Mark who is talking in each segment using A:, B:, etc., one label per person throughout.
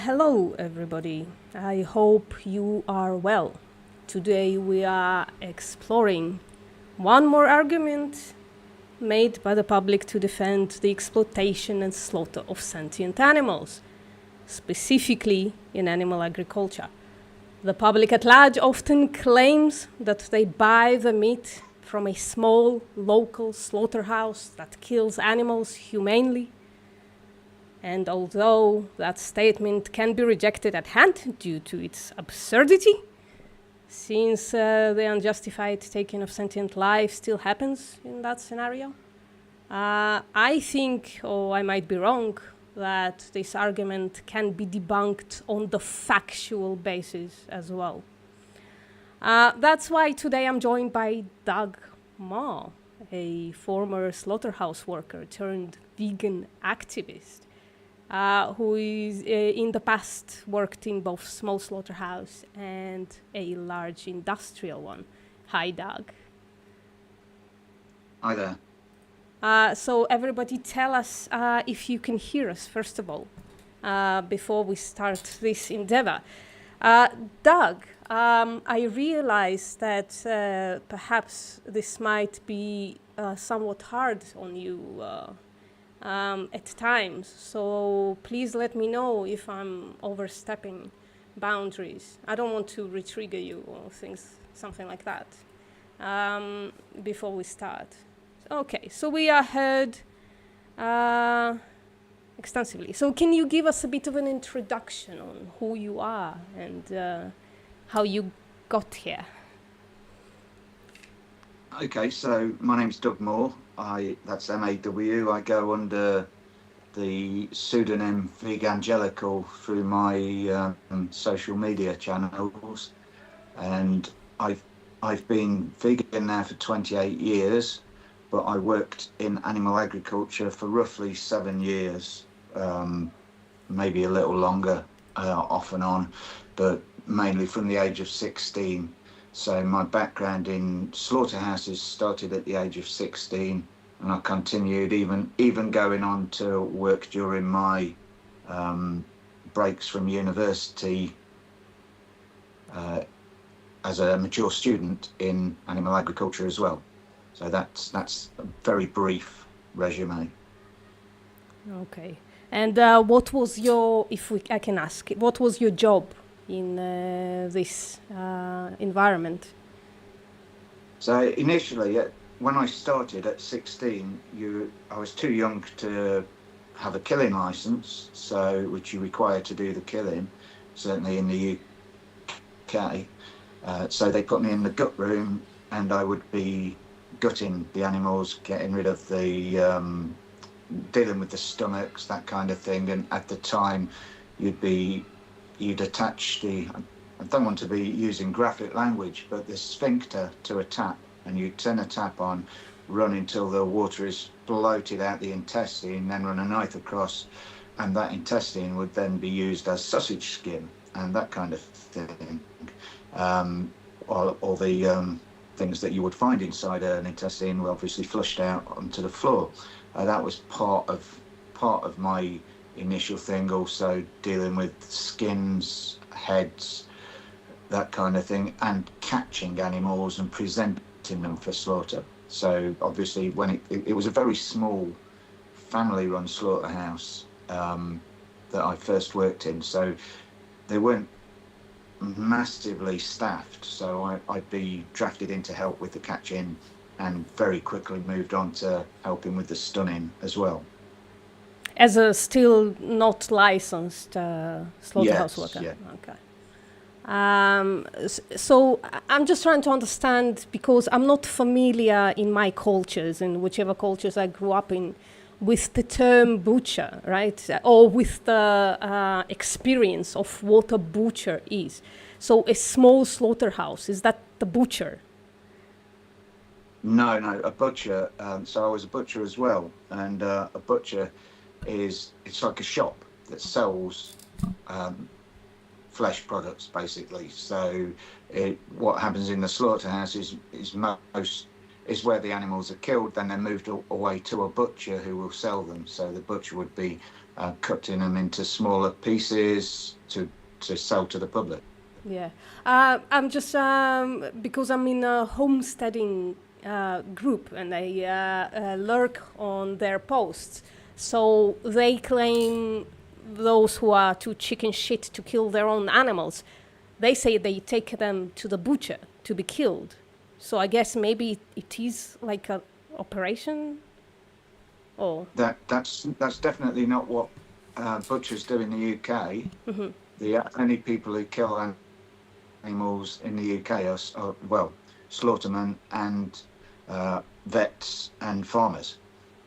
A: Hello, everybody. I hope you are well. Today we are exploring one more argument made by the public to defend the exploitation and slaughter of sentient animals, specifically in animal agriculture. The public at large often claims that they buy the meat from a small local slaughterhouse that kills animals humanely. And although that statement can be rejected at hand due to its absurdity, since the unjustified taking of sentient life still happens in that scenario, I think, or I might be wrong, that this argument can be debunked on the factual basis as well. That's why today I'm joined by Doug Ma, a former slaughterhouse worker turned vegan activist, who is in the past worked in both small slaughterhouse and a large industrial one. Hi, Doug.
B: Hi there.
A: So everybody tell us if you can hear us, first of all, before we start this endeavor. Doug, I realize that perhaps this might be somewhat hard on you at times, so please let me know if I'm overstepping boundaries. I don't want to re-trigger you or something like that before we start. Okay, so we are heard extensively. So can you give us a bit of an introduction on who you are and how you got here?
B: Okay, so my name's Doug Moore. That's M-A-W. I go under the pseudonym Vegangelical through my social media channels, and I've been vegan now for 28 years, but I worked in animal agriculture for roughly 7 years, maybe a little longer, off and on, but mainly from the age of 16. So my background in slaughterhouses started at the age of 16, and I continued even going on to work during my breaks from university as a mature student in animal agriculture as well. So that's a very brief resume.
A: Okay. And what was your, I can ask, what was your job in this environment?
B: So initially, when I started at 16, I was too young to have a killing license, which you require to do the killing, certainly in the UK. So they put me in the gut room, and I would be gutting the animals, getting rid of dealing with the stomachs, that kind of thing. And at the time, you'd attach I don't want to be using graphic language, but the sphincter to a tap, and you turn a tap on, run until the water is bloated out the intestine, then run a knife across, and that intestine would then be used as sausage skin and that kind of thing. All the things that you would find inside an intestine were obviously flushed out onto the floor. That was part of my initial thing, also dealing with skins, heads, that kind of thing, and catching animals and presenting them for slaughter. So obviously when it was a very small family-run slaughterhouse that I first worked in, so they weren't massively staffed, so I'd be drafted in to help with the catching and very quickly moved on to helping with the stunning as well.
A: As a still not licensed slaughterhouse worker?
B: Yeah.
A: Okay. So I'm just trying to understand, because I'm not familiar in my cultures, in whichever cultures I grew up in, with the term butcher, right? Or with the experience of what a butcher is. So a small slaughterhouse, is that the butcher?
B: No, a butcher. So I was a butcher as well, and a butcher it's like a shop that sells flesh products, basically. So what happens in the slaughterhouse is where the animals are killed, then they're moved away to a butcher who will sell them. So the butcher would be cutting them into smaller pieces to sell to the public.
A: Yeah, I'm just because I'm in a homesteading group and I lurk on their posts. So they claim those who are too chicken shit to kill their own animals, they say they take them to the butcher to be killed. So I guess maybe it is like an operation. Or
B: That's definitely not what butchers do in the UK. The only people who kill animals in the UK are well, slaughtermen and vets and farmers.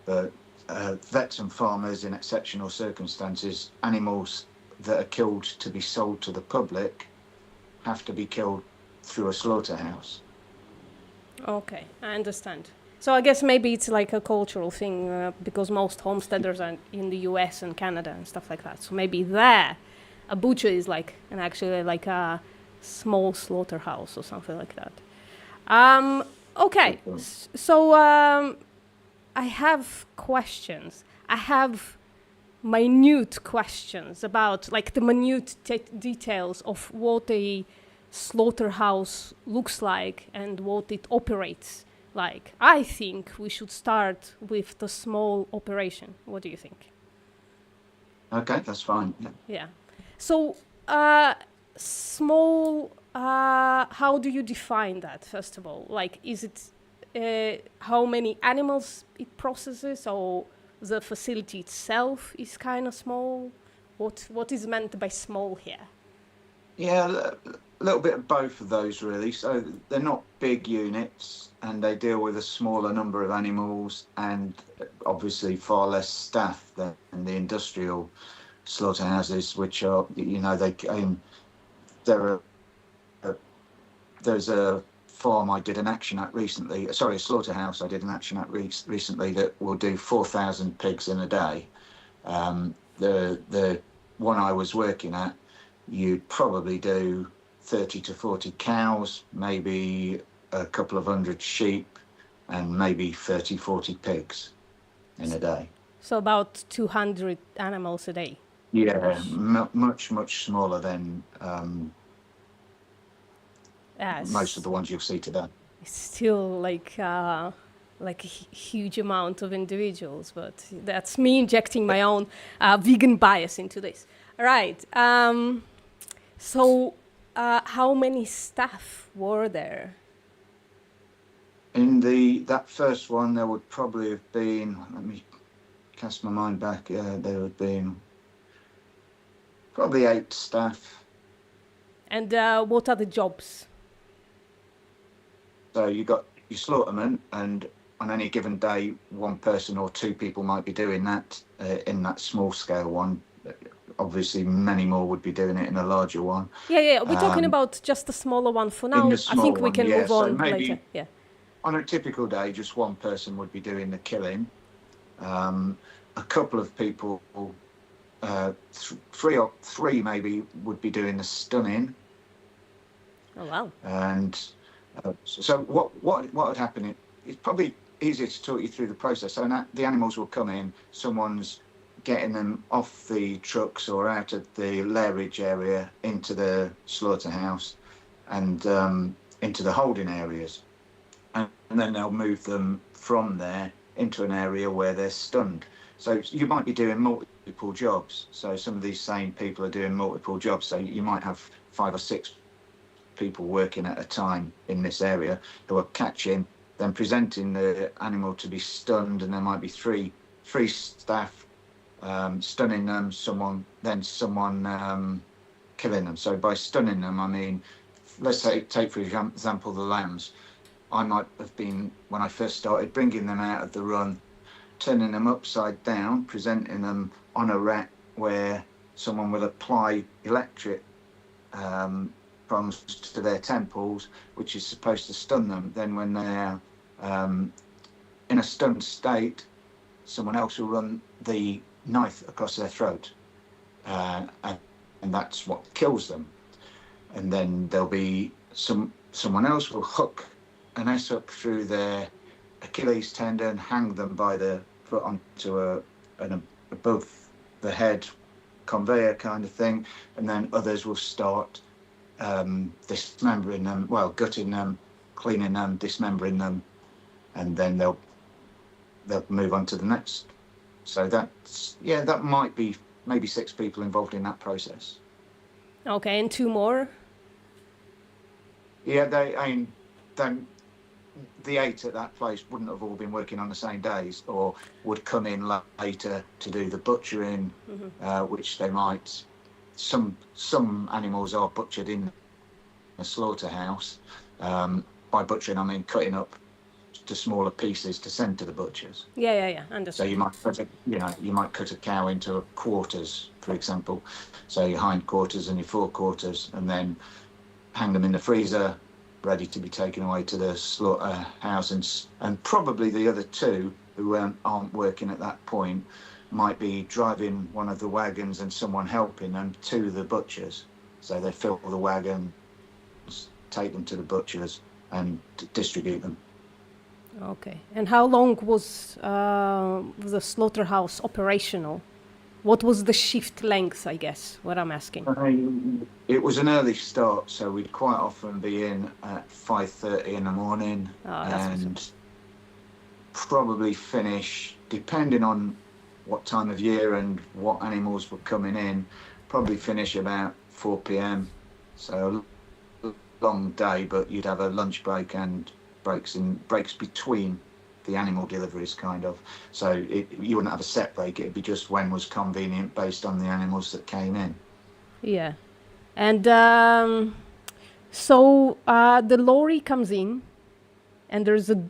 B: But vets and farmers, in exceptional circumstances, animals that are killed to be sold to the public have to be killed through a slaughterhouse.
A: okay, I understand. So I guess maybe it's like a cultural thing because most homesteaders are in the US and Canada and stuff like that. So maybe there, a butcher is like and actually like a small slaughterhouse or something like that. Okay, so I have questions. I have minute questions about like the minute details of what a slaughterhouse looks like and what it operates like. I think we should start with the small operation. What do you think?
B: Okay, that's fine.
A: Yeah. So, small, how do you define that, first of all? Like, is it how many animals it processes, or the facility itself is kind of small? What is meant by small here?
B: Yeah, a little bit of both of those, really. So they're not big units and they deal with a smaller number of animals and obviously far less staff than the industrial slaughterhouses, which are, there's a farm I did an action at recently, sorry, a slaughterhouse I did an action at recently that will do 4,000 pigs in a day. The one I was working at, you'd probably do 30 to 40 cows, maybe a couple of hundred sheep, and maybe 30, 40 pigs in a day.
A: So about 200 animals a day.
B: Yeah, much smaller than most of the ones you'll see today.
A: It's still like a huge amount of individuals, but that's me injecting my own vegan bias into this. All right. So, how many staff were there?
B: In that first one, there would probably have been. Let me cast my mind back. There would have been probably 8 staff.
A: And what are the jobs?
B: So you got your slaughterman, and on any given day, one person or 2 people might be doing that in that small scale one. Obviously, many more would be doing it in a larger one.
A: Yeah. We're talking about just the smaller one for now. I think we can move on later. Yeah.
B: On a typical day, just one person would be doing the killing. A couple of people, 3 maybe, would be doing the stunning.
A: Oh wow!
B: And so what would happen? It's probably easier to talk you through the process. So the animals will come in. Someone's getting them off the trucks or out of the lairage area into the slaughterhouse and into the holding areas. And then they'll move them from there into an area where they're stunned. So you might be doing multiple jobs. So some of these same people are doing multiple jobs. So you might have 5 or 6 people working at a time in this area who are catching, then presenting the animal to be stunned, and there might be three staff stunning them, someone killing them. So by stunning them, I mean, let's take for example the lambs. I might have been, when I first started, bringing them out of the run, turning them upside down, presenting them on a rack where someone will apply electric prongs to their temples, which is supposed to stun them. Then when they're in a stunned state, someone else will run the knife across their throat, and that's what kills them. And then there'll be someone else will hook an S up through their Achilles tendon, hang them by the foot onto an above the head conveyor kind of thing, and then others will start dismembering them, well, gutting them, cleaning them, dismembering them, and then they'll move on to the next. So that might be maybe 6 people involved in that process.
A: Okay, and 2 more?
B: Yeah, the 8 at that place wouldn't have all been working on the same days, or would come in later to do the butchering, which they might. Some animals are butchered in a slaughterhouse. By butchering, I mean cutting up to smaller pieces to send to the butchers.
A: Yeah. Understand.
B: So you might cut a cow into quarters, for example. So your hindquarters and your forequarters, and then hang them in the freezer, ready to be taken away to the slaughterhouse. And probably the other 2 who aren't working at that point might be driving one of the wagons and someone helping them to the butchers. So they fill the wagons, take them to the butchers, and distribute them.
A: Okay. And how long was the slaughterhouse operational? What was the shift length, I guess, what I'm asking?
B: It was an early start, so we'd quite often be in at 5:30 in the morning, and probably finish, depending on what time of year and what animals were coming in, probably finish about 4 p.m. So a long day, but you'd have a lunch break and breaks between the animal deliveries, kind of. So you wouldn't have a set break. It'd be just when was convenient based on the animals that came in.
A: Yeah. And so the lorry comes in, and there's a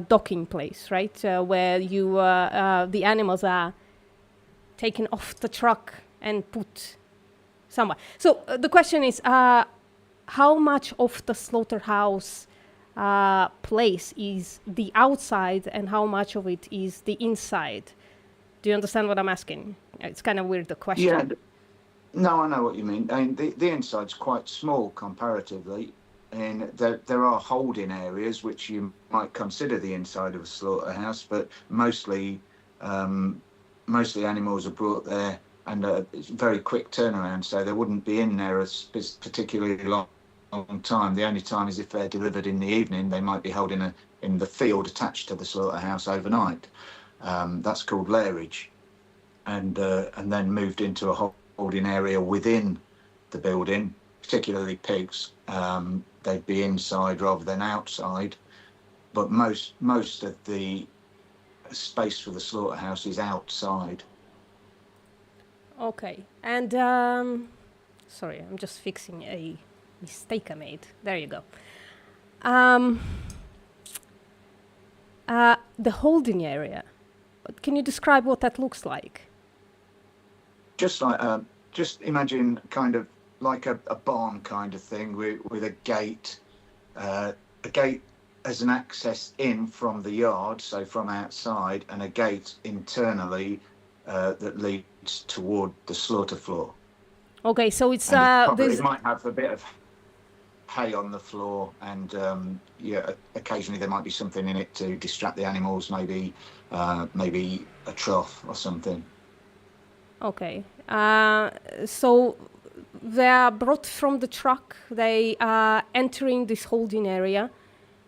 A: docking place, right? Where the animals are taken off the truck and put somewhere. So the question is, how much of the slaughterhouse place is the outside, and how much of it is the inside? Do you understand what I'm asking? It's kind of weird, the question.
B: Yeah, no, I know what you mean. I mean, the inside's quite small comparatively, and there are holding areas which you might consider the inside of a slaughterhouse, but mostly animals are brought there, and it's a very quick turnaround, so they wouldn't be in there a particularly long time. The only time is if they're delivered in the evening. They might be held in the field attached to the slaughterhouse overnight. That's called lairage, and then moved into a holding area within the building. Particularly pigs, they'd be inside rather than outside. But most of the space for the slaughterhouse is outside.
A: Okay, and sorry, I'm just fixing a mistake I made. There you go. The holding area. Can you describe what that looks like?
B: Just imagine kind of like a barn kind of thing with a gate. A gate as an access in from the yard, so from outside, and a gate internally that leads toward the slaughter floor.
A: Okay, so it's
B: it might have a bit of hay on the floor, and occasionally there might be something in it to distract the animals, maybe a trough or something.
A: Okay, so they are brought from the truck. They are entering this holding area,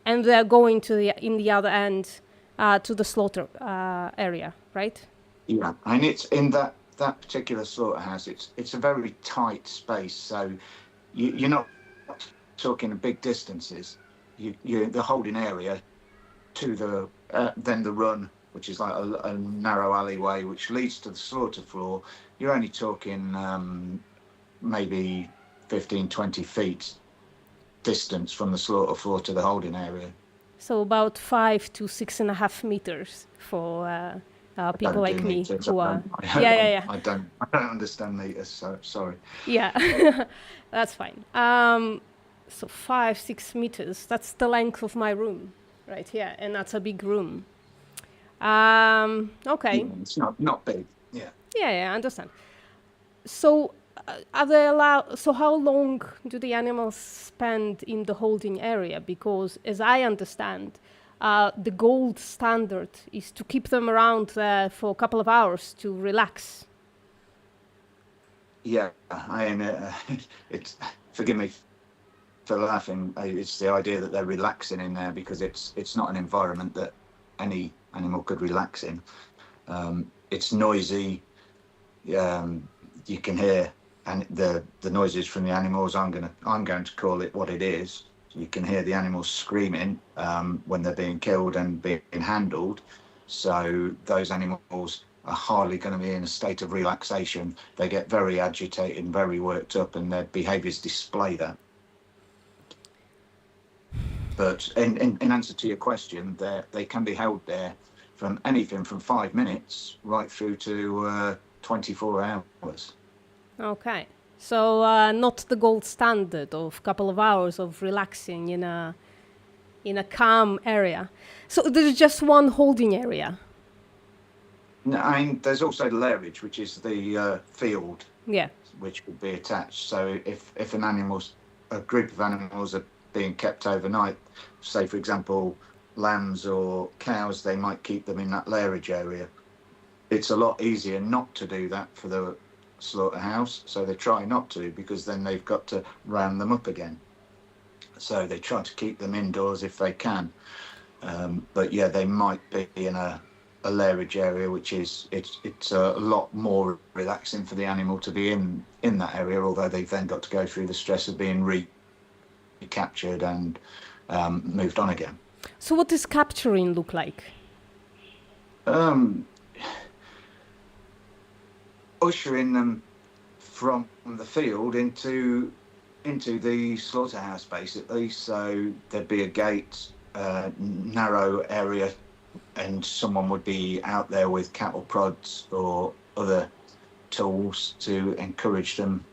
A: and they are going in the other end to the slaughter area, right?
B: Yeah, and it's in that particular slaughterhouse. It's a very tight space, so you're not talking big distances. The holding area to then the run, which is like a narrow alleyway which leads to the slaughter floor. You're only talking maybe 15-20 feet distance from the slaughter floor to the holding area.
A: So about 5 to 6.5 meters for people like me who are. Yeah.
B: I don't understand meters, so sorry.
A: Yeah, that's fine. So 5-6 meters. That's the length of my room, right here, and that's a big room. Okay.
B: Yeah, it's not big. Yeah.
A: Yeah, I understand. So are they allowed? So how long do the animals spend in the holding area? Because as I understand, the gold standard is to keep them around there for a couple of hours to relax
B: Yeah, I mean, it's forgive me for laughing. It's the idea that they're relaxing in there because it's not an environment that any animal could relax in. It's noisy. You can hear and the noises from the animals. I'm going to call it what it is. You can hear the animals screaming when they're being killed and being handled. So those animals are hardly going to be in a state of relaxation. They get very agitated and very worked up, and their behaviours display that. But in answer to your question, they can be held there from anything from 5 minutes right through to 24 hours.
A: Okay. So not the gold standard of couple of hours of relaxing in a calm area. So there's just one holding area.
B: No, I mean, there's also the lairage, which is the field,
A: Yeah.
B: which would be attached. So if a group of animals are being kept overnight, say for example lambs or cows, they might keep them in that lairage area. It's a lot easier not to do that for the slaughterhouse, so they try not to, because then they've got to round them up again. So they try to keep them indoors if they can. But yeah, they might be in a lairage area, which is it's a lot more relaxing for the animal to be in that area, although they've then got to go through the stress of being recaptured and moved on again.
A: So what does capturing look like?
B: Ushering them from the field into the slaughterhouse, basically. So there'd be a gate, narrow area, and someone would be out there with cattle prods or other tools to encourage them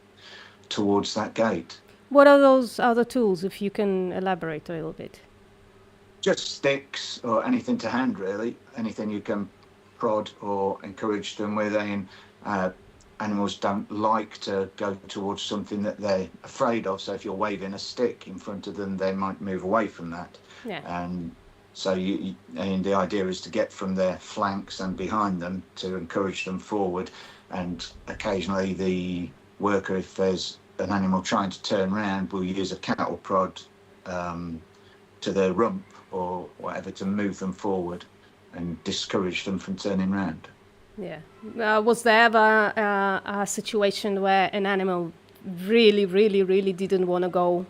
B: towards that gate.
A: What are those other tools, if you can elaborate a little bit?
B: Just sticks or anything to hand, really. Anything you can prod or encourage them with. And animals don't like to go towards something that they're afraid of. So if you're waving a stick in front of them, they might move away from that.
A: Yeah.
B: And so and the idea is to get from their flanks and behind them to encourage them forward. And occasionally the worker, if there's an animal trying to turn around, will use a cattle prod to their rump or whatever to move them forward and discourage them from turning round.
A: Yeah. Was there ever a situation where an animal really, really, really didn't want to go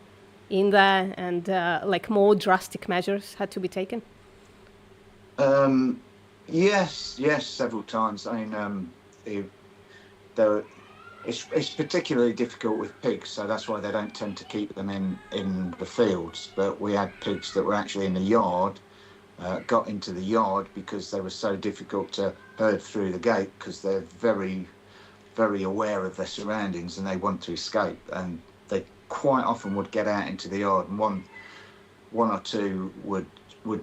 A: in there, and like more drastic measures had to be taken?
B: Yes, several times. I mean, it's particularly difficult with pigs, so that's why they don't tend to keep them in the fields. But we had pigs that were actually in the yard, got into the yard because they were so difficult to herd through the gate, because they're very, very aware of their surroundings and they want to escape. And they quite often would get out into the yard, and one or two would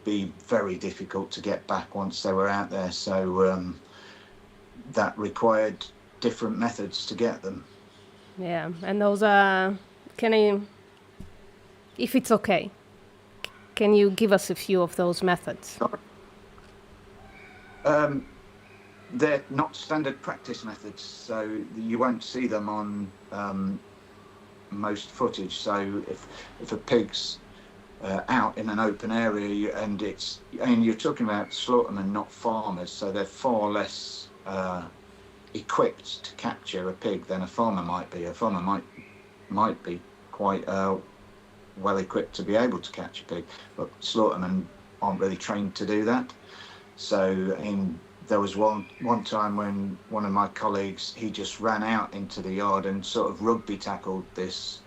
B: be very difficult to get back once they were out there. So that required different methods to get them.
A: Yeah, and those are. Can I, if it's okay, can you give us a few of those methods?
B: They're not standard practice methods, so you won't see them on most footage. So if a pig's out in an open area, and you're talking about slaughtermen, not farmers, so they're far less equipped to capture a pig than a farmer might be. A farmer might be quite well equipped to be able to catch a pig, but slaughtermen aren't really trained to do that. So there was one time when one of my colleagues, he just ran out into the yard and sort of rugby tackled this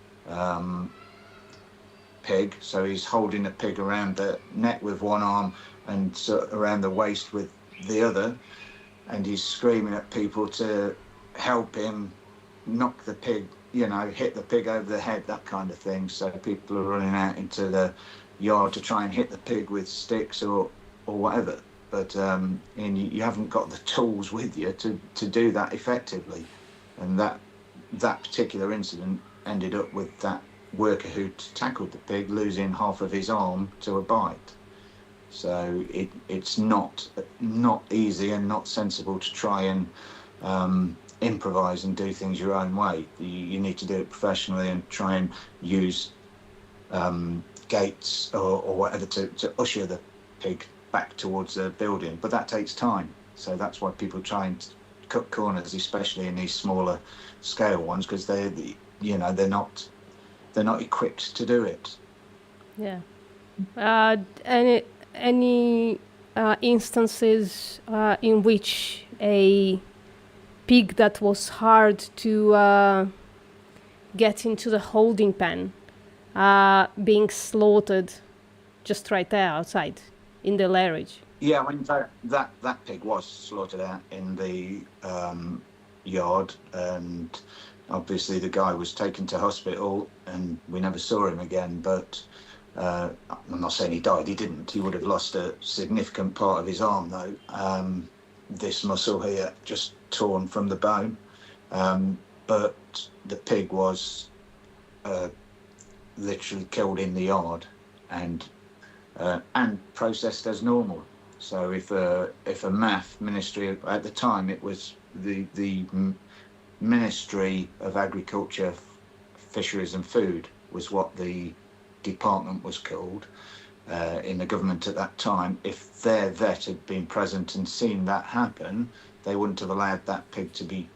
B: pig. So he's holding the pig around the neck with one arm and sort of around the waist with the other, and he's screaming at people to help him knock the pig, hit the pig over the head, that kind of thing. So people are running out into the yard to try and hit the pig with sticks or whatever. But you haven't got the tools with you to do that effectively. And that particular incident ended up with that worker who tackled the pig losing half of his arm to a bite. So it's not easy and not sensible to try and improvise and do things your own way. You need to do it professionally and try and use gates or whatever to usher the pig back towards the building. But that takes time. So that's why people try and cut corners, especially in these smaller scale ones, because they're not equipped to do it.
A: Yeah. Any instances in which a pig that was hard to get into the holding pen being slaughtered just right there outside in the lairage?
B: Yeah, I mean that pig was slaughtered out in the yard, and obviously the guy was taken to hospital, and we never saw him again. But I'm not saying he died; he didn't. He would have lost a significant part of his arm, though. This muscle here just torn from the bone. But the pig was literally killed in the yard and processed as normal. So if a MAF ministry at the time, it was the Ministry of Agriculture, Fisheries and Food was what the department was called in the government at that time. If their vet had been present and seen that happen, they wouldn't have allowed that pig to be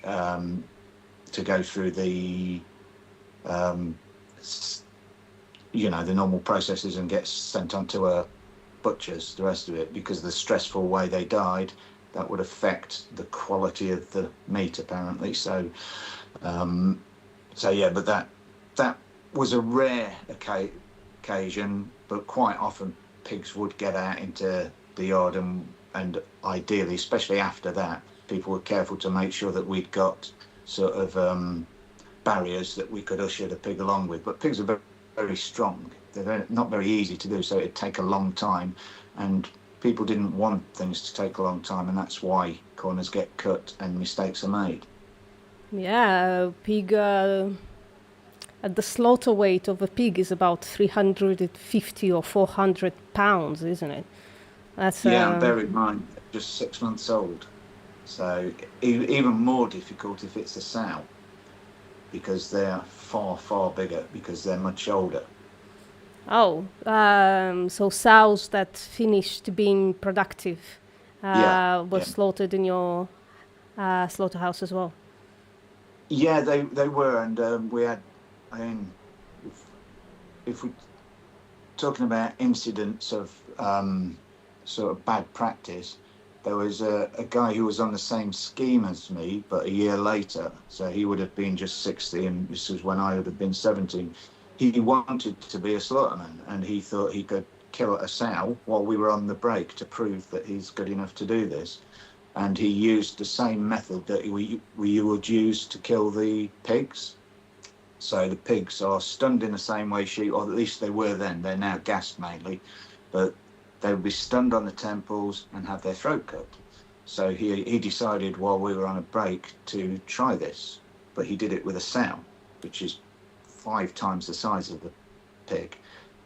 B: to go through the the normal processes and get sent onto a butcher's, the rest of it, because of the stressful way they died. That would affect the quality of the meat, apparently. So yeah, but that was a rare occasion, but quite often pigs would get out into the yard, and ideally, especially after that, people were careful to make sure that we'd got sort of barriers that we could usher the pig along with. But pigs are very, very strong. They're not very easy to do, so it'd take a long time, and people didn't want things to take a long time, and that's why corners get cut and mistakes are made.
A: Yeah, pig. The slaughter weight of a pig is about 350 or 400 pounds, isn't it? That's
B: and bear in mind, just 6 months old. So even more difficult if it's a sow, because they're far, far bigger, because they're much older.
A: Oh, so sows that finished being productive were slaughtered in your slaughterhouse as well?
B: Yeah, they were, and we had, I mean, if we're talking about incidents of sort of bad practice, there was a guy who was on the same scheme as me, but a year later, so he would have been just 60, and this was when I would have been 17. He wanted to be a slaughterman, and he thought he could kill a sow while we were on the break to prove that he's good enough to do this. And he used the same method that we would use to kill the pigs. So the pigs are stunned in the same way or at least they were then. They're now gassed mainly, but they would be stunned on the temples and have their throat cut. So he decided while we were on a break to try this, but he did it with a sow, which is 5 times the size of the pig,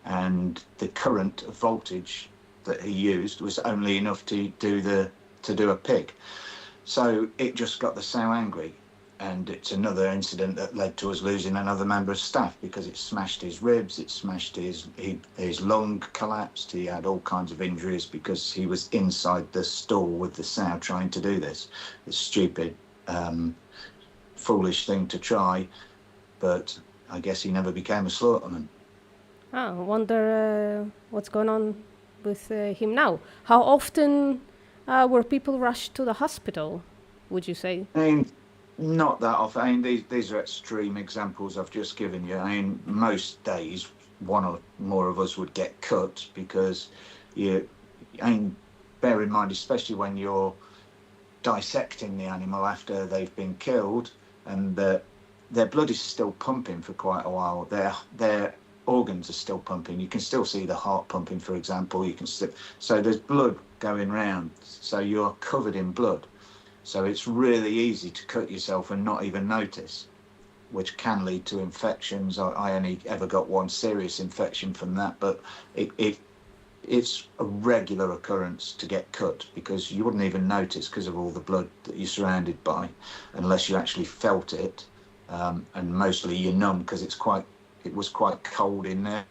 B: and the current voltage that he used was only enough to do a pig. So it just got the sow angry, and it's another incident that led to us losing another member of staff, because it smashed his ribs, it smashed his lung collapsed, he had all kinds of injuries because he was inside the stall with the sow trying to do this. It's stupid, foolish thing to try, but I guess he never became a slaughterman.
A: I wonder what's going on with him now. How often were people rushed to the hospital, would you say?
B: I mean, not that often. I mean, these are extreme examples I've just given you. I mean, most days, one or more of us would get cut, because bear in mind, especially when you're dissecting the animal after they've been killed, and their blood is still pumping for quite a while. Their organs are still pumping. You can still see the heart pumping, for example. So there's blood going round. So you're covered in blood. So it's really easy to cut yourself and not even notice, which can lead to infections. I only ever got one serious infection from that, but it's a regular occurrence to get cut, because you wouldn't even notice because of all the blood that you're surrounded by, unless you actually felt it. And mostly you're numb because it was quite cold in there.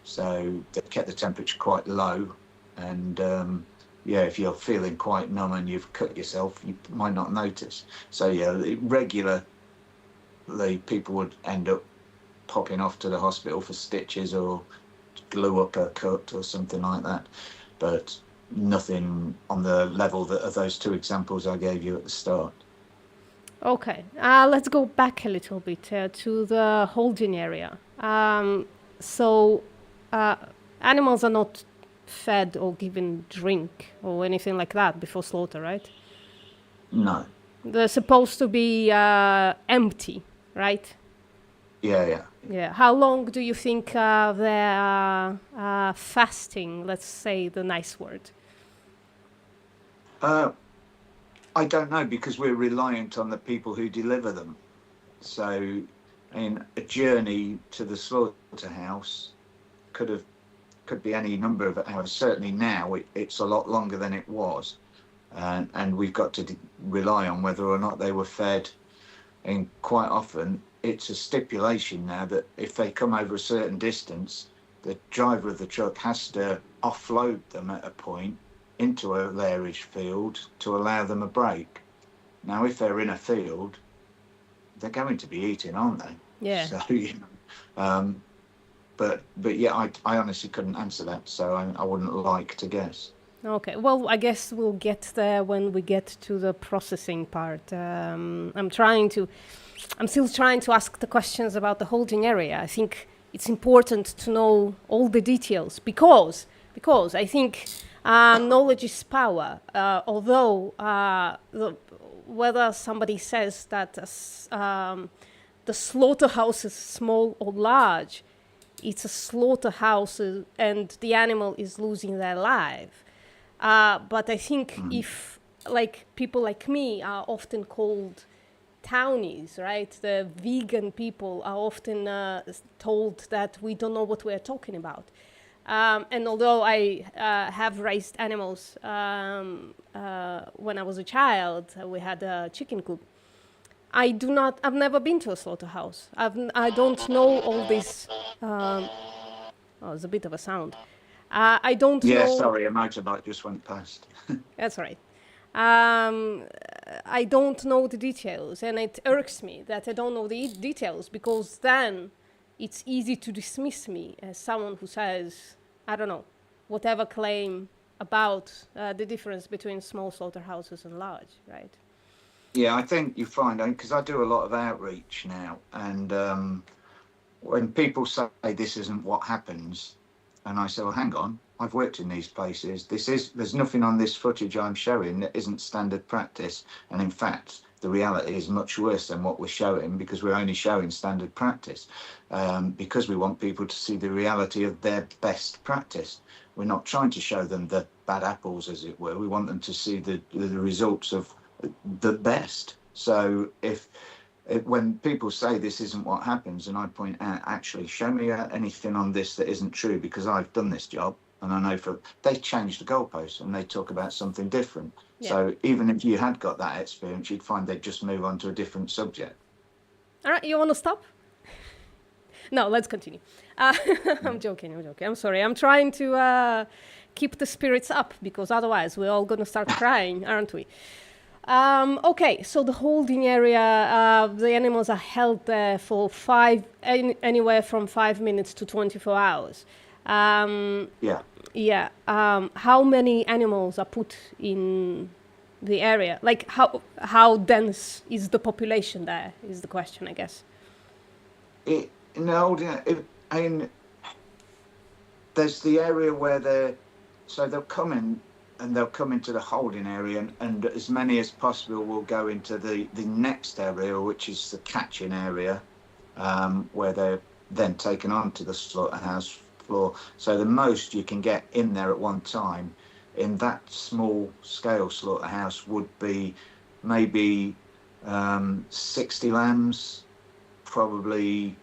B: So they kept the temperature quite low. And yeah, if you're feeling quite numb and you've cut yourself, you might not notice. So yeah, regularly people would end up popping off to the hospital for stitches or glue up a cut or something like that, but nothing on the level of those two examples I gave you at the start.
A: Okay, let's go back a little bit to the holding area. So animals are not fed or given drink or anything like that before slaughter, right?
B: No.
A: They're supposed to be empty, right?
B: Yeah.
A: Yeah. How long do you think they're fasting? Let's say the nice word.
B: I don't know, because we're reliant on the people who deliver them. So, a journey to the slaughterhouse could be any number of hours. Certainly now it's a lot longer than it was, and we've got to rely on whether or not they were fed. And quite often it's a stipulation now that if they come over a certain distance, the driver of the truck has to offload them at a point into a lairage field to allow them a break. Now, if they're in a field, they're going to be eating, aren't they?
A: Yeah.
B: So, but yeah, I honestly couldn't answer that, so I wouldn't like to guess.
A: Okay, well, I guess we'll get there when we get to the processing part. I'm still trying to ask the questions about the holding area. I think it's important to know all the details because I think knowledge is power. Although whether somebody says that the slaughterhouse is small or large, it's a slaughterhouse and the animal is losing their life. But I think if people like me are often called townies, right? The vegan people are often told that we don't know what we're talking about. And although I have raised animals when I was a child, we had a chicken coop. I've never been to a slaughterhouse. I don't know all this. There's a bit of a sound. I don't know.
B: Yeah, sorry, a motorbike just went past.
A: That's right. I don't know the details, and it irks me that I don't know the details, because then it's easy to dismiss me as someone who says, I don't know, whatever claim about the difference between small slaughterhouses and large, right?
B: Yeah, I think you find, because I do a lot of outreach now, and when people say this isn't what happens, and I say, well, hang on, I've worked in these places. There's nothing on this footage I'm showing that isn't standard practice. And in fact, the reality is much worse than what we're showing, because we're only showing standard practice, because we want people to see the reality of their best practice. We're not trying to show them the bad apples, as it were. We want them to see the results of the best. So when people say this isn't what happens, and I point out, actually, show me anything on this that isn't true, because I've done this job and I know they change the goalposts and they talk about something different. Yeah. So even if you had got that experience, you'd find they'd just move on to a different subject.
A: All right, you want to stop? No, let's continue. I'm joking. I'm sorry. I'm trying to keep the spirits up, because otherwise we're all going to start crying, aren't we? Okay, so the holding area, the animals are held there for anywhere from 5 minutes to 24 hours. Yeah. How many animals are put in the area? Like, how dense is the population there, is the question, I guess.
B: There's the area where they'll come in, and they'll come into the holding area, and as many as possible will go into the next area, which is the catching area, where they're then taken onto the slaughterhouse floor. So the most you can get in there at one time in that small scale slaughterhouse would be maybe 60 lambs, probably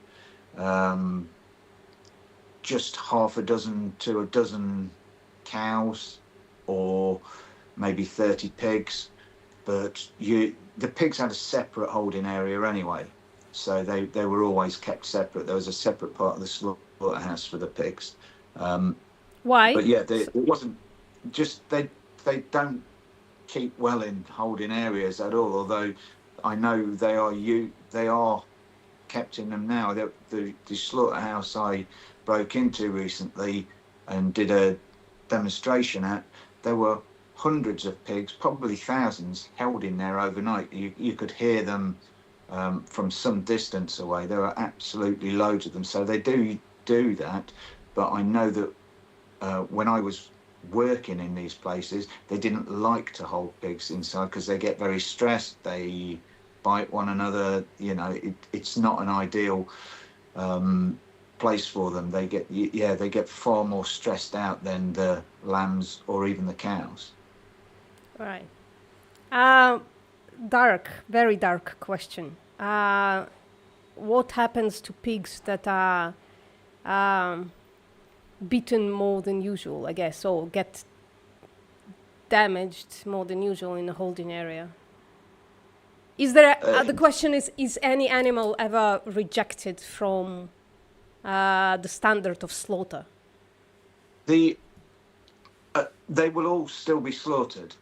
B: just half a dozen to a dozen cows, or maybe 30 pigs. But the pigs had a separate holding area anyway, so they were always kept separate. There was a separate part of the slaughterhouse for the pigs.
A: Why?
B: But yeah, it wasn't just they don't keep well in holding areas at all. Although I know they are kept in them now. The slaughterhouse I broke into recently and did a demonstration at, there were hundreds of pigs, probably thousands, held in there overnight. You could hear them from some distance away. There are absolutely loads of them. So they do that. But I know that when I was working in these places, they didn't like to hold pigs inside because they get very stressed. They bite one another. It's not an ideal place for them. They get far more stressed out than the lambs or even the cows.
A: Right. Very dark question. What happens to pigs that are beaten more than usual, I guess, or get damaged more than usual in the holding area? Is there the question is any animal ever rejected from the standard of slaughter?
B: They will all still be slaughtered.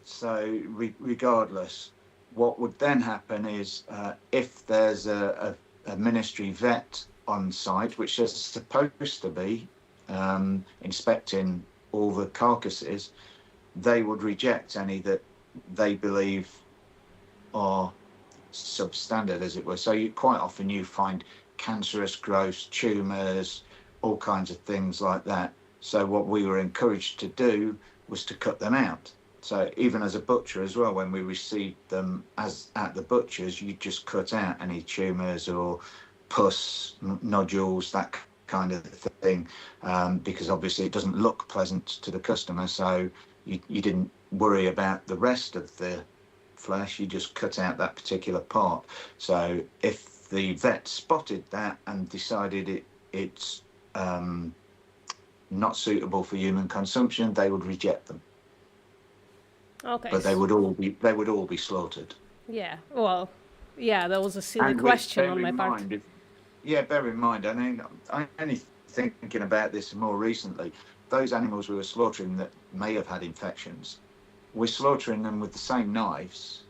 B: So regardless, what would then happen is if there's a ministry vet on site, which is supposed to be inspecting all the carcasses, they would reject any that they believe are substandard, as it were. So quite often you find cancerous growths, tumours, all kinds of things like that. So what we were encouraged to do was to cut them out. So even as a butcher as well, when we received them as at the butchers, you just cut out any tumours or pus, nodules, that kind of thing, because obviously it doesn't look pleasant to the customer. So you didn't worry about the rest of the flesh, you just cut out that particular part. So if the vet spotted that and decided it's not suitable for human consumption, they would reject them.
A: Okay.
B: But they would all be slaughtered.
A: Yeah. Well, yeah, that was a silly question on my part.
B: Bear in mind, I mean, I'm only thinking about this more recently. Those animals we were slaughtering that may have had infections, we're slaughtering them with the same knives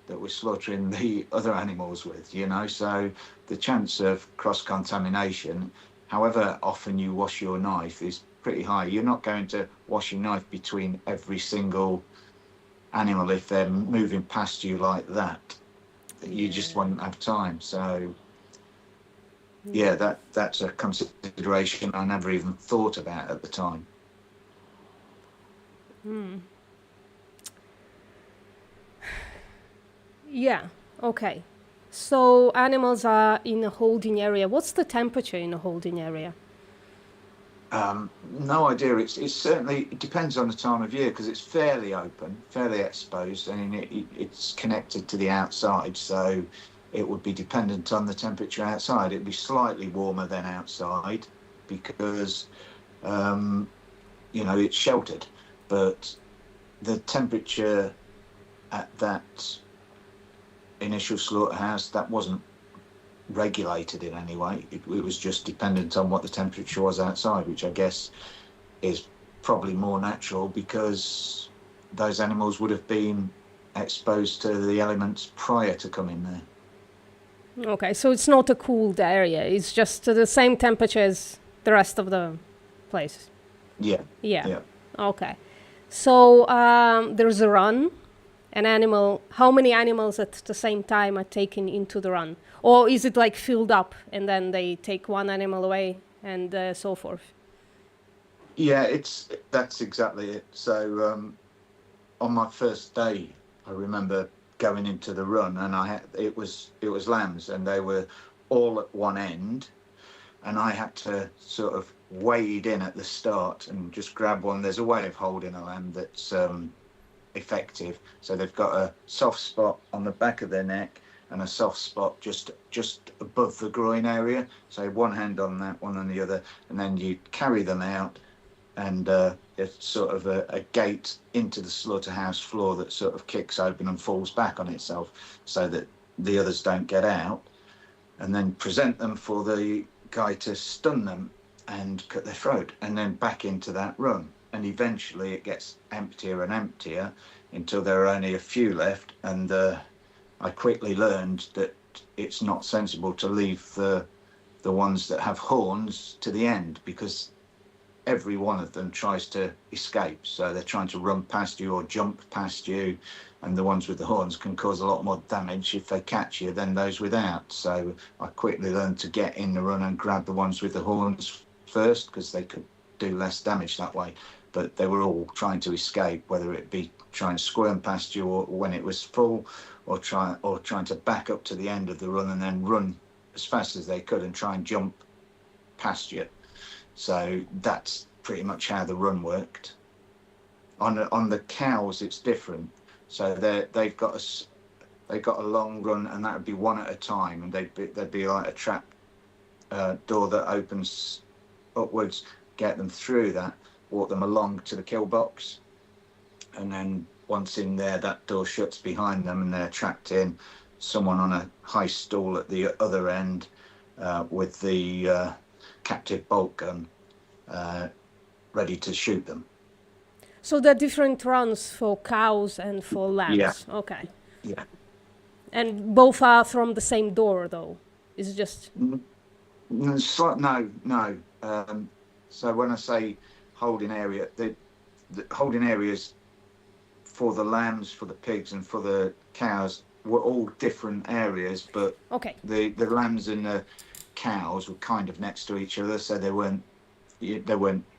B: that we're slaughtering the other animals with, so the chance of cross-contamination, however often you wash your knife, is pretty high. You're not going to wash your knife between every single animal if they're moving past you like that. You just won't have time. So that's a consideration I never even thought about at the time.
A: Yeah, okay. So animals are in a holding area. What's the temperature in a holding area?
B: No idea. It's certainly, it depends on the time of year because it's fairly open, fairly exposed. I mean, it's connected to the outside, so it would be dependent on the temperature outside. It'd be slightly warmer than outside because, it's sheltered. But the temperature at that initial slaughterhouse, that wasn't regulated in any way. It was just dependent on what the temperature was outside, which I guess is probably more natural because those animals would have been exposed to the elements prior to coming there.
A: Okay, so it's not a cooled area. It's just the same temperature as the rest of the place.
B: Yeah.
A: Okay. So there's a run. How many animals at the same time are taken into the run? Or is it like filled up and then they take one animal away and so forth?
B: Yeah, that's exactly it. So on my first day, I remember going into the run and it was lambs and they were all at one end and I had to sort of wade in at the start and just grab one. There's a way of holding a lamb that's effective. So they've got a soft spot on the back of their neck and a soft spot just above the groin area. So one hand on that, one on the other, and then you carry them out, and it's sort of a gate into the slaughterhouse floor that sort of kicks open and falls back on itself, so that the others don't get out, and then present them for the guy to stun them and cut their throat, and then back into that run. And eventually it gets emptier and emptier until there are only a few left. And I quickly learned that it's not sensible to leave the ones that have horns to the end, because every one of them tries to escape. So they're trying to run past you or jump past you, and the ones with the horns can cause a lot more damage if they catch you than those without. So I quickly learned to get in the run and grab the ones with the horns first, because they could do less damage that way. But they were all trying to escape, whether it be trying to squirm past you or when it was full, or trying to back up to the end of the run and then run as fast as they could and try and jump past you. So that's pretty much how the run worked. On the cows, it's different. So they've got a long run, and that would be one at a time, and they'd be like a trap door that opens upwards. Get them through that, walk them along to the kill box, and then once in there, that door shuts behind them and they're trapped in. Someone on a high stool at the other end with the captive bolt gun ready to shoot them.
A: So there are different runs for cows and for lambs.
B: Yeah.
A: Okay.
B: Yeah.
A: And both are from the same door, though. It's just
B: No. So when I say holding area, the holding areas for the lambs, for the pigs, and for the cows were all different areas, but
A: okay.
B: The lambs and the cows were kind of next to each other, so they weren't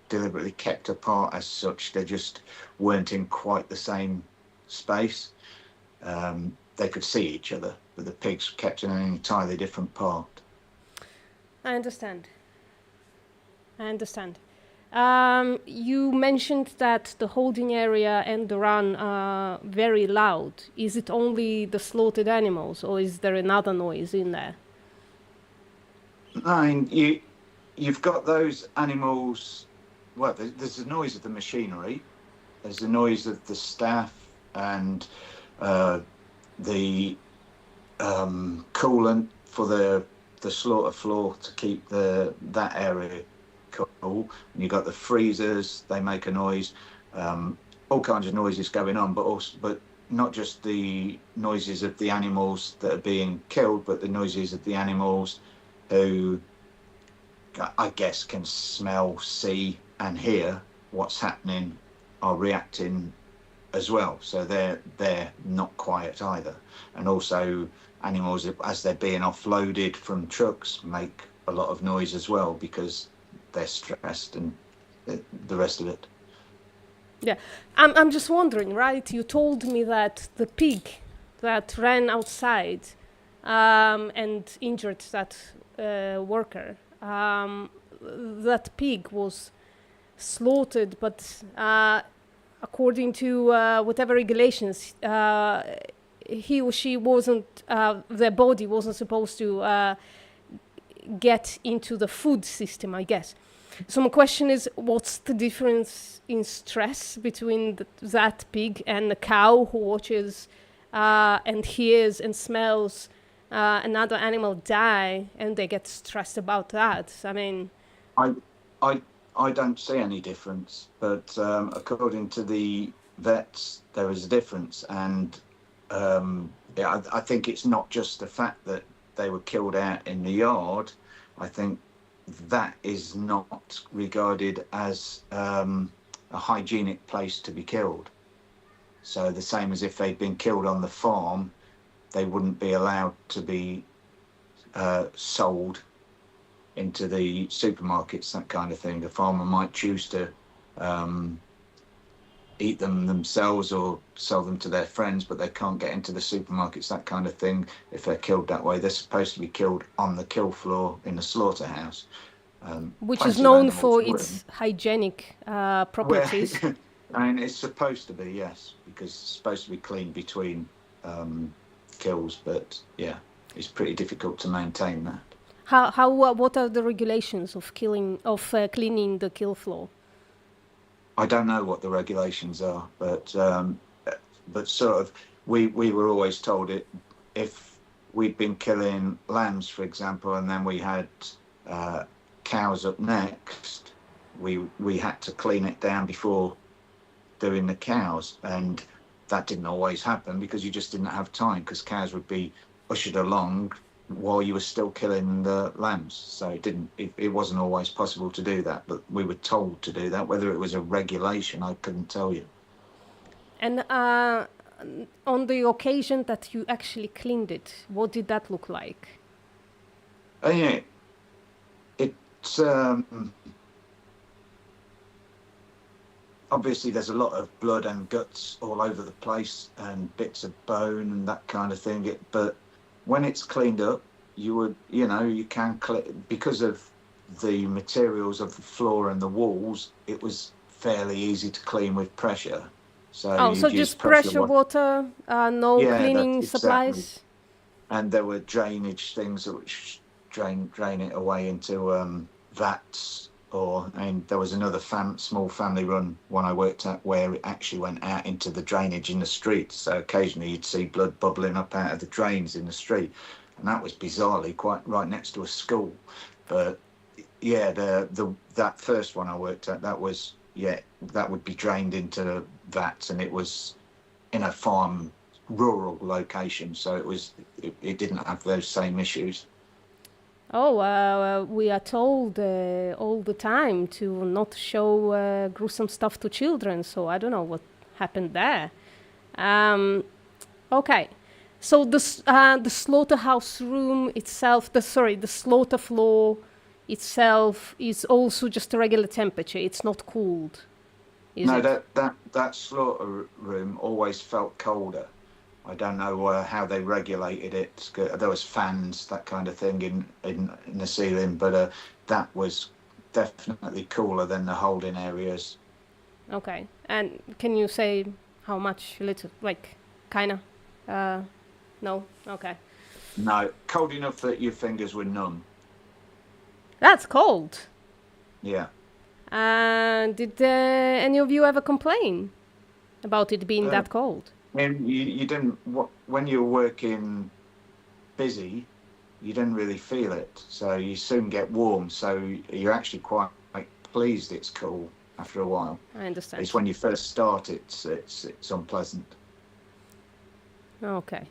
B: deliberately kept apart as such. They just weren't in quite the same space. They could see each other, but the pigs kept in an entirely different part.
A: I understand. You mentioned that the holding area and the run are very loud. Is it only the slaughtered animals, or is there another noise in there?
B: I mean, you've got those animals. Well, there's the noise of the machinery, there's the noise of the staff, and the coolant for the slaughter floor to keep that area cool. And you've got the freezers, they make a noise, all kinds of noises going on, but not just the noises of the animals that are being killed, but the noises of the animals who, I guess, can smell, see and hear what's happening, are reacting as well. So they're not quiet either. And also animals, as they're being offloaded from trucks, make a lot of noise as well, because they're stressed and the rest of it.
A: Yeah, I'm just wondering, right? You told me that the pig that ran outside and injured that worker, that pig was slaughtered, but according to whatever regulations, he or she wasn't, their body wasn't supposed to get into the food system, I guess. So my question is, what's the difference in stress between that pig and a cow who watches and hears and smells another animal die, and they get stressed about that? I mean,
B: I don't see any difference, but according to the vets, there is a difference, and I think it's not just the fact that they were killed out in the yard. I think that is not regarded as a hygienic place to be killed. So the same as if they'd been killed on the farm, they wouldn't be allowed to be sold into the supermarkets, that kind of thing. The farmer might choose to eat them themselves or sell them to their friends, but they can't get into the supermarkets, that kind of thing, if they're killed that way. They're supposed to be killed on the kill floor in the slaughterhouse.
A: Which is known for its hygienic properties.
B: I mean, it's supposed to be, yes, because it's supposed to be clean between kills, but yeah, it's pretty difficult to maintain that.
A: What are the regulations of cleaning the kill floor?
B: I don't know what the regulations are, but sort of we were always told it if we'd been killing lambs, for example, and then we had cows up next, we had to clean it down before doing the cows, and that didn't always happen because you just didn't have time, because cows would be ushered along while you were still killing the lambs. So it wasn't always possible to do that, but we were told to do that. Whether it was a regulation, I couldn't tell you.
A: And on the occasion that you actually cleaned it, what did that look like?
B: Yeah, it's obviously there's a lot of blood and guts all over the place and bits of bone and that kind of thing. But when it's cleaned up, you can because of the materials of the floor and the walls, it was fairly easy to clean with pressure. So
A: so just pressure water, no cleaning supplies?
B: Exactly. And there were drainage things which drain it away into vats. There was another small family-run one I worked at where it actually went out into the drainage in the street. So occasionally you'd see blood bubbling up out of the drains in the street, and that was bizarrely quite right next to a school. But yeah, that first one I worked at, that would be drained into vats, and it was in a farm, rural location, so it didn't have those same issues.
A: We are told all the time to not show gruesome stuff to children, so I don't know what happened there. Okay, so the slaughterhouse room itself, the slaughter floor itself is also just a regular temperature. It's not cooled.
B: That slaughter room always felt colder. I don't know how they regulated it. There was fans, that kind of thing in the ceiling, but that was definitely cooler than the holding areas.
A: Okay, and can you say how much? Little, like, kinda? No. Okay.
B: No, cold enough that your fingers were numb.
A: That's cold.
B: Yeah.
A: Did any of you ever complain about it being that cold?
B: And you didn't, when you were working busy, you didn't really feel it. So you soon get warm. So you're actually quite pleased it's cool after a while.
A: I understand.
B: It's when you first start, it's unpleasant.
A: Okay.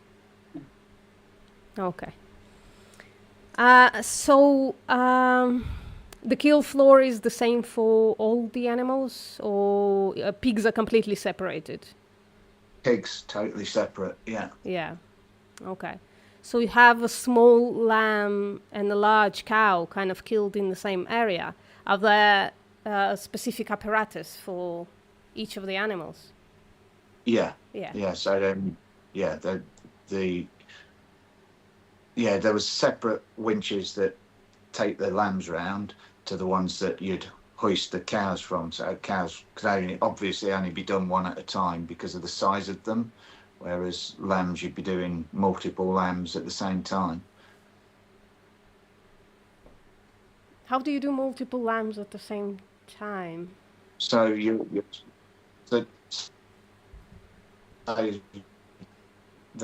A: The kill floor is the same for all the animals, or pigs are completely separated?
B: Pigs totally separate, yeah.
A: Yeah. Okay. So you have a small lamb and a large cow kind of killed in the same area. Are there specific apparatus for each of the animals?
B: Yeah.
A: Yeah.
B: Yeah. So there was separate winches that take the lambs round to the ones that you'd hoist the cows from. So cows could obviously only be done one at a time because of the size of them, whereas lambs, you'd be doing multiple lambs at the same time.
A: How do you do multiple lambs at the same time?
B: So there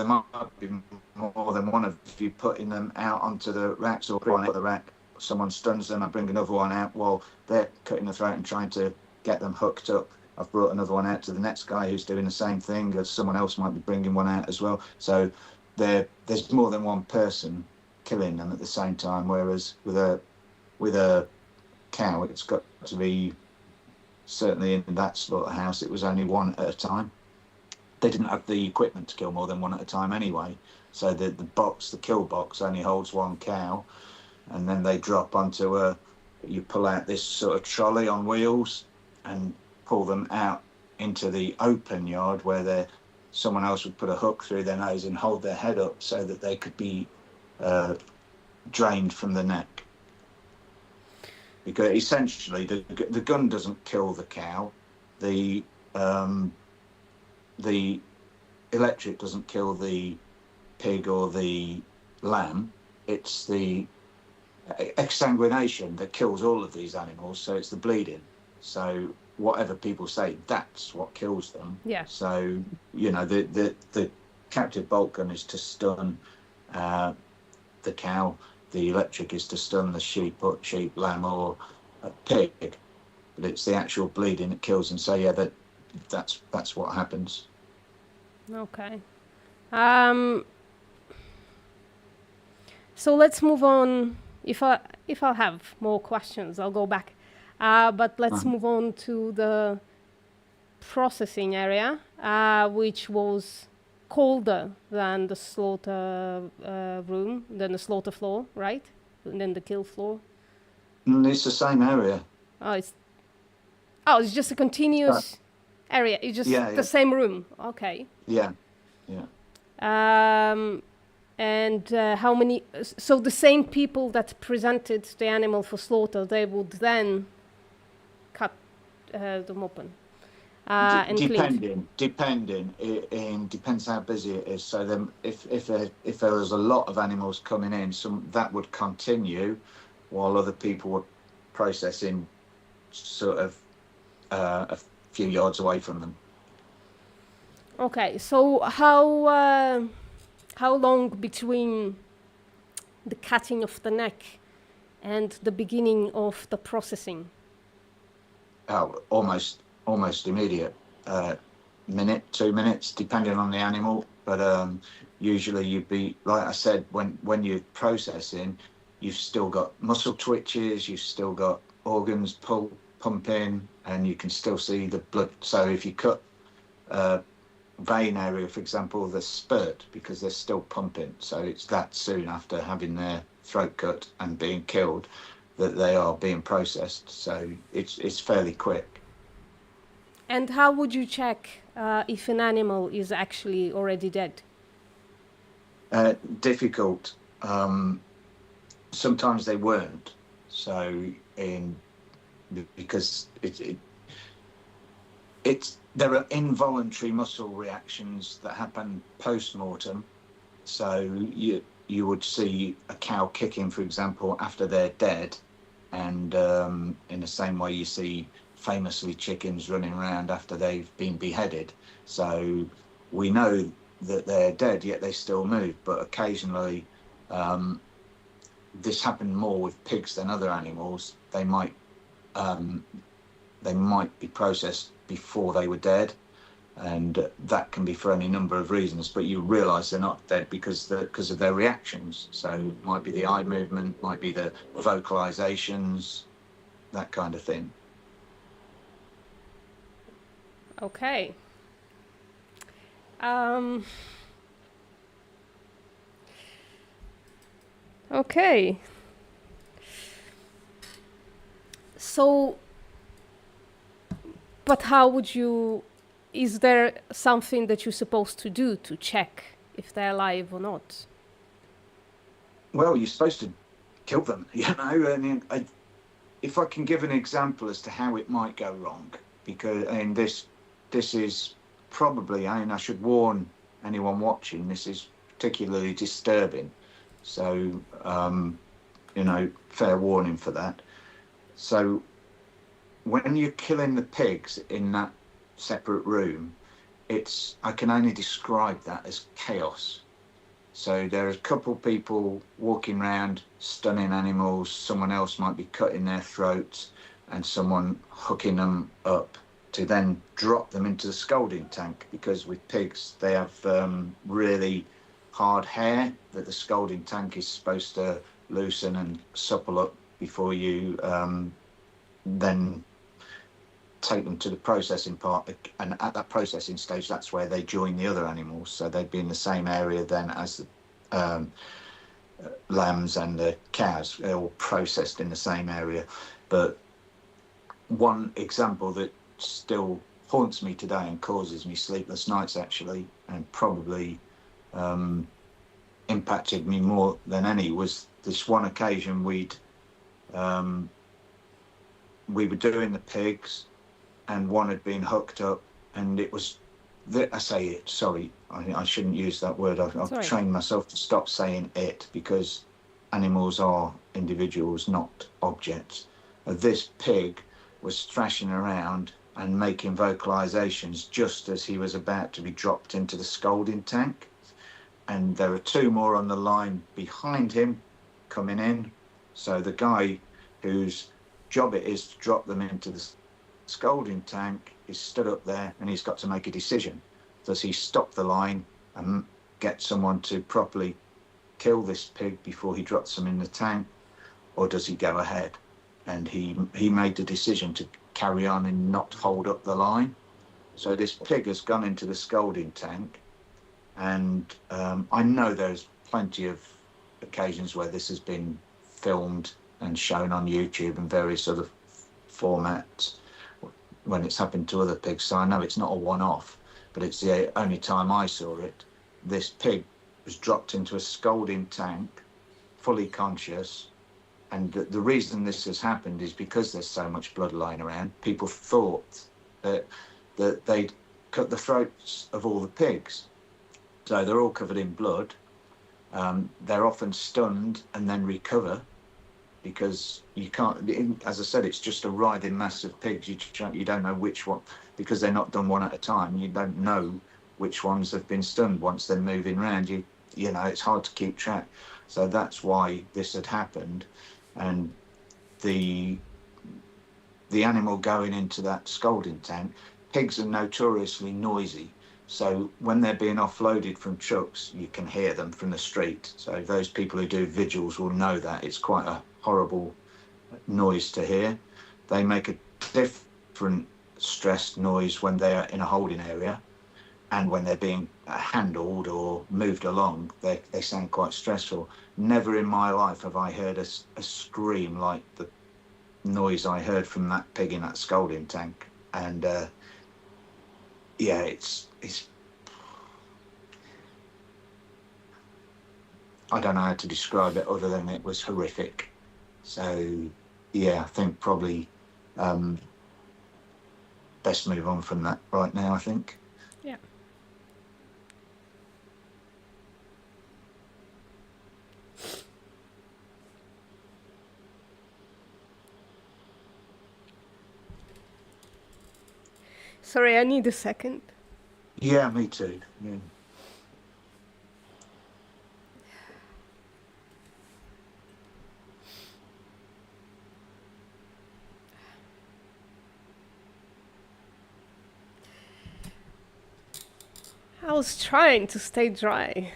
B: might be more than one of you putting them out onto the racks, or on the rack. Someone stuns them, I bring another one out while they're cutting the throat and trying to get them hooked up. I've brought another one out to the next guy who's doing the same thing, as someone else might be bringing one out as well. So there's more than one person killing them at the same time, whereas with a cow, it's got to be, certainly in that slaughterhouse, it was only one at a time. They didn't have the equipment to kill more than one at a time anyway. So the kill box only holds one cow, and then they drop onto you pull out this sort of trolley on wheels and pull them out into the open yard where someone else would put a hook through their nose and hold their head up so that they could be drained from the neck. Because essentially the gun doesn't kill the cow, the electric doesn't kill the pig or the lamb, it's the exsanguination that kills all of these animals. So it's the bleeding. So whatever people say, that's what kills them.
A: Yeah.
B: So, you know, the captive bolt gun is to stun the cow. The electric is to stun the sheep, lamb, or a pig. But it's the actual bleeding that kills them. So yeah, that's what happens.
A: Okay. So let's move on. If I have more questions, I'll go back. But let's move on to the processing area, which was colder than the slaughter room, than the slaughter floor, right? And then the kill floor.
B: It's the same area.
A: It's just a continuous area. It's just the same room. Okay.
B: Yeah.
A: And how many? So the same people that presented the animal for slaughter, they would then cut them open. And
B: depending, it depends how busy it is. So then, if there was a lot of animals coming in, that would continue, while other people were processing, sort of a few yards away from them.
A: Okay, so how long between the cutting of the neck and the beginning of the processing?
B: Oh, almost immediate. Minute, 2 minutes, depending on the animal. But usually you'd be, like I said, when you're processing, you've still got muscle twitches, you've still got organs pumping, and you can still see the blood. So if you cut vein area, for example, the spurt, because they're still pumping. So it's that soon after having their throat cut and being killed that they are being processed. So it's fairly quick.
A: And how would you check if an animal is actually already dead?
B: Difficult. Sometimes they weren't. So because there are involuntary muscle reactions that happen post-mortem. So you would see a cow kicking, for example, after they're dead, and in the same way you see famously chickens running around after they've been beheaded. So we know that they're dead, yet they still move. But occasionally, this happened more with pigs than other animals. They might be processed before they were dead, and that can be for any number of reasons. But you realise they're not dead because of their reactions. So it might be the eye movement, might be the vocalizations, that kind of thing.
A: Okay. Okay. So, but how would you, is there something that you're supposed to do to check if they're alive or not?
B: Well, you're supposed to kill them, you know. And if I can give an example as to how it might go wrong, because this is probably, I should warn anyone watching, this is particularly disturbing. So, you know, fair warning for that. So when you're killing the pigs in that separate room, I can only describe that as chaos. So there are a couple of people walking around stunning animals, someone else might be cutting their throats, and someone hooking them up to then drop them into the scalding tank, because with pigs they have really hard hair that the scalding tank is supposed to loosen and supple up before you then take them to the processing part. And at that processing stage, that's where they join the other animals, so they'd be in the same area then as the lambs and the cows. They're all processed in the same area. But one example that still haunts me today and causes me sleepless nights, actually, and probably impacted me more than any, was this one occasion we were doing the pigs, and one had been hooked up, and it was I say it, sorry, I shouldn't use that word. I've
A: Sorry.
B: trained myself to stop saying it, because animals are individuals, not objects. This pig was thrashing around and making vocalizations just as he was about to be dropped into the scalding tank. And there are two more on the line behind him coming in. So the guy whose job it is to drop them into the scalding tank is stood up there, and he's got to make a decision. Does he stop the line and get someone to properly kill this pig before he drops them in the tank, or does he go ahead? And he made the decision to carry on and not hold up the line. So this pig has gone into the scalding tank, and I know there's plenty of occasions where this has been filmed and shown on YouTube and various other formats when it's happened to other pigs. So I know it's not a one-off, but it's the only time I saw it. This pig was dropped into a scalding tank, fully conscious. And the reason this has happened is because there's so much blood lying around. People thought that they'd cut the throats of all the pigs. So they're all covered in blood. They're often stunned and then recover, because you can't, as I said, it's just a writhing mass of pigs. You don't know which one, because they're not done one at a time. You don't know which ones have been stunned once they're moving around. You know, it's hard to keep track. So that's why this had happened. And the animal going into that scalding tank, pigs are notoriously noisy. So when they're being offloaded from trucks, you can hear them from the street. So those people who do vigils will know that it's quite a horrible noise to hear. They make a different stressed noise when they're in a holding area, and when they're being handled or moved along, they sound quite stressful. Never in my life have I heard a scream like the noise I heard from that pig in that scalding tank. And yeah, it's I don't know how to describe it other than it was horrific. So yeah, I think probably best move on from that right now, I think.
A: Yeah. Sorry, I need a second.
B: Yeah, me too. Yeah.
A: I was trying to stay dry.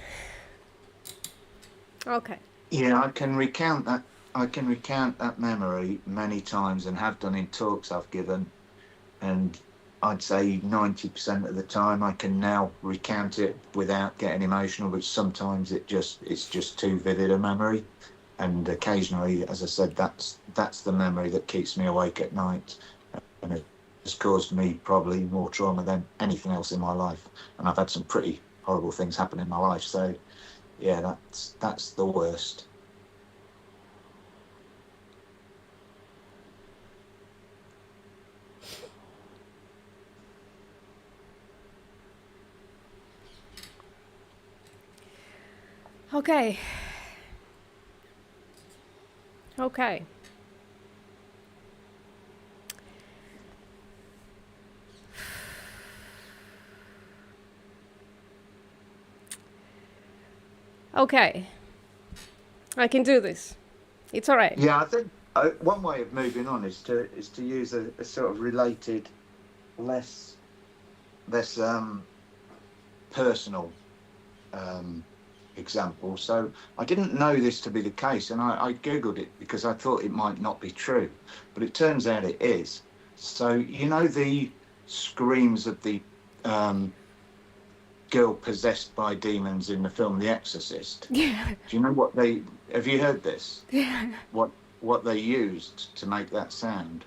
A: Okay.
B: Yeah, I can recount that memory many times, and have done in talks I've given, and I'd say 90% of the time I can now recount it without getting emotional, but sometimes it's just too vivid a memory. And occasionally, as I said, that's the memory that keeps me awake at night, and it has caused me probably more trauma than anything else in my life. And I've had some pretty horrible things happen in my life, so yeah, that's the worst.
A: Okay. Okay. Okay. I can do this. It's all right.
B: Yeah, I think one way of moving on is to use a sort of related, less personal example. So I didn't know this to be the case, and I googled it because I thought it might not be true, but it turns out it is. So you know the screams of the girl possessed by demons in the film The Exorcist?
A: Yeah.
B: Do you know what have you heard this?
A: Yeah.
B: What they used to make that sound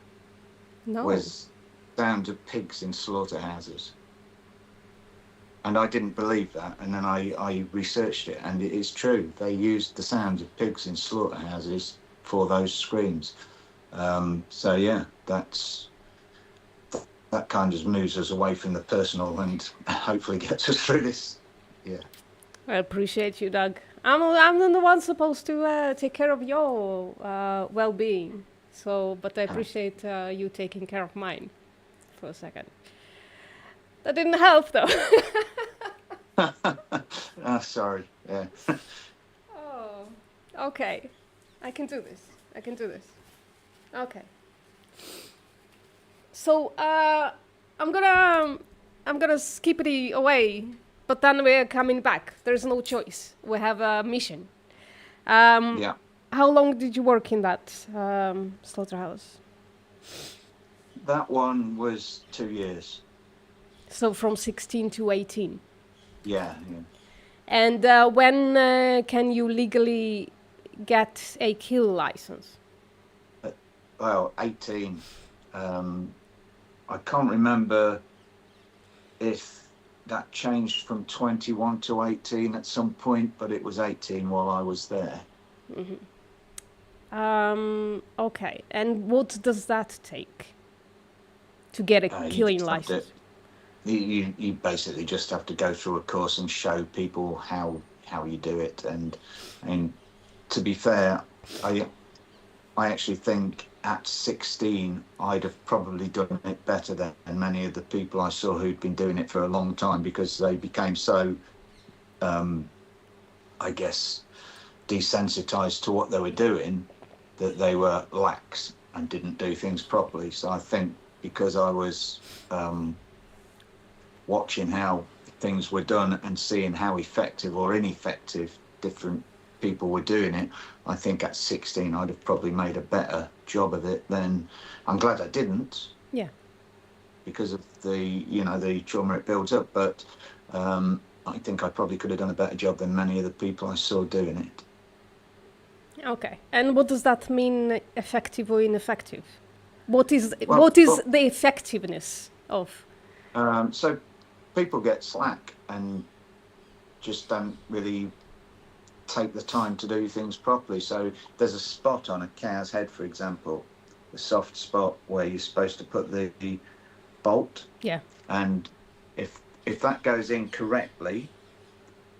A: No.
B: was sound of pigs in slaughterhouses. And I didn't believe that, and then I researched it, and it is true. They used the sounds of pigs in slaughterhouses for those screams. So yeah, that's that kind of moves us away from the personal and hopefully gets us through this. Yeah.
A: I appreciate you, Doug. I'm the one supposed to take care of your well-being. So, but I appreciate you taking care of mine for a second. That didn't help, though.
B: Oh, sorry. Yeah.
A: Oh, okay. I can do this. I can do this. Okay. So, I'm gonna skip it away, but then we're coming back. There's no choice. We have a mission.
B: Yeah.
A: How long did you work in that slaughterhouse?
B: That one was 2 years.
A: So from 16 to 18.
B: Yeah. Yeah.
A: And when can you legally get a kill license?
B: Well, 18. I can't remember if that changed from 21 to 18 at some point, but it was 18 while I was there.
A: Okay. And what does that take to get a killing license?
B: You basically just have to go through a course and show people how you do it. And to be fair, I actually think at 16 I'd have probably done it better than many of the people I saw who'd been doing it for a long time, because they became so I guess desensitized to what they were doing that they were lax and didn't do things properly. So I think because I was watching how things were done and seeing how effective or ineffective different people were doing it, I think at 16 I'd have probably made a better job of it than. I'm glad I didn't.
A: Yeah.
B: Because of the trauma it builds up, but I think I probably could have done a better job than many of the people I saw doing it.
A: Okay. And what does that mean, effective or ineffective? What is the effectiveness of?
B: So people get slack and just don't really take the time to do things properly. So there's a spot on a cow's head, for example, the soft spot where you're supposed to put the bolt.
A: Yeah.
B: And if that goes in correctly,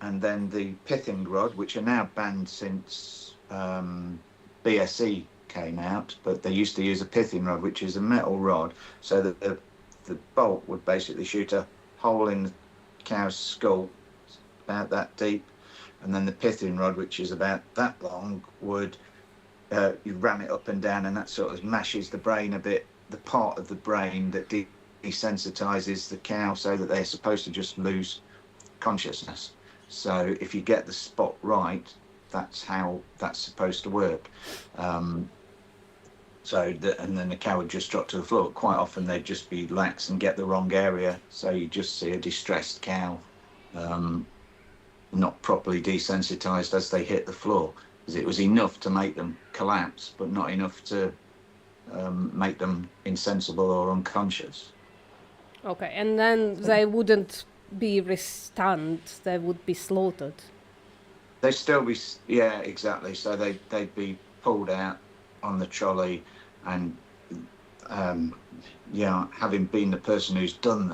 B: and then the pithing rod, which are now banned since BSE came out, but they used to use a pithing rod, which is a metal rod, so that the bolt would basically shoot a hole in the cow's skull about that deep, and then the pithing rod, which is about that long, would you ram it up and down, and that sort of mashes the brain a bit, the part of the brain that desensitizes the cow, so that they're supposed to just lose consciousness. So if you get the spot right, that's how that's supposed to work. And then the cow would just drop to the floor. Quite often they'd just be lax and get the wrong area, so you just see a distressed cow not properly desensitized as they hit the floor, because it was enough to make them collapse, but not enough to make them insensible or unconscious.
A: Okay, and then they wouldn't be restunned, they would be slaughtered.
B: They'd still be, yeah, exactly. So they'd be pulled out on the trolley, and having been the person who's done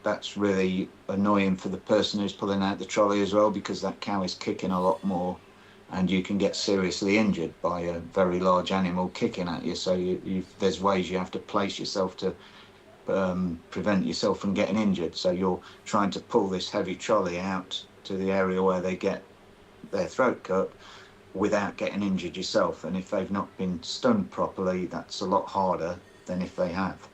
B: that's really annoying for the person who's pulling out the trolley as well, because that cow is kicking a lot more, and you can get seriously injured by a very large animal kicking at you. So there's ways you have to place yourself to prevent yourself from getting injured. So you're trying to pull this heavy trolley out to the area where they get their throat cut without getting injured yourself. And if they've not been stunned properly, that's a lot harder than if they have.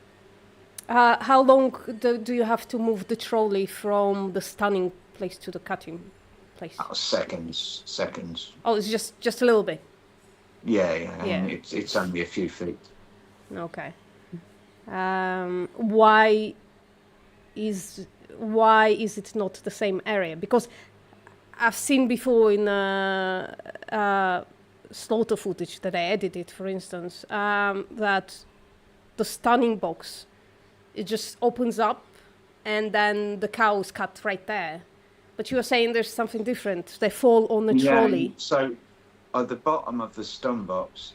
A: How long do you have to move the trolley from the stunning place to the cutting place?
B: Seconds.
A: Oh, it's just a little bit.
B: Yeah. And it's only a few feet.
A: Okay. Why is it not the same area? Because I've seen before in slaughter footage that I edited, for instance, that the stunning box, it just opens up and then the cow is cut right there. But you were saying there's something different. They fall on the trolley.
B: So at the bottom of the stun box,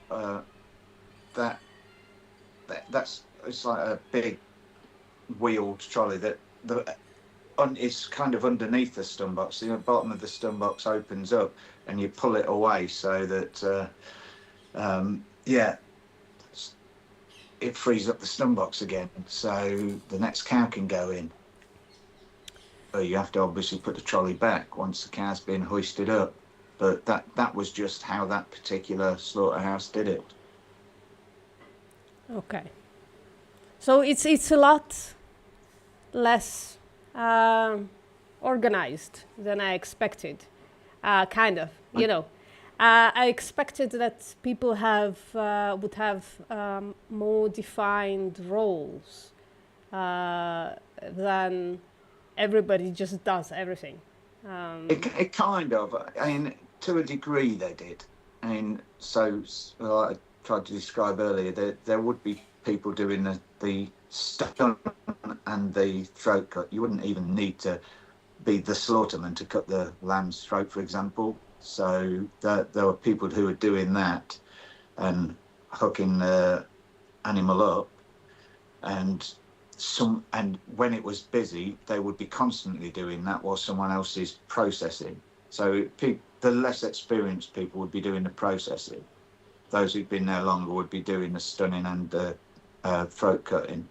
B: that's it's like a big wheeled trolley that it's kind of underneath the stun box. The bottom of the stun box opens up, and you pull it away so that it frees up the stun box again, so the next cow can go in. But you have to obviously put the trolley back once the cow's been hoisted up. But that was just how that particular slaughterhouse did it.
A: Okay. So it's a lot less organized than I expected, kind of, you know. I expected that people would have more defined roles than everybody just does everything.
B: It kind of, I mean, to a degree they did. I mean, so I tried to describe earlier, there would be people doing the stun and the throat cut. You wouldn't even need to be the slaughterman to cut the lamb's throat, for example. So there were people who were doing that and hooking the animal up, and when it was busy, they would be constantly doing that while someone else is processing. So the less experienced people would be doing the processing. Those who'd been there longer would be doing the stunning and the throat cutting,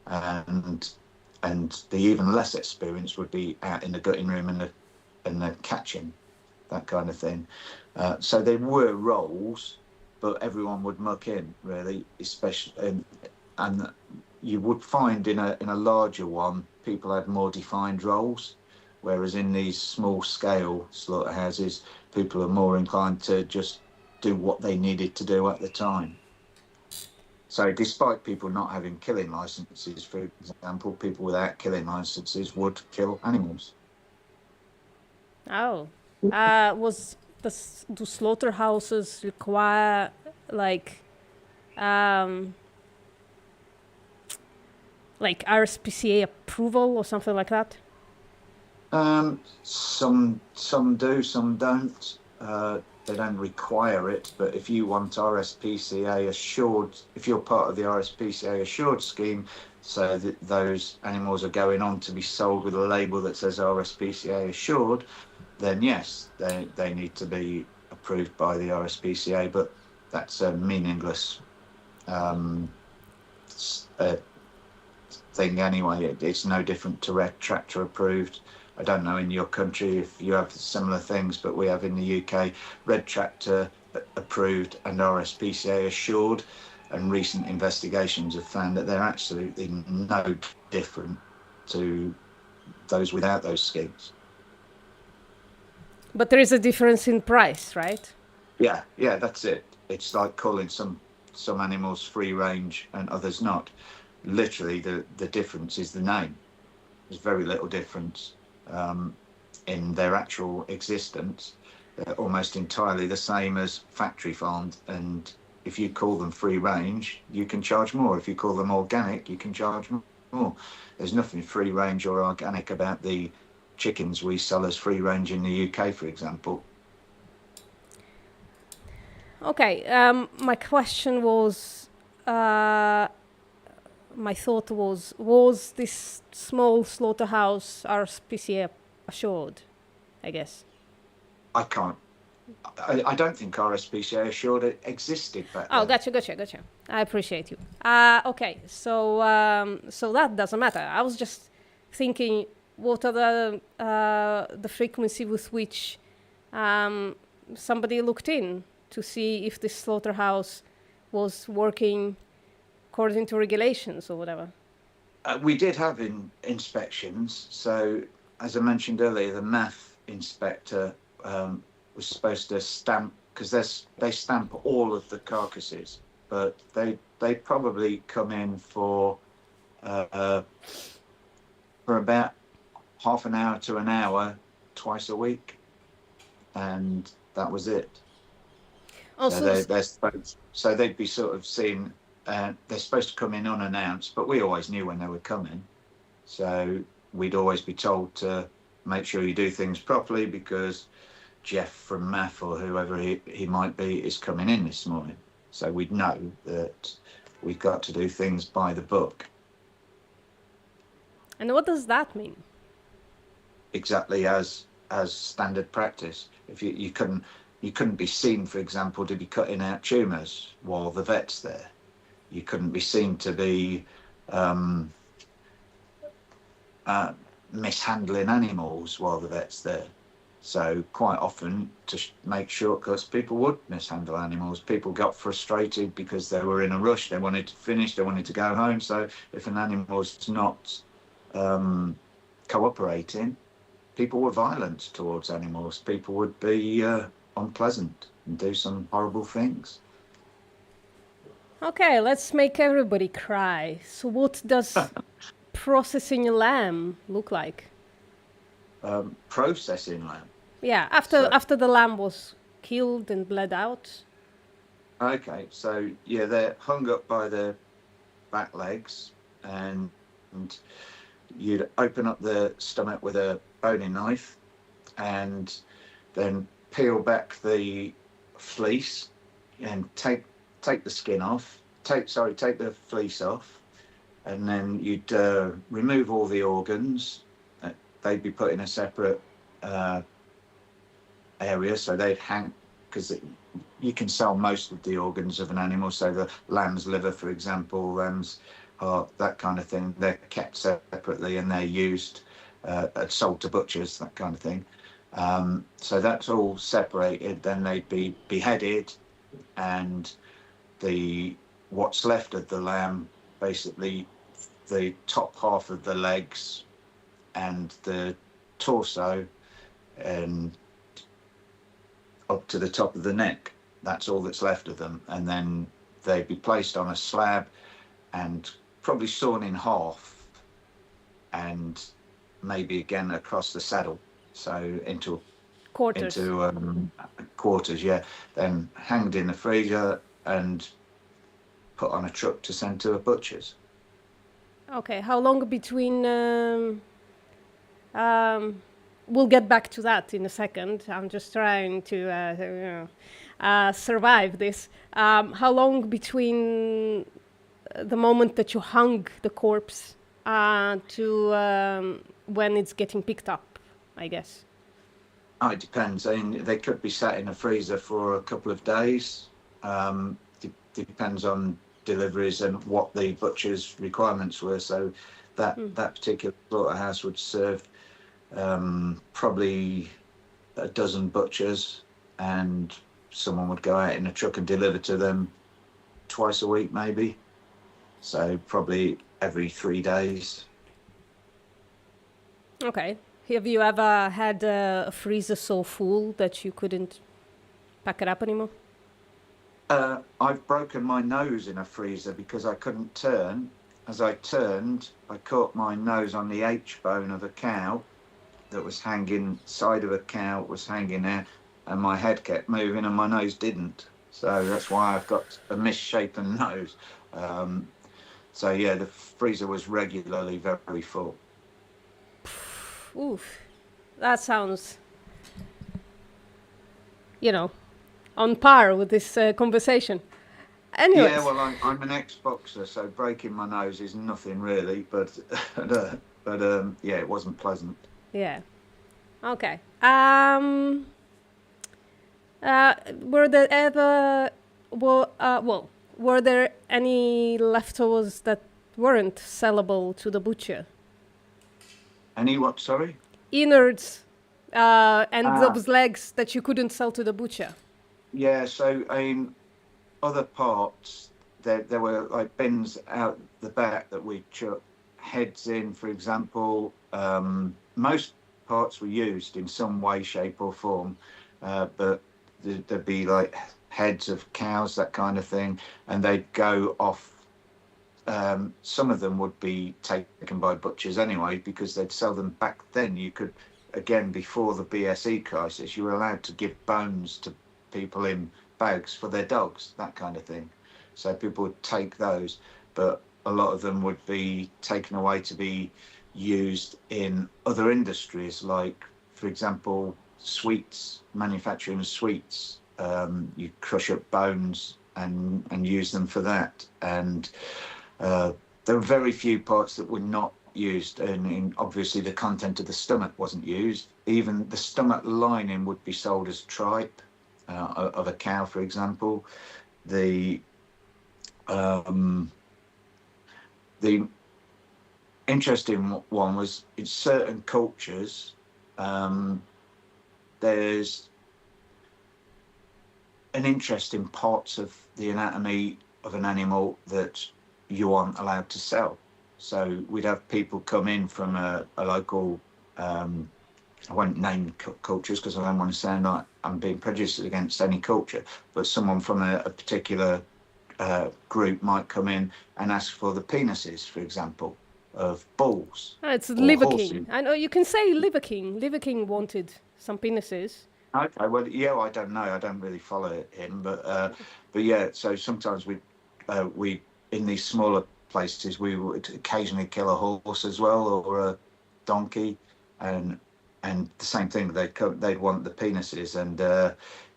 B: and the even less experienced would be out in the gutting room and the catching, that kind of thing. So there were roles, but everyone would muck in, really, especially, and you would find in a larger one, people had more defined roles, whereas in these small scale slaughterhouses, people are more inclined to just do what they needed to do at the time. So despite people not having killing licenses, for example, people without killing licenses would kill animals.
A: Oh, do slaughterhouses require like RSPCA approval or something like that?
B: Some do, some don't. They don't require it, but if you want RSPCA assured, if you're part of the RSPCA assured scheme, so that those animals are going on to be sold with a label that says RSPCA assured, then yes, they need to be approved by the RSPCA, but that's a meaningless thing anyway. It's no different to Red Tractor approved. I don't know in your country if you have similar things, but we have in the UK Red Tractor approved and RSPCA assured, and recent investigations have found that they're absolutely no different to those without those schemes.
A: But there is a difference in price, right?
B: Yeah, that's it. It's like calling some animals free range and others not. Literally, the difference is the name. There's very little difference in their actual existence. They're almost entirely the same as factory farmed, and if you call them free range, you can charge more. If you call them organic, you can charge more. There's nothing free range or organic about the chickens we sell as free range in the UK, for example.
A: Okay, my question was, my thought was this small slaughterhouse RSPCA assured, I guess?
B: I don't think RSPCA assured it existed back then.
A: Oh, gotcha. I appreciate you. Okay, so that doesn't matter. I was just thinking, what are the frequency with which somebody looked in to see if this slaughterhouse was working according to regulations or whatever?
B: We did have inspections. So, as I mentioned earlier, the MAF inspector was supposed to stamp, because they stamp all of the carcasses, but they probably come in for about half an hour to an hour twice a week, and that was it. So they'd be sort of seen. They're supposed to come in unannounced, but we always knew when they were coming. So we'd always be told to make sure you do things properly, because Jeff from MAF or whoever he might be is coming in this morning. So we'd know that we've got to do things by the book.
A: And what does that mean?
B: Exactly as standard practice. If you couldn't be seen, for example, to be cutting out tumours while the vet's there. You couldn't be seen to be um, mishandling animals while the vet's there. So quite often, to make shortcuts, people would mishandle animals. People got frustrated because they were in a rush. They wanted to finish. They wanted to go home. So if an animal's not cooperating, people were violent towards animals. People would be unpleasant and do some horrible things.
A: Okay, let's make everybody cry. So what does processing a lamb look like?
B: Processing lamb.
A: Yeah,
B: So,
A: after the lamb was killed and bled out.
B: okay, so yeah, they're hung up by their back legs, and you'd open up the stomach with a boning knife and then peel back the fleece and take the skin off, take the fleece off, and then you'd remove all the organs. They'd be put in a separate area, so they'd hang, because you can sell most of the organs of an animal. So the lamb's liver, for example, lamb's heart, that kind of thing, they're kept separately and they're used, sold to butchers, that kind of thing. So that's all separated. Then they'd be beheaded, and what's left of the lamb, basically the top half of the legs and the torso and up to the top of the neck, that's all that's left of them. And then they'd be placed on a slab and probably sawn in half, and maybe again across the saddle, so into
A: Quarters.
B: Quarters, yeah. Then hanged in the freezer and put on a truck to send to a butcher's.
A: Okay, how long between... we'll get back to that in a second. I'm just trying to survive this. How long between the moment that you hung the corpse to when it's getting picked up, I guess?
B: Oh, it depends. I mean, they could be sat in a freezer for a couple of days. Depends on deliveries and what the butcher's requirements were. So that particular slaughterhouse would serve probably a dozen butchers, and someone would go out in a truck and deliver to them twice a week, maybe. So probably every 3 days.
A: Okay. Have you ever had a freezer so full that you couldn't pack it up anymore?
B: I've broken my nose in a freezer because I couldn't turn. As I turned, I caught my nose on the H bone of a cow that was hanging, side of a cow was hanging there, and my head kept moving and my nose didn't. So that's why I've got a misshapen nose. So yeah, the freezer was regularly very full.
A: Oof. That sounds, on par with this conversation. Anyways.
B: Yeah, well, I'm an ex-boxer, so breaking my nose is nothing really, but yeah, it wasn't pleasant.
A: Yeah. Okay. Were there ever, were there any leftovers that weren't sellable to the butcher?
B: Any what, sorry?
A: Innards and those legs that you couldn't sell to the butcher.
B: Yeah, so other parts, there were like bins out the back that we chuck heads in, for example. Most parts were used in some way, shape or form, but there'd be like heads of cows, that kind of thing, and they'd go off. Some of them would be taken by butchers anyway, because they'd sell them back then. You could, again, before the BSE crisis, you were allowed to give bones to people in bags for their dogs, that kind of thing. So people would take those, but a lot of them would be taken away to be used in other industries, like, for example, sweets, manufacturing of sweets. You crush up bones and use them for that. And there were very few parts that were not used, and obviously the content of the stomach wasn't used. Even the stomach lining would be sold as tripe of a cow, for example. The the interesting one was in certain cultures, there's an interest in parts of the anatomy of an animal that you aren't allowed to sell. So we'd have people come in from a local, I won't name cultures because I don't want to sound like I'm being prejudiced against any culture, but someone from a particular group might come in and ask for the penises, for example, of bulls.
A: It's
B: or
A: Liver
B: horses.
A: King. I know you can say Liver King. Liver King wanted some penises.
B: Okay, well, yeah, I don't know. I don't really follow him, but yeah. So sometimes we in these smaller places we would occasionally kill a horse as well, or a donkey, and the same thing. They'd want the penises, and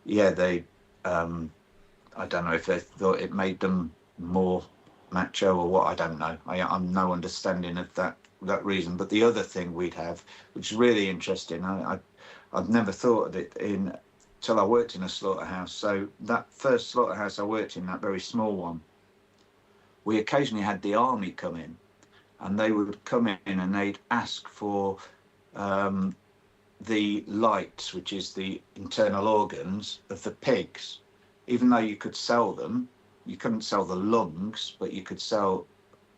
B: yeah, they I don't know if they thought it made them more macho or what. I don't know. I'm no understanding of that reason. But the other thing we'd have, which is really interesting, I've never thought of it till I worked in a slaughterhouse. So that first slaughterhouse I worked in, that very small one, we occasionally had the army come in, and they would come in and they'd ask for the lights, which is the internal organs of the pigs. Even though you could sell them, you couldn't sell the lungs, but you could sell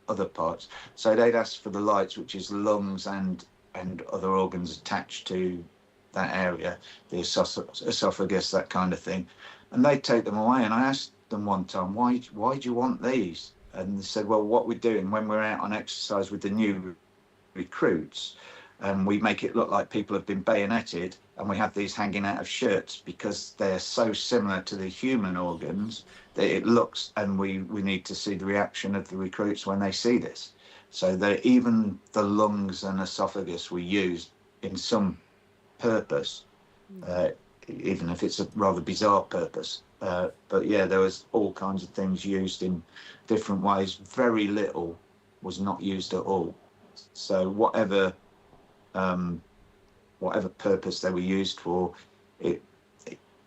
B: other parts. So they'd ask for the lights, which is lungs and other organs attached to that area, the esophagus, that kind of thing. And they'd take them away. And I asked them one time, why do you want these? And they said, well, what we're doing when we're out on exercise with the new recruits, we make it look like people have been bayoneted, and we have these hanging out of shirts because they're so similar to the human organs that it looks, and we need to see the reaction of the recruits when they see this. So that even the lungs and esophagus we use in some purpose, even if it's a rather bizarre purpose. But yeah, there was all kinds of things used in different ways. Very little was not used at all. So whatever purpose they were used for, it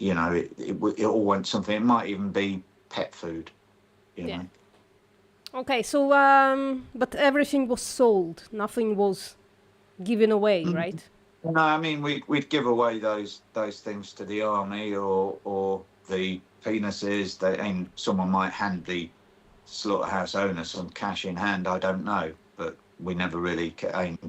B: all went something. It might even be pet food, you know.
A: Okay, so but everything was sold. Nothing was given away, right?
B: No, I mean we'd give away those things to the army or the penises. And someone might hand the slaughterhouse owner some cash in hand. I don't know, but we never really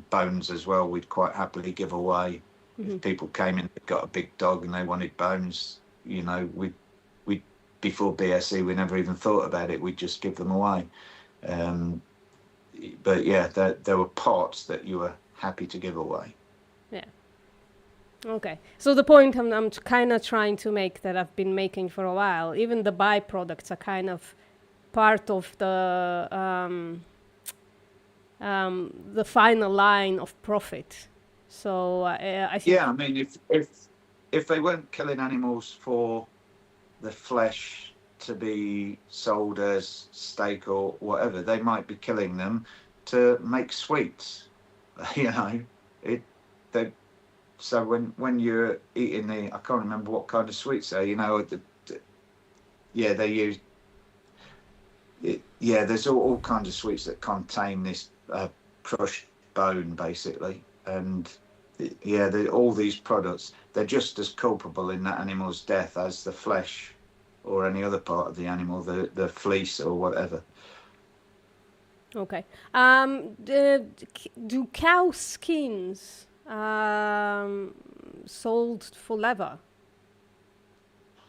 B: bones as well. We'd quite happily give away. If people came in, got a big dog and they wanted bones, you know, we before BSE we never even thought about it. We'd just give them away. But yeah, there were parts that you were happy to give away.
A: Yeah. Okay. So the point I'm kind of trying to make, that I've been making for a while, even the byproducts are kind of part of the final line of profit. So I think.
B: Yeah, I mean, if they weren't killing animals for the flesh to be sold as steak or whatever, they might be killing them to make sweets. You know, so when you're eating I can't remember what kind of sweets they are. You know, they use. Yeah, there's all kinds of sweets that contain this crushed bone, basically, and yeah, all these products, they're just as culpable in that animal's death as the flesh or any other part of the animal, the fleece or whatever.
A: Okay. Do cow skins sold for leather?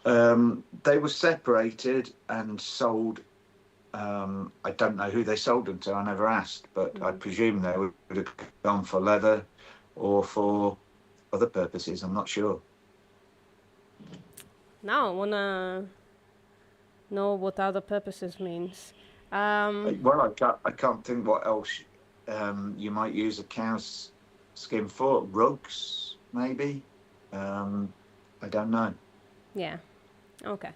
B: They were separated and sold. I don't know who they sold them to. I never asked, but I presume they would have gone for leather or for other purposes. I'm not sure.
A: Now I wanna know what other purposes means.
B: Well, I can't think what else you might use a cow's skin for. Rugs, maybe. I don't know.
A: Yeah. Okay.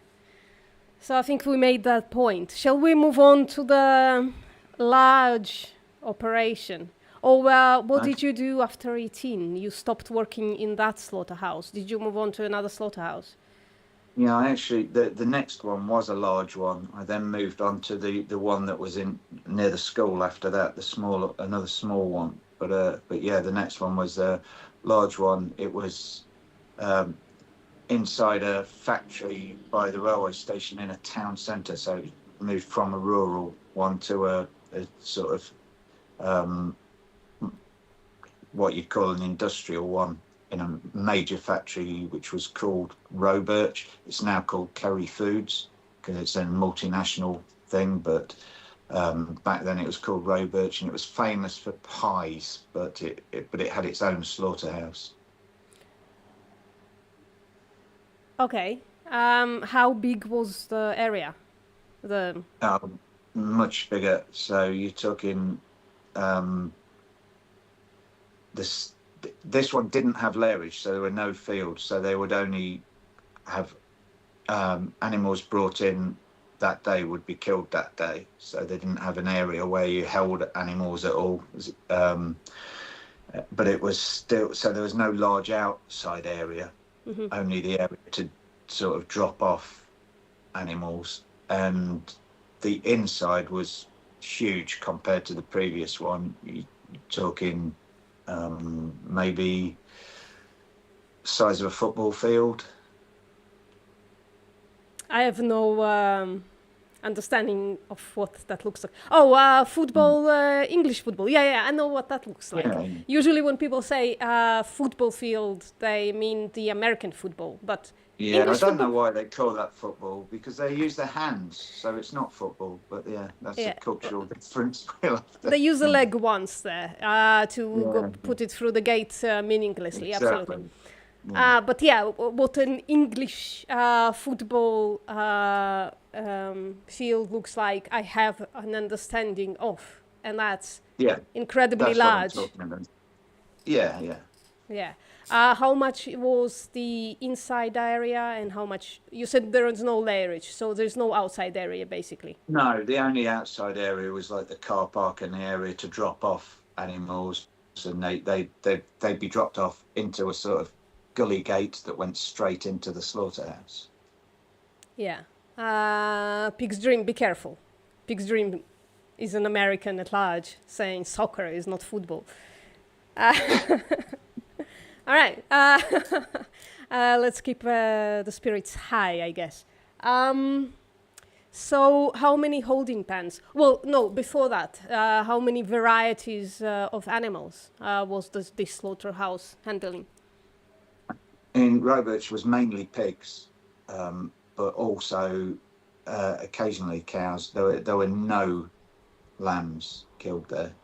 A: So I think we made that point. Shall we move on to the large operation? Or what
B: Okay.
A: did you do after 18? You stopped working in that slaughterhouse. Did you move on to another slaughterhouse?
B: Yeah, I actually the next one was a large one. I then moved on to the one that was in near the school after that, the small another small one. But yeah, the next one was a large one. It was um, inside a factory by the railway station in a town centre. So it moved from a rural one to a sort of um, what you'd call an industrial one in a major factory, which was called Robert. It's now called Kerry Foods because it's a multinational thing, but back then it was called Robert, and it was famous for pies, but it had its own slaughterhouse.
A: Okay. How big was the area? The
B: Um, Much bigger. So you're talking um, this this one didn't have lairage, so there were no fields, so they would only have animals brought in that day would be killed that day. So they didn't have an area where you held animals at all. But it was still, so there was no large outside area, only the area to sort of drop off animals. And the inside was huge compared to the previous one. You're talking maybe size of a football field.
A: I have no understanding of what that looks like. Oh, football, English football. Yeah, yeah, I know what that looks like.
B: Yeah,
A: Usually, when people say football field, they mean the American football, but
B: yeah. I
A: English
B: don't know
A: football.
B: why they call that football because they use their hands, so it's not football. But yeah, that's a
A: Yeah,
B: cultural difference. We'll have to.
A: they use the leg once there to go
B: Yeah,
A: put it through the gate meaninglessly. Absolutely.
B: exactly. Yeah.
A: But yeah, what an English football field looks like, I have an understanding of, and that's
B: Yeah,
A: incredibly
B: that's what I'm
A: large.
B: talking about. Yeah, yeah.
A: Yeah. How much was the inside area, and how much? You said there is no layerage, so there's no outside area basically.
B: No, the only outside area was like the car park and the area to drop off animals, and they'd be dropped off into a sort of gully gate that went straight into the slaughterhouse.
A: Yeah. Pig's Dream, be careful. Pig's Dream is an American at large saying soccer is not football. All right. Let's keep the spirits high, I guess. So, how many holding pens? Well, no, before that, how many varieties of animals was this slaughterhouse handling?
B: In Roberts was mainly pigs, but also occasionally cows. There were no lambs killed there.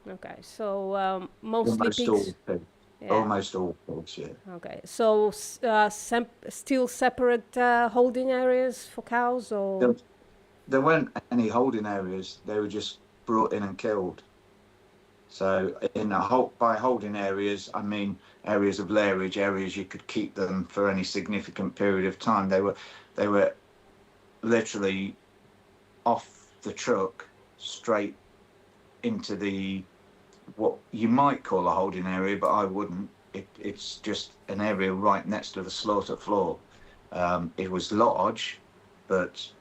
A: Okay, so mostly
B: Almost all
A: pigs.
B: pigs.
A: Yeah.
B: Almost all pigs, yeah.
A: Okay, so still separate holding areas for cows, or
B: There, there weren't any holding areas. They were just brought in and killed. So in a by holding areas, I mean areas of lairage, areas you could keep them for any significant period of time. They were literally off the truck straight into the what you might call a holding area, but I wouldn't. It's just an area right next to the slaughter floor. It was large, but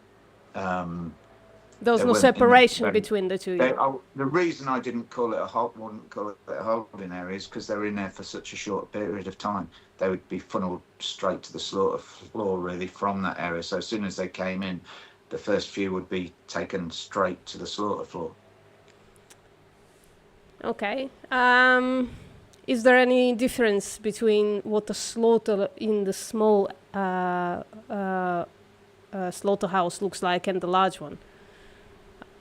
A: there was
B: there
A: no
B: weren't enough
A: separation
B: very.
A: between the two? Yeah.
B: The reason I wouldn't call it a holding area is because they were in there for such a short period of time. They would be funneled straight to the slaughter floor, really, from that area. So as soon as they came in, the first few would be taken straight to the slaughter floor.
A: Okay. Is there any difference between what the slaughter in the small slaughterhouse looks like and the large one?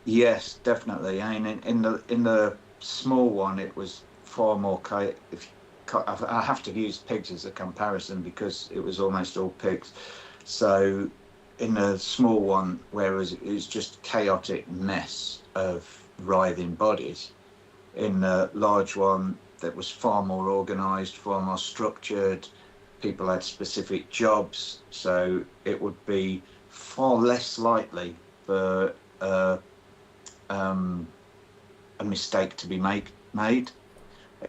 B: Yes, definitely. I mean, in the small one, it was far more. I have to use pigs as a comparison because it was almost all pigs. So in the small one, whereas it was just chaotic mess of writhing bodies, in the large one, that was far more organised, far more structured. People had specific jobs, so it would be far less likely for a mistake to be made,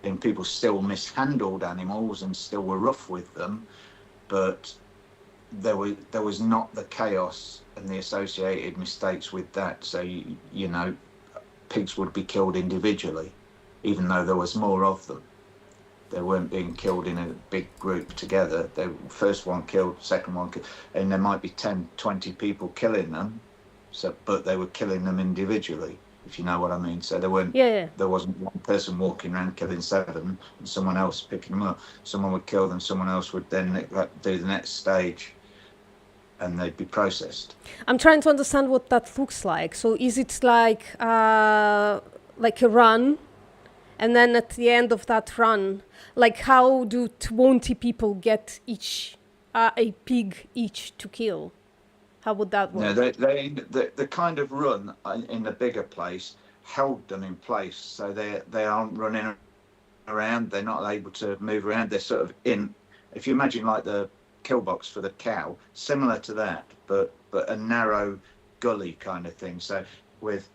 B: and people still mishandled animals and still were rough with them, but there was not the chaos and the associated mistakes with that. So you know, pigs would be killed individually, even though there was more of them. They weren't being killed in a big group together. They first one killed, second one killed, and there might be 10, 20 people killing them. So, but they were killing them individually, if you know what I mean. So there weren't,
A: Yeah.
B: there wasn't one person walking around killing 7 and someone else picking them up. Someone would kill them, someone else would then do the next stage, and they'd be processed.
A: I'm trying to understand what that looks like. So is it like a run, and then at the end of that run, like how do 20 people get each a pig each to kill? How would that work?
B: No, the kind of run in the bigger place held them in place, so they aren't running around. They're not able to move around. They're sort of in. If you imagine like the kill box for the cow, similar to that, but a narrow gully kind of thing. So with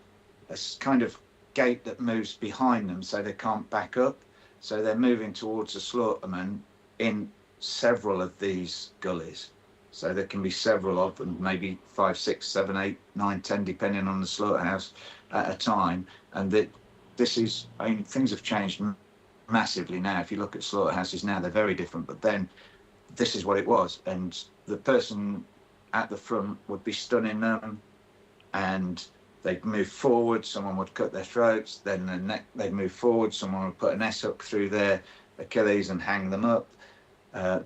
B: a kind of gate that moves behind them, so they can't back up. So they're moving towards the slaughterman in several of these gullies. So there can be several of them, maybe 5, 6, 7, 8, 9, 10, depending on the slaughterhouse at a time. And this is, I mean, things have changed massively now. If you look at slaughterhouses now, they're very different. But then this is what it was. And the person at the front would be stunning them, and they'd move forward, someone would cut their throats, then they'd move forward, someone would put an S-hook through their Achilles and hang them up.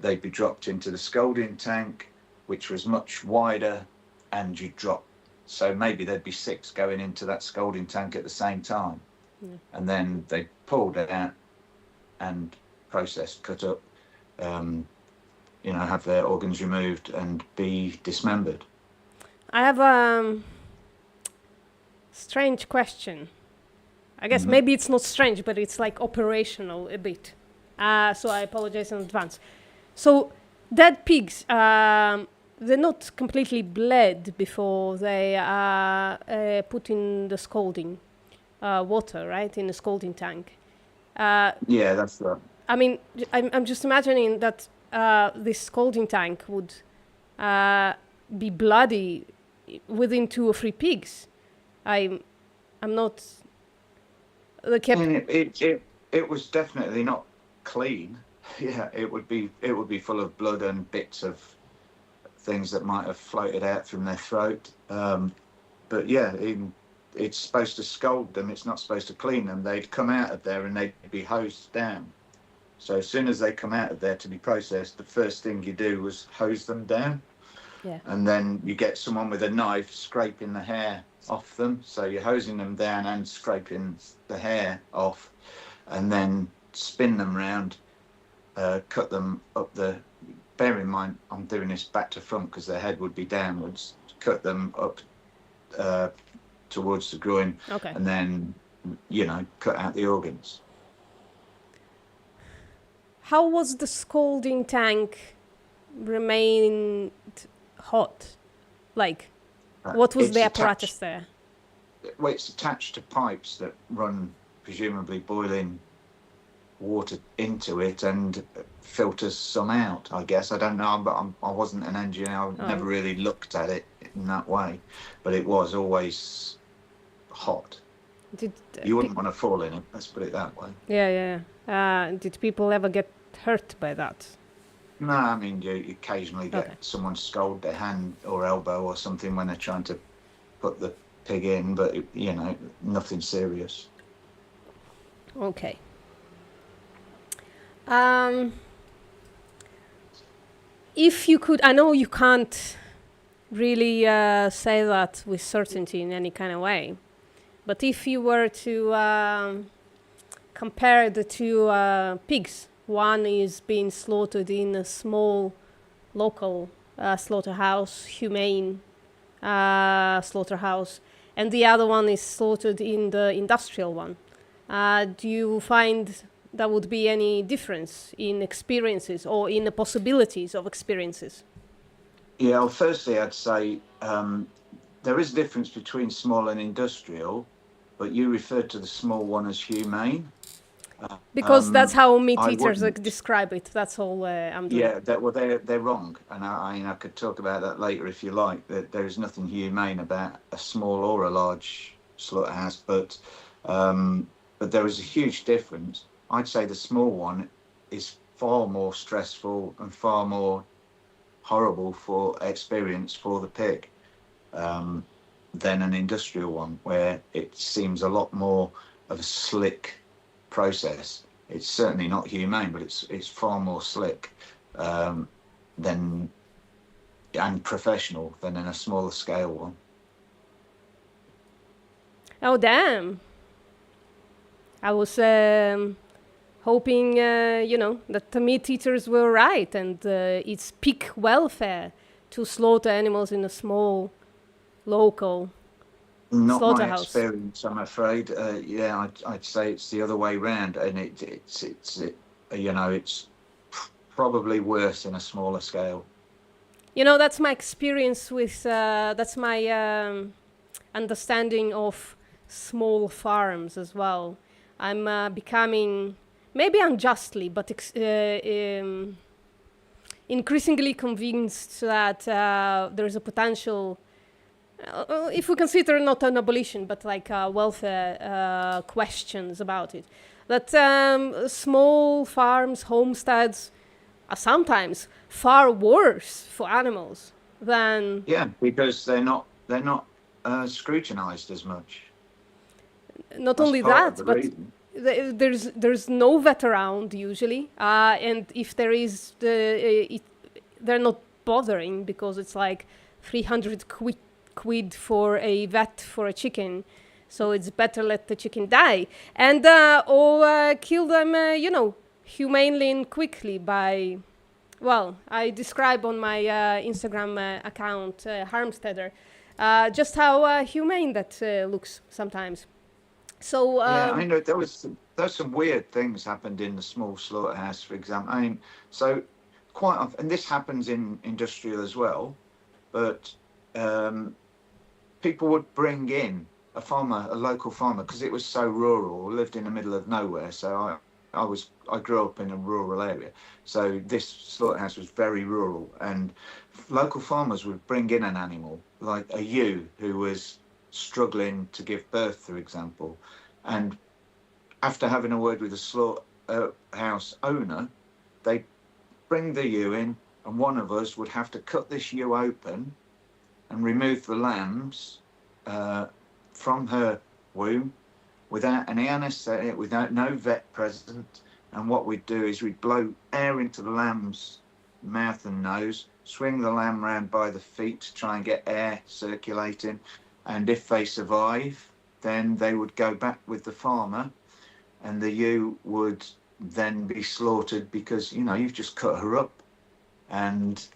B: They'd be dropped into the scalding tank, which was much wider, and you'd drop. So maybe there'd be 6 going into that scalding tank at the same time. Yeah. And then they pulled it out and processed, cut up, you know, have their organs removed and be dismembered.
A: I have a strange question. I guess maybe it's not strange, but it's like operational a bit. So I apologize in advance. So dead pigs, they're not completely bled before they are put in the scalding water, right? In the scalding tank.
B: Yeah, that's right.
A: I mean, I'm just imagining that this scalding tank would be bloody within 2 or 3 pigs. I'm not.
B: It was definitely not clean. Yeah, it would be full of blood and bits of things that might have floated out from their throat. But yeah, it's supposed to scald them. It's not supposed to clean them. They'd come out of there and they'd be hosed down. So as soon as they come out of there to be processed, the first thing you do was hose them down.
A: Yeah.
B: And then you get someone with a knife scraping the hair off them. So you're hosing them down and scraping the hair off, and then spin them round, cut them up the. Bear in mind, I'm doing this back to front because their head would be downwards. Cut them up towards the groin,
A: okay.
B: And then, you know, cut out the organs.
A: How was the scalding tank remained hot? Like, what was the apparatus there?
B: Well, it's attached to pipes that run, presumably boiling water into it and filters some out, I guess. I don't know, but I wasn't an engineer. I never really looked at it in that way. But it was always hot. You wouldn't want to fall in it, let's put it that way.
A: Yeah. Did people ever get hurt by that?
B: No, I mean, you occasionally get someone scald their hand or elbow or something when they're trying to put the pig in, but, you know, nothing serious.
A: Okay. If you could, I know you can't really say that with certainty in any kind of way, but if you were to compare the 2 pigs, one is being slaughtered in a small local slaughterhouse, humane slaughterhouse, and the other one is slaughtered in the industrial one. Do you find there would be any difference in experiences or in the possibilities of experiences?
B: Yeah, well, firstly, I'd say there is a difference between small and industrial, but you referred to the small one as humane.
A: Because that's how meat
B: I
A: eaters
B: wouldn't.
A: describe it. That's all I'm doing.
B: Yeah, they're wrong, and I could talk about that later if you like. That there is nothing humane about a small or a large slaughterhouse, um, but there is a huge difference. I'd say the small one is far more stressful and far more horrible for experience for the pig, um, than an industrial one, where it seems a lot more of a slick process. It's certainly not humane, but it's far more slick, um, than and professional than in a smaller scale one.
A: Oh, damn. I was hoping, that the meat eaters were right and it's peak welfare to slaughter animals in a small local
B: Not my
A: slaughterhouse.
B: experience, I'm afraid. Yeah, I'd say it's the other way round, and it's probably worse in a smaller scale.
A: That's my experience with, that's my understanding of small farms as well. I'm becoming, maybe unjustly, but increasingly convinced that there is a potential, if we consider not an abolition, but like welfare questions about it, that small farms, homesteads are sometimes far worse for animals than.
B: Yeah, because they're not scrutinized as much.
A: Not
B: That's
A: only
B: part of
A: that,
B: the
A: but
B: reason.
A: there's no vet around usually, and if there is, they're not bothering because it's like 300 quid for a vet for a chicken, so it's better let the chicken die and or kill them, humanely and quickly by. Well, I describe on my Instagram account, Harmsteader, just how humane that looks sometimes. So,
B: Yeah, I know there was some weird things happened in the small slaughterhouse, for example. I mean, so quite often, and this happens in industrial as well, but um, people would bring in a local farmer, because it was so rural, lived in the middle of nowhere. So I grew up in a rural area. So this slaughterhouse was very rural, and local farmers would bring in an animal like a ewe who was struggling to give birth, for example, and after having a word with the slaughterhouse owner, they bring the ewe in, and one of us would have to cut this ewe open and remove the lambs uh, from her womb without any anaesthetic, without no vet present. And what we'd do is we'd blow air into the lamb's mouth and nose, swing the lamb round by the feet to try and get air circulating. And if they survive, then they would go back with the farmer, and the ewe would then be slaughtered because, you've just cut her up. And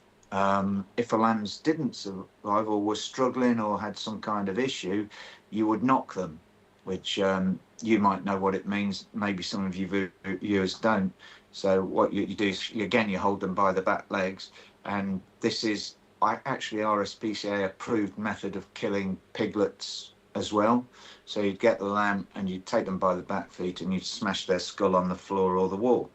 B: if the lambs didn't survive or were struggling or had some kind of issue, you would knock them, which you might know what it means. Maybe some of you viewers don't. So what you do is, you hold them by the back legs. And this is actually RSPCA approved method of killing piglets as well. So you'd get the lamb and you'd take them by the back feet and you'd smash their skull on the floor or the wall.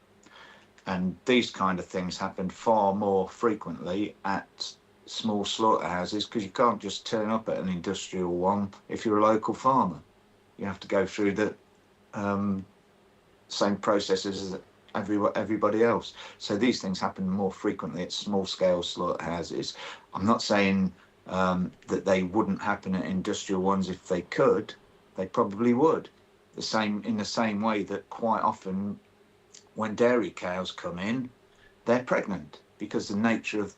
B: And these kind of things happen far more frequently at small slaughterhouses, because you can't just turn up at an industrial one if you're a local farmer. You have to go through the same processes as everybody else. So these things happen more frequently at small scale slaughterhouses. I'm not saying that they wouldn't happen at industrial ones. If they could, they probably would. In the same way that quite often when dairy cows come in, they're pregnant, because the nature of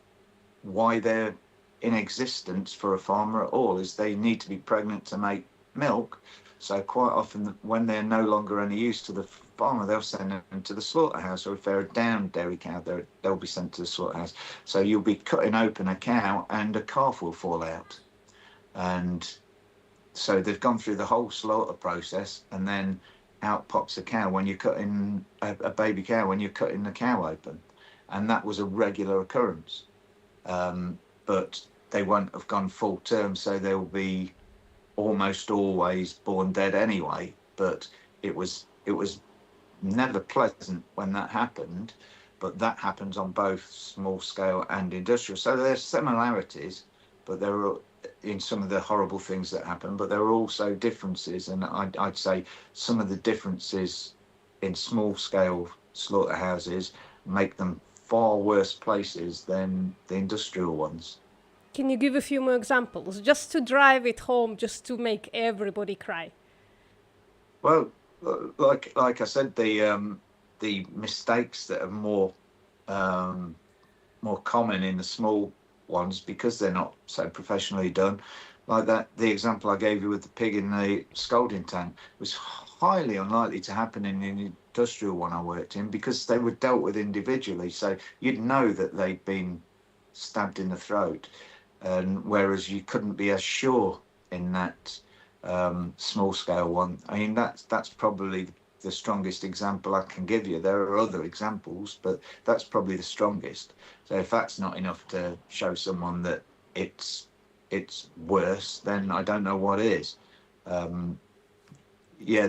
B: why they're in existence for a farmer at all is they need to be pregnant to make milk. So quite often when they're no longer any use to the farmer, they'll send them to the slaughterhouse, or if they're a down dairy cow, they'll be sent to the slaughterhouse. So you'll be cutting open a cow and a calf will fall out. And so they've gone through the whole slaughter process, and then out pops a cow when you're cutting a baby cow, when you're cutting the cow open. And that was a regular occurrence. But they won't have gone full term, so they'll be almost always born dead anyway. But it was never pleasant when that happened, but that happens on both small scale and industrial. So there's similarities, but there are in some of the horrible things that happen, but there are also differences. And I'd say some of the differences in small scale slaughterhouses make them far worse places than the industrial ones.
A: Can you give a few more examples, just to drive it home, just to make everybody cry?
B: Well, like I said, the mistakes that are more common in the small ones because they're not so professionally done, like that the example I gave you with the pig in the scalding tank was highly unlikely to happen in the industrial one I worked in because they were dealt with individually. So you'd know that they'd been stabbed in the throat, and whereas you couldn't be as sure in that small scale one. I mean, that's probably the strongest example I can give you. There are other examples, but that's probably the strongest. So if that's not enough to show someone that it's worse, then I don't know what is. Yeah,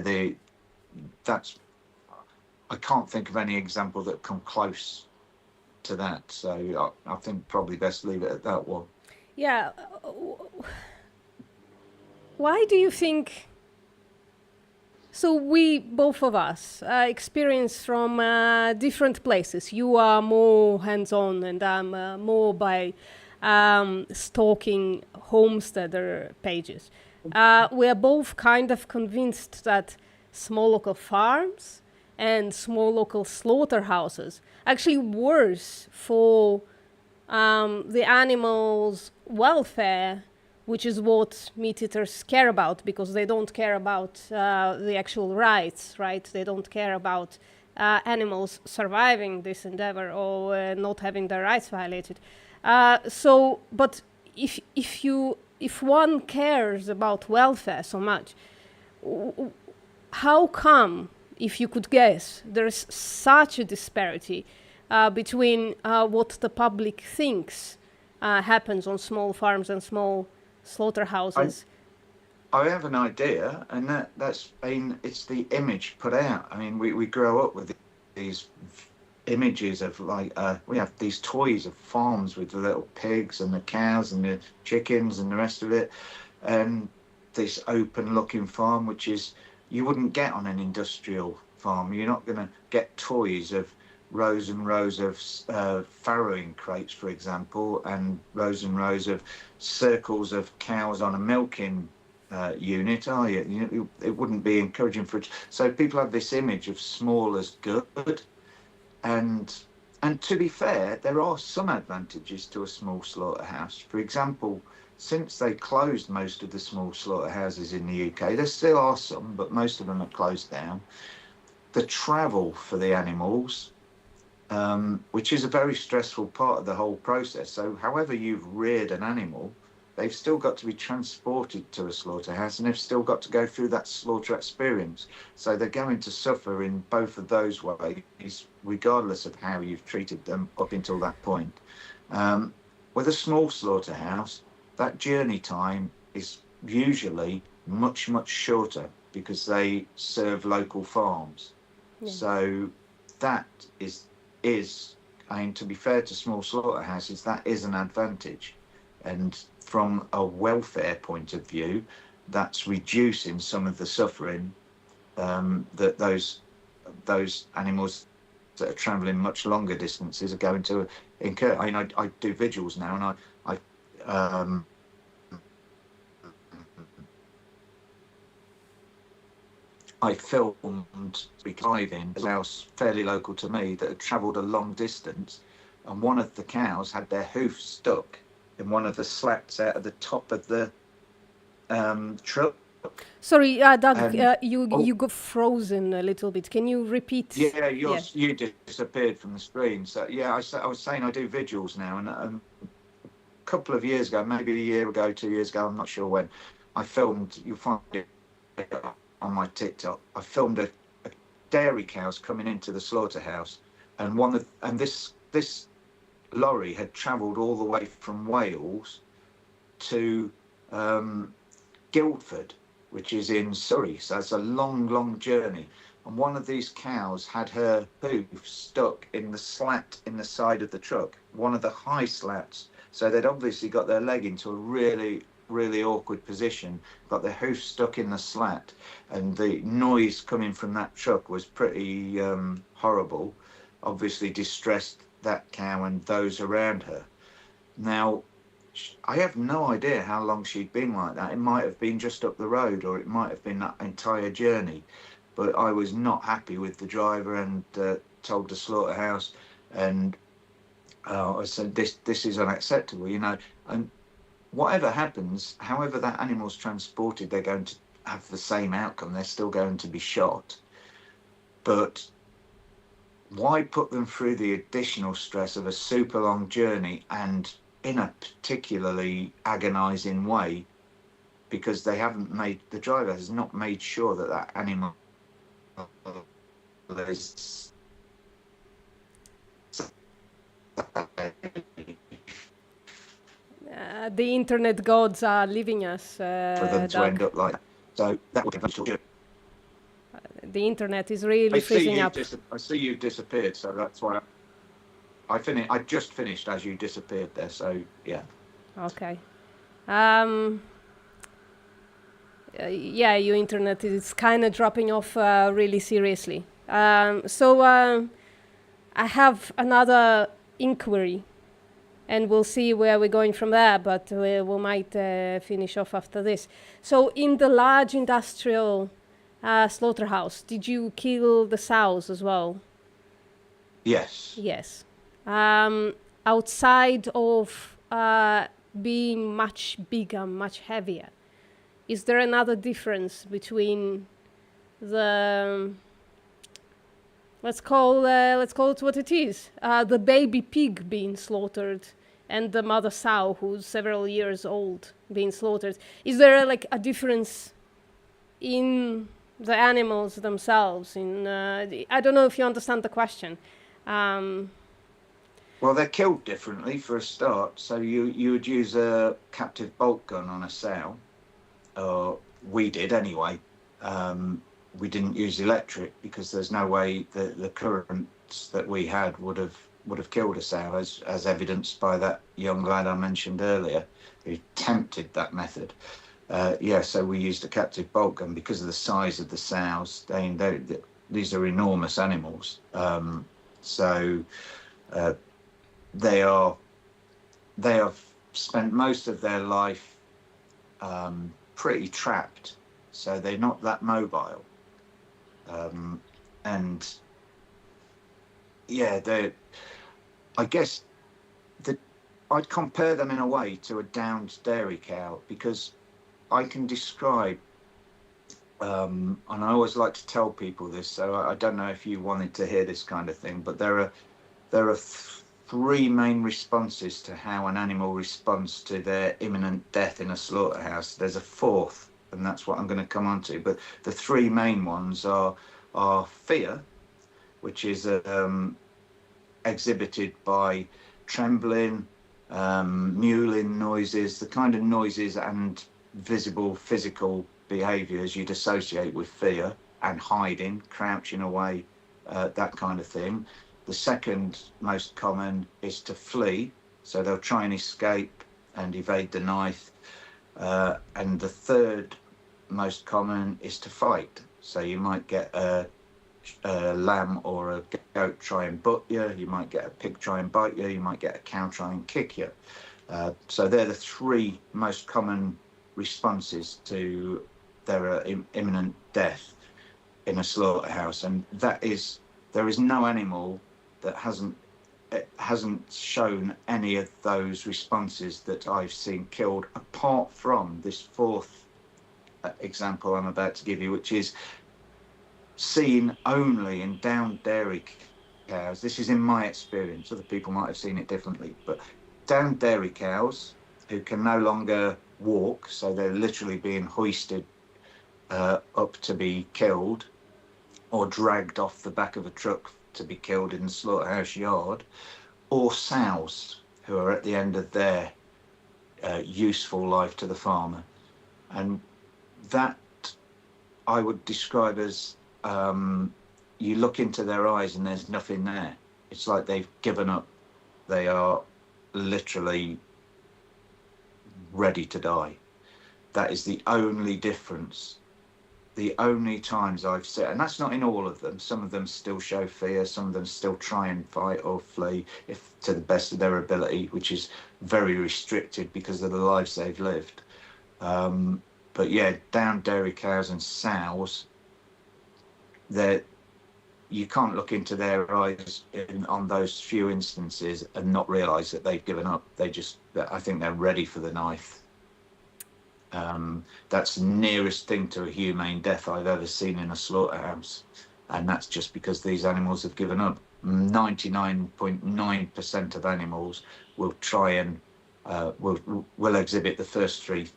B: that's I can't think of any example that come close to that. So I think probably best leave it at that one.
A: Yeah. Why do you think? So we, both of us, experience from different places. You are more hands-on, and I'm more by stalking homesteader pages. We are both kind of convinced that small local farms and small local slaughterhouses actually worse for the animals' welfare, which is what meat eaters care about, because they don't care about the actual rights, right? They don't care about animals surviving this endeavor or not having their rights violated. But if one cares about welfare so much, how come, if you could guess, there's such a disparity between what the public thinks happens on small farms and small slaughterhouses?
B: I have an idea, and it's the image put out. I mean, we grow up with these images of we have these toys of farms with the little pigs and the cows and the chickens and the rest of it, and this open looking farm, which is you wouldn't get on an industrial farm. You're not going to get toys of rows and rows of farrowing crates, for example, and rows of circles of cows on a milking unit, are you? It wouldn't be encouraging for it. So people have this image of small as good, and to be fair, there are some advantages to a small slaughterhouse. For example, since they closed most of the small slaughterhouses in the UK, there still are some, but most of them are closed down. The travel for the animals, which is a very stressful part of the whole process. So however you've reared an animal, they've still got to be transported to a slaughterhouse, and they've still got to go through that slaughter experience. So they're going to suffer in both of those ways, regardless of how you've treated them up until that point. With a small slaughterhouse, that journey time is usually much, much shorter because they serve local farms. Yeah. So that is, I mean, to be fair to small slaughterhouses, that is an advantage. And from a welfare point of view, that's reducing some of the suffering that those animals that are travelling much longer distances are going to incur. I mean, I do vigils now, and I filmed driving a house fairly local to me that had travelled a long distance, and one of the cows had their hoof stuck in one of the slats out of the top of the truck.
A: Sorry, Doug, you got frozen a little bit. Can you repeat?
B: Yeah, you disappeared from the screen. So yeah, I was saying I do vigils now, and a couple of years ago, maybe a year ago, 2 years ago, I'm not sure when, I filmed. You'll find it on my TikTok. I filmed a dairy cows coming into the slaughterhouse, and this lorry had travelled all the way from Wales to Guildford, which is in Surrey. So it's a long, long journey. and one of these cows had her hoof stuck in the slat in the side of the truck, one of the high slats. So they'd obviously got their leg into a really, really awkward position, got their hoof stuck in the slat, and the noise coming from that truck was pretty horrible. Obviously distressed that cow and those around her. Now, I have no idea how long she'd been like that. It might have been just up the road, or it might have been that entire journey. But I was not happy with the driver, and told the slaughterhouse, and I said, this is unacceptable, you know. And whatever happens, however that animal's transported, they're going to have the same outcome. They're still going to be shot. But why put them through the additional stress of a super long journey, and in a particularly agonizing way, because they haven't made, the driver has not made sure that that animal is
A: The internet gods are leaving us,
B: for them to
A: Doug.
B: end up like that. So that would be
A: The internet is really freezing up.
B: I see you disappeared, so that's why I just finished as you disappeared there. So yeah.
A: Okay. Yeah, your internet is kind of dropping off really seriously. I have another inquiry, and we'll see where we're going from there, but we might finish off after this. So in the large industrial slaughterhouse, did you kill the sows as well?
B: Yes.
A: Yes. Outside of being much bigger, much heavier, is there another difference between the let's call it what it is, the baby pig being slaughtered and the mother sow who's several years old being slaughtered? Is there like a difference in the animals themselves? I don't know if you understand the question.
B: Well, they're killed differently for a start. So you would use a captive bolt gun on a sow. We did anyway. We didn't use electric because there's no way the currents that we had would have killed a sow, as evidenced by that young lad I mentioned earlier who tempted that method. So we used a captive bolt gun because of the size of the sows. These are enormous animals. They have spent most of their life pretty trapped, so they're not that mobile. I guess I'd compare them in a way to a downed dairy cow, because I can describe, and I always like to tell people this, so I don't know if you wanted to hear this kind of thing, but there are three main responses to how an animal responds to their imminent death in a slaughterhouse. There's a fourth, and that's what I'm going to come on to. But the three main ones are fear, which is exhibited by trembling, mewling noises, the kind of noises and visible physical behaviours you'd associate with fear, and hiding, crouching away, that kind of thing. The second most common is to flee, so they'll try and escape and evade the knife. And the third most common is to fight. So you might get a lamb or a goat try and butt you, you might get a pig try and bite you, you might get a cow try and kick you. So they're the three most common responses to their imminent death in a slaughterhouse. And there is no animal that hasn't shown any of those responses that I've seen killed, apart from this fourth example I'm about to give you, which is seen only in downed dairy cows. This is in my experience. Other people might have seen it differently, but downed dairy cows who can no longer walk, so they're literally being hoisted up to be killed, or dragged off the back of a truck to be killed in the slaughterhouse yard, or sows who are at the end of their useful life to the farmer. And that I would describe as you look into their eyes and there's nothing there. It's like they've given up. They are literally ready to die. That is the only difference. The only times I've seen, and that's not in all of them. Some of them still show fear. Some of them still try and fight or flee, if to the best of their ability, which is very restricted because of the lives they've lived. But yeah, down dairy cows and sows, you can't look into their eyes on those few instances and not realise that they've given up. I think they're ready for the knife. That's the nearest thing to a humane death I've ever seen in a slaughterhouse, and that's just because these animals have given up. 99.9% of animals will try and will exhibit the first three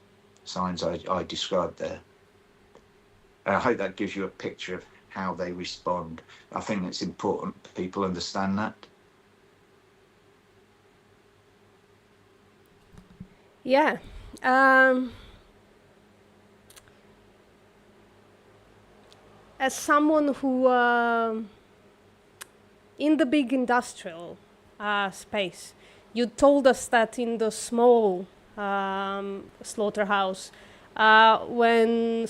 B: signs I described there. I hope that gives you a picture of how they respond. I think it's important people understand that.
A: Yeah. As someone who, in the big industrial space, you told us that in the small slaughterhouse, when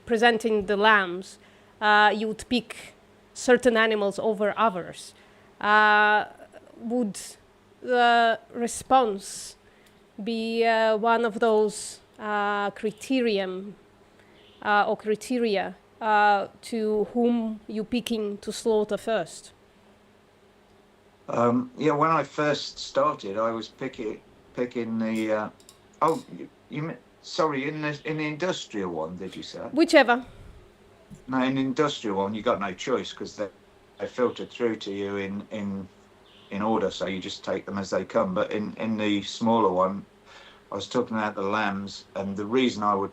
A: presenting the lambs, you would pick certain animals over others. Would the response be one of those criteria to whom you picking to slaughter first?
B: Yeah, when I first started, I was picking the. Sorry, in the industrial one, did you say?
A: Whichever.
B: No, in the industrial one, you got no choice because they filtered through to you in order, so you just take them as they come. But in the smaller one, I was talking about the lambs, and the reason I would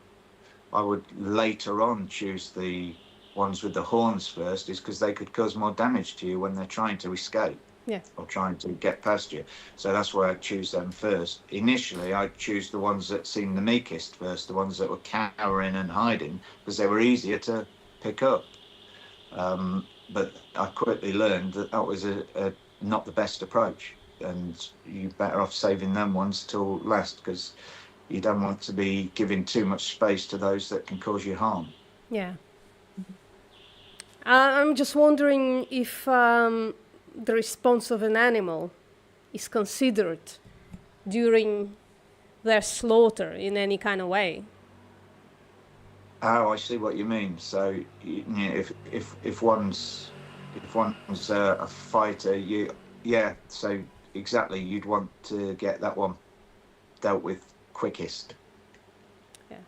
B: later on choose the ones with the horns first is because they could cause more damage to you when they're trying to escape.
A: Yeah.
B: Or trying to get past you. So that's why I'd choose them first. Initially, I'd choose the ones that seemed the meekest first, the ones that were cowering and hiding, because they were easier to pick up. But I quickly learned that was not the best approach, and you're better off saving them ones till last, because you don't want to be giving too much space to those that can cause you harm.
A: Yeah. I'm just wondering if the response of an animal is considered during their slaughter in any kind of way.
B: Oh, I see what you mean. So, if one's a fighter, so exactly, you'd want to get that one dealt with quickest.
A: Yeah.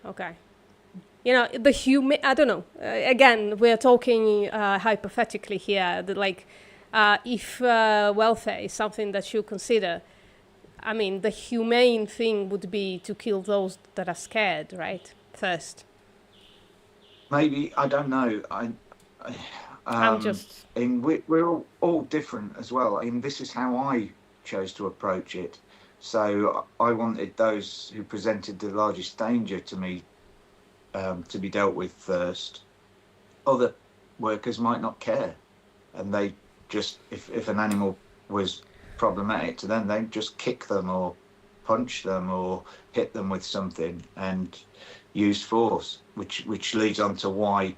A: Okay. I don't know. Again, we're talking hypothetically here. If welfare is something that you consider, I mean, the humane thing would be to kill those that are scared, right? First.
B: Maybe, I don't know. We're all different as well. I mean, this is how I chose to approach it. So I wanted those who presented the largest danger to me to be dealt with first. Other workers might not care, and they just, if an animal was problematic to them, they'd just kick them or punch them or hit them with something and use force, which leads on to why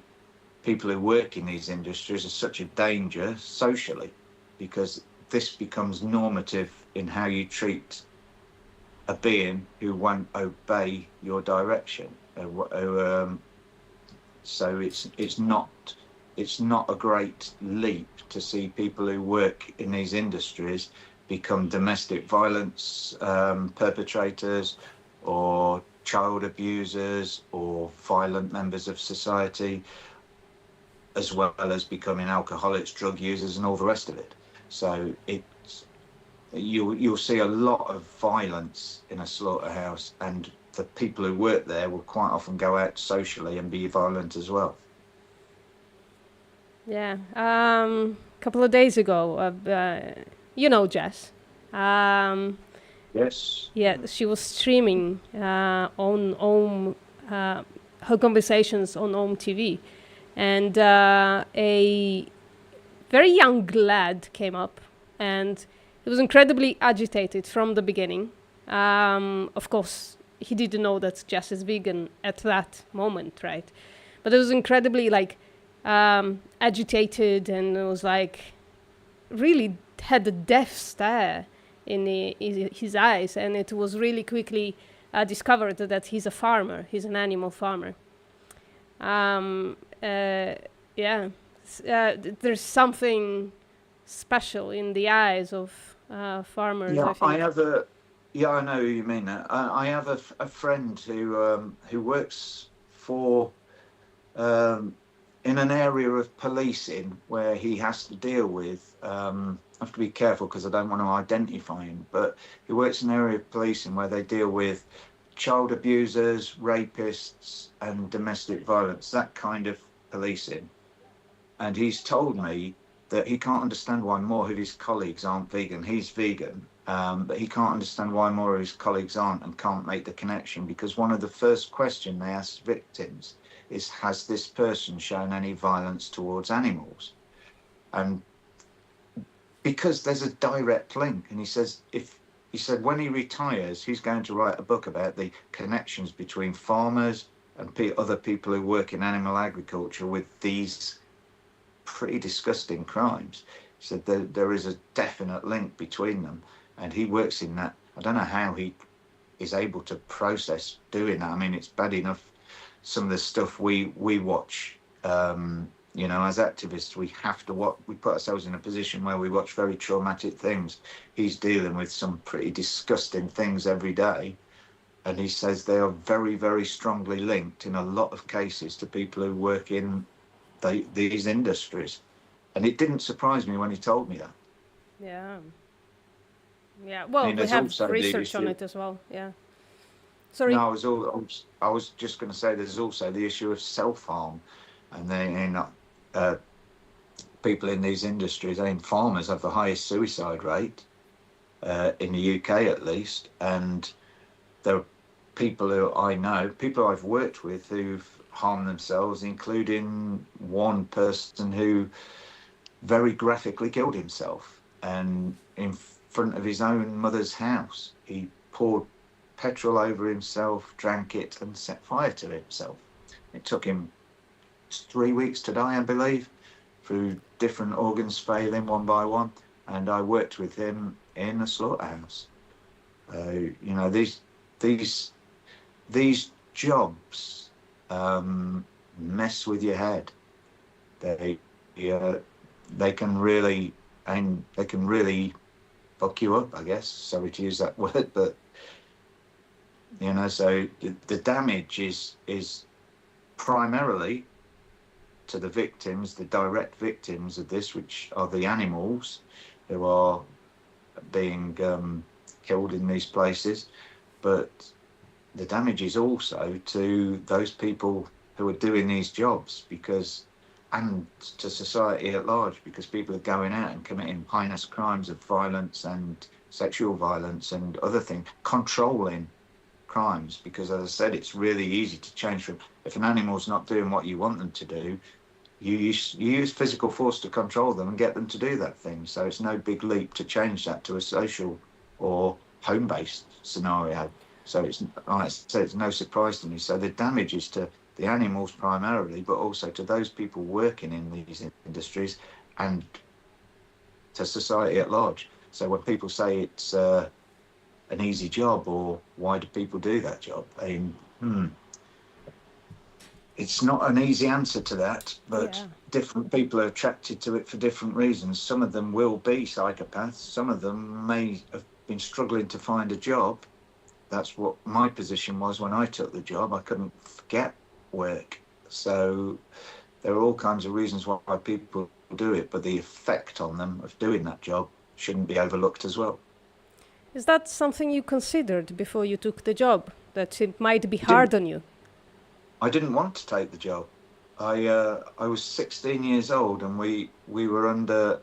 B: people who work in these industries are such a danger socially, because this becomes normative in how you treat a being who won't obey your direction. So it's not a great leap to see people who work in these industries become domestic violence perpetrators or child abusers or violent members of society, as well as becoming alcoholics, drug users, and all the rest of it. So you'll see a lot of violence in a slaughterhouse, and the people who work there will quite often go out socially and be violent as well.
A: Yeah. A couple of days ago, Jess.
B: Yes.
A: Yeah, she was streaming on her conversations on home TV, and a very young lad came up, and he was incredibly agitated from the beginning. Of course, he didn't know that Jess is vegan at that moment, right? But it was incredibly agitated, and it was really had a death stare in his eyes, and it was really quickly discovered that he's a farmer. He's an animal farmer. Yeah, there's something special in the eyes of farmers.
B: Yeah,
A: I think.
B: I know who you mean. I have a friend who works for in an area of policing where he has to deal with. I have to be careful because I don't want to identify him, but he works in an area of policing where they deal with child abusers, rapists, and domestic violence. That kind of policing. And he's told me that he can't understand why more of his colleagues aren't vegan. He's vegan, but he can't understand why more of his colleagues aren't and can't make the connection, because one of the first questions they ask victims is, has this person shown any violence towards animals? And because there's a direct link, and he said when he retires, he's going to write a book about the connections between farmers and other people who work in animal agriculture with these pretty disgusting crimes. He said there is a definite link between them, and he works in that. I don't know how he is able to process doing that. I mean, it's bad enough some of the stuff we watch. As activists, we have to watch. We put ourselves in a position where we watch very traumatic things. He's dealing with some pretty disgusting things every day, and he says they are very, very strongly linked in a lot of cases to people who work in these industries. And it didn't surprise me when he told me that.
A: Yeah. Yeah. Well,
B: I mean,
A: we have research on it as well. Yeah. Sorry.
B: No, I was just going to say there's also the issue of self-harm, and people in these industries, farmers have the highest suicide rate in the UK at least, and there are people who I know, people I've worked with who've harmed themselves, including one person who very graphically killed himself, and in front of his own mother's house. He poured petrol over himself, drank it, and set fire to himself. It took him 3 weeks to die, I believe, through different organs failing one by one. And I worked with him in a slaughterhouse. These jobs mess with your head. They can really fuck you up, I guess. Sorry to use that word, but so the damage is primarily to the victims, the direct victims of this, which are the animals who are being killed in these places. But the damage is also to those people who are doing these jobs, and to society at large, because people are going out and committing heinous crimes of violence and sexual violence and other things, controlling crimes. Because, as I said, it's really easy to change from, if an animal's not doing what you want them to do, you use physical force to control them and get them to do that thing. So it's no big leap to change that to a social or home-based scenario. So it's, like I said, it's no surprise to me. So the damage is to the animals primarily, but also to those people working in these industries and to society at large. So when people say it's an easy job, or why do people do that job? It's not an easy answer to that, but different people are attracted to it for different reasons. Some of them will be psychopaths. Some of them may have been struggling to find a job. That's what my position was when I took the job. I couldn't get work. So there are all kinds of reasons why people do it, but the effect on them of doing that job shouldn't be overlooked as well.
A: Is that something you considered before you took the job, that it might be hard on you?
B: I didn't want to take the job. I was 16 years old, and we were under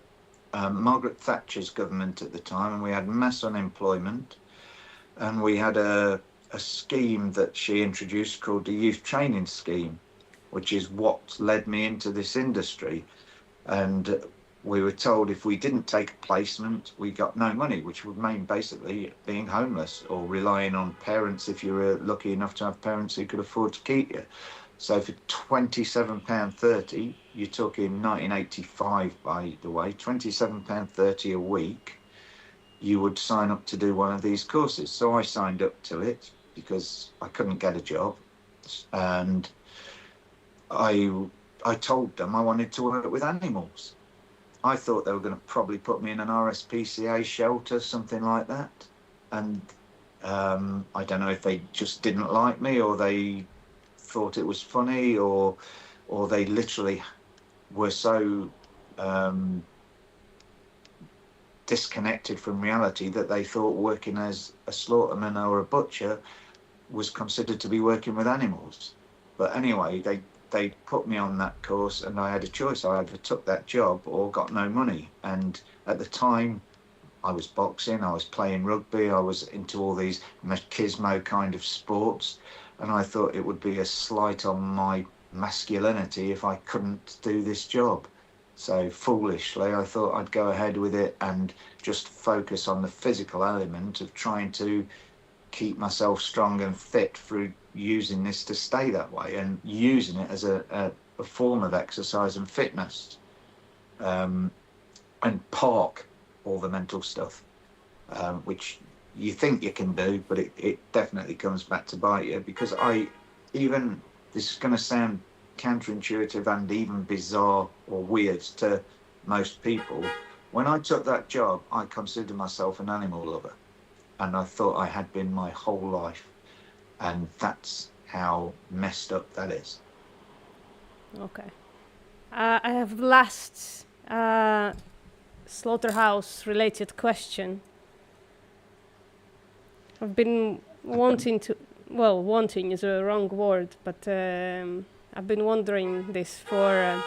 B: Margaret Thatcher's government at the time, and we had mass unemployment, and we had a a scheme that she introduced called the Youth Training Scheme, which is what led me into this industry. And we were told if we didn't take a placement, we got no money, which would mean basically being homeless or relying on parents if you were lucky enough to have parents who could afford to keep you. So for £27.30, you're talking 1985, by the way, £27.30 a week, you would sign up to do one of these courses. So I signed up to it because I couldn't get a job. And I told them I wanted to work with animals. I thought they were going to probably put me in an RSPCA shelter, something like that. And I don't know if they just didn't like me, or they thought it was funny, or they literally were so disconnected from reality that they thought working as a slaughterman or a butcher was considered to be working with animals. But anyway, they put me on that course, and I had a choice. I either took that job or got no money. And at the time, I was boxing, I was playing rugby, I was into all these machismo kind of sports, and I thought it would be a slight on my masculinity if I couldn't do this job. So foolishly, I thought I'd go ahead with it and just focus on the physical element of trying to keep myself strong and fit through using this to stay that way, and using it as a form of exercise and fitness, and park all the mental stuff, which you think you can do, but it definitely comes back to bite you. Because this is going to sound counterintuitive and even bizarre or weird to most people, when I took that job, I considered myself an animal lover, and I thought I had been my whole life, and that's how messed up that is.
A: Okay. I have last slaughterhouse related question. I've been wanting is a wrong word, but I've been wondering this for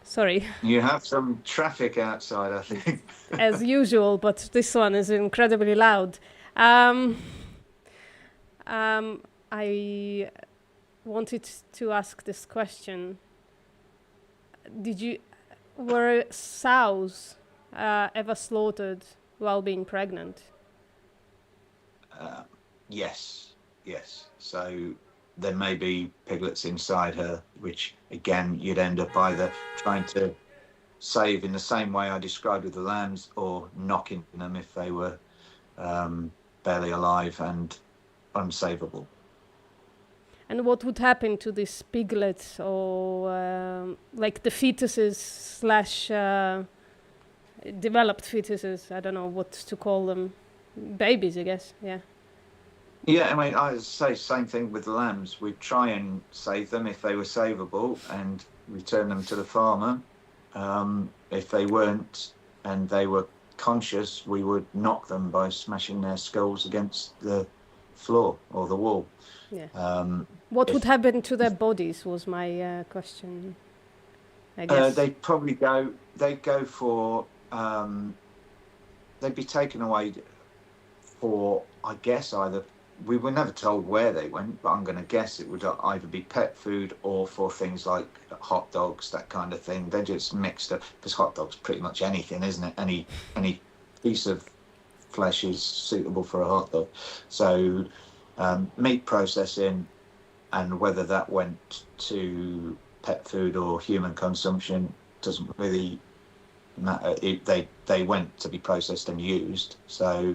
A: sorry.
B: You have some traffic outside, I think.
A: As usual, but this one is incredibly loud. I wanted to ask this question. Were sows ever slaughtered while being pregnant?
B: Yes. So there may be piglets inside her, which again, you'd end up either trying to save in the same way I described with the lambs, or knocking them if they were barely alive and unsavable.
A: And what would happen to these piglets, or like the fetuses / developed fetuses? I don't know what to call them. Babies, I guess. Yeah.
B: Yeah, I mean, I say same thing with the lambs. We'd try and save them if they were savable and return them to the farmer. If they weren't and they were conscious, we would knock them by smashing their skulls against the floor or the wall.
A: Yeah. What would happen to their bodies was my question, I guess.
B: They'd probably go for, they'd be taken away for, I guess, either, we were never told where they went, but I'm going to guess it would either be pet food or for things like hot dogs, that kind of thing. They're just mixed up, because hot dogs pretty much anything, isn't it? Any piece of flesh is suitable for a hot dog. So meat processing, and whether that went to pet food or human consumption doesn't really matter. They went to be processed and used. So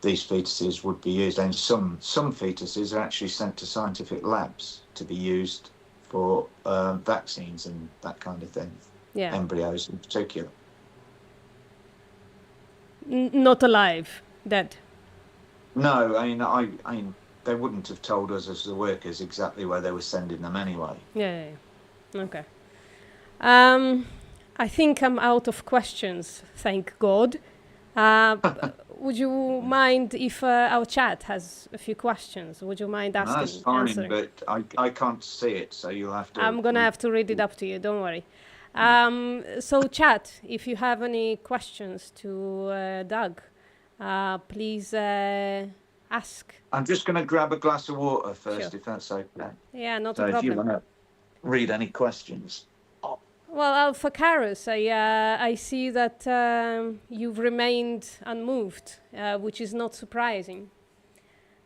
B: these fetuses would be used, and some fetuses are actually sent to scientific labs to be used for vaccines and that kind of thing.
A: Yeah.
B: Embryos in particular.
A: Not alive, dead.
B: No, I mean, they wouldn't have told us as the workers exactly where they were sending them anyway.
A: Yeah. Okay. I think I'm out of questions, thank God. Would you mind if our chat has a few questions? Would you mind asking?
B: No, that's fine,
A: answering?
B: but I can't see it, so you'll have to...
A: I'm going to have to read it up to you, don't worry. So chat, if you have any questions to Doug, please ask.
B: I'm just going to grab a glass of water first,
A: Sure.
B: if that's okay.
A: Yeah, not
B: So
A: a
B: if you
A: problem.
B: want to read any questions.
A: Well, Alpha Carus, I see that you've remained unmoved, which is not surprising,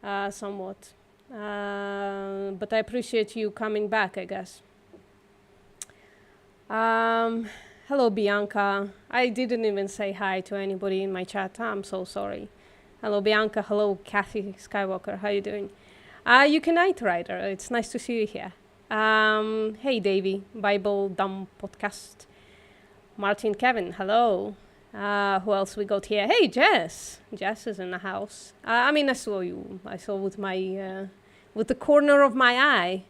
A: somewhat. But I appreciate you coming back, I guess. Hello, Bianca. I didn't even say hi to anybody in my chat. I'm so sorry. Hello, Bianca. Hello, Kathy Skywalker. How you doing? You can Night Rider. It's nice to see you here. Hey, Davey. Bible Dumb Podcast. Martin Kevin. Hello. Who else we got here? Hey, Jess. Jess is in the house. I mean, I saw you. I saw with my with the corner of my eye.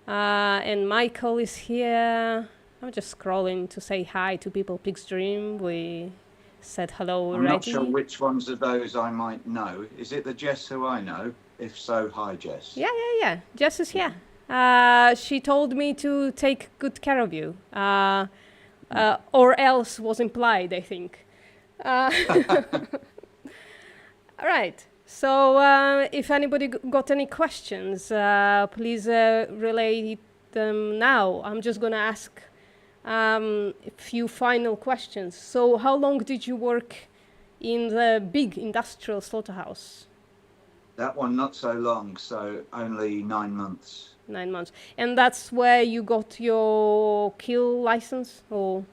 A: And Michael is here. I'm just scrolling to say hi to people. Pig's Dream. We said hello already.
B: I'm not sure which ones of those I might know. Is it the Jess who I know? If so, hi, Jess.
A: Yeah. Jess is here. She told me to take good care of you. Or else was implied, I think. All right. So if anybody got any questions, please relay them now. I'm just going to ask a few final questions. So how long did you work in the big industrial slaughterhouse?
B: That one, not so long, so only 9 months.
A: 9 months. And that's where you got your kill license? Or?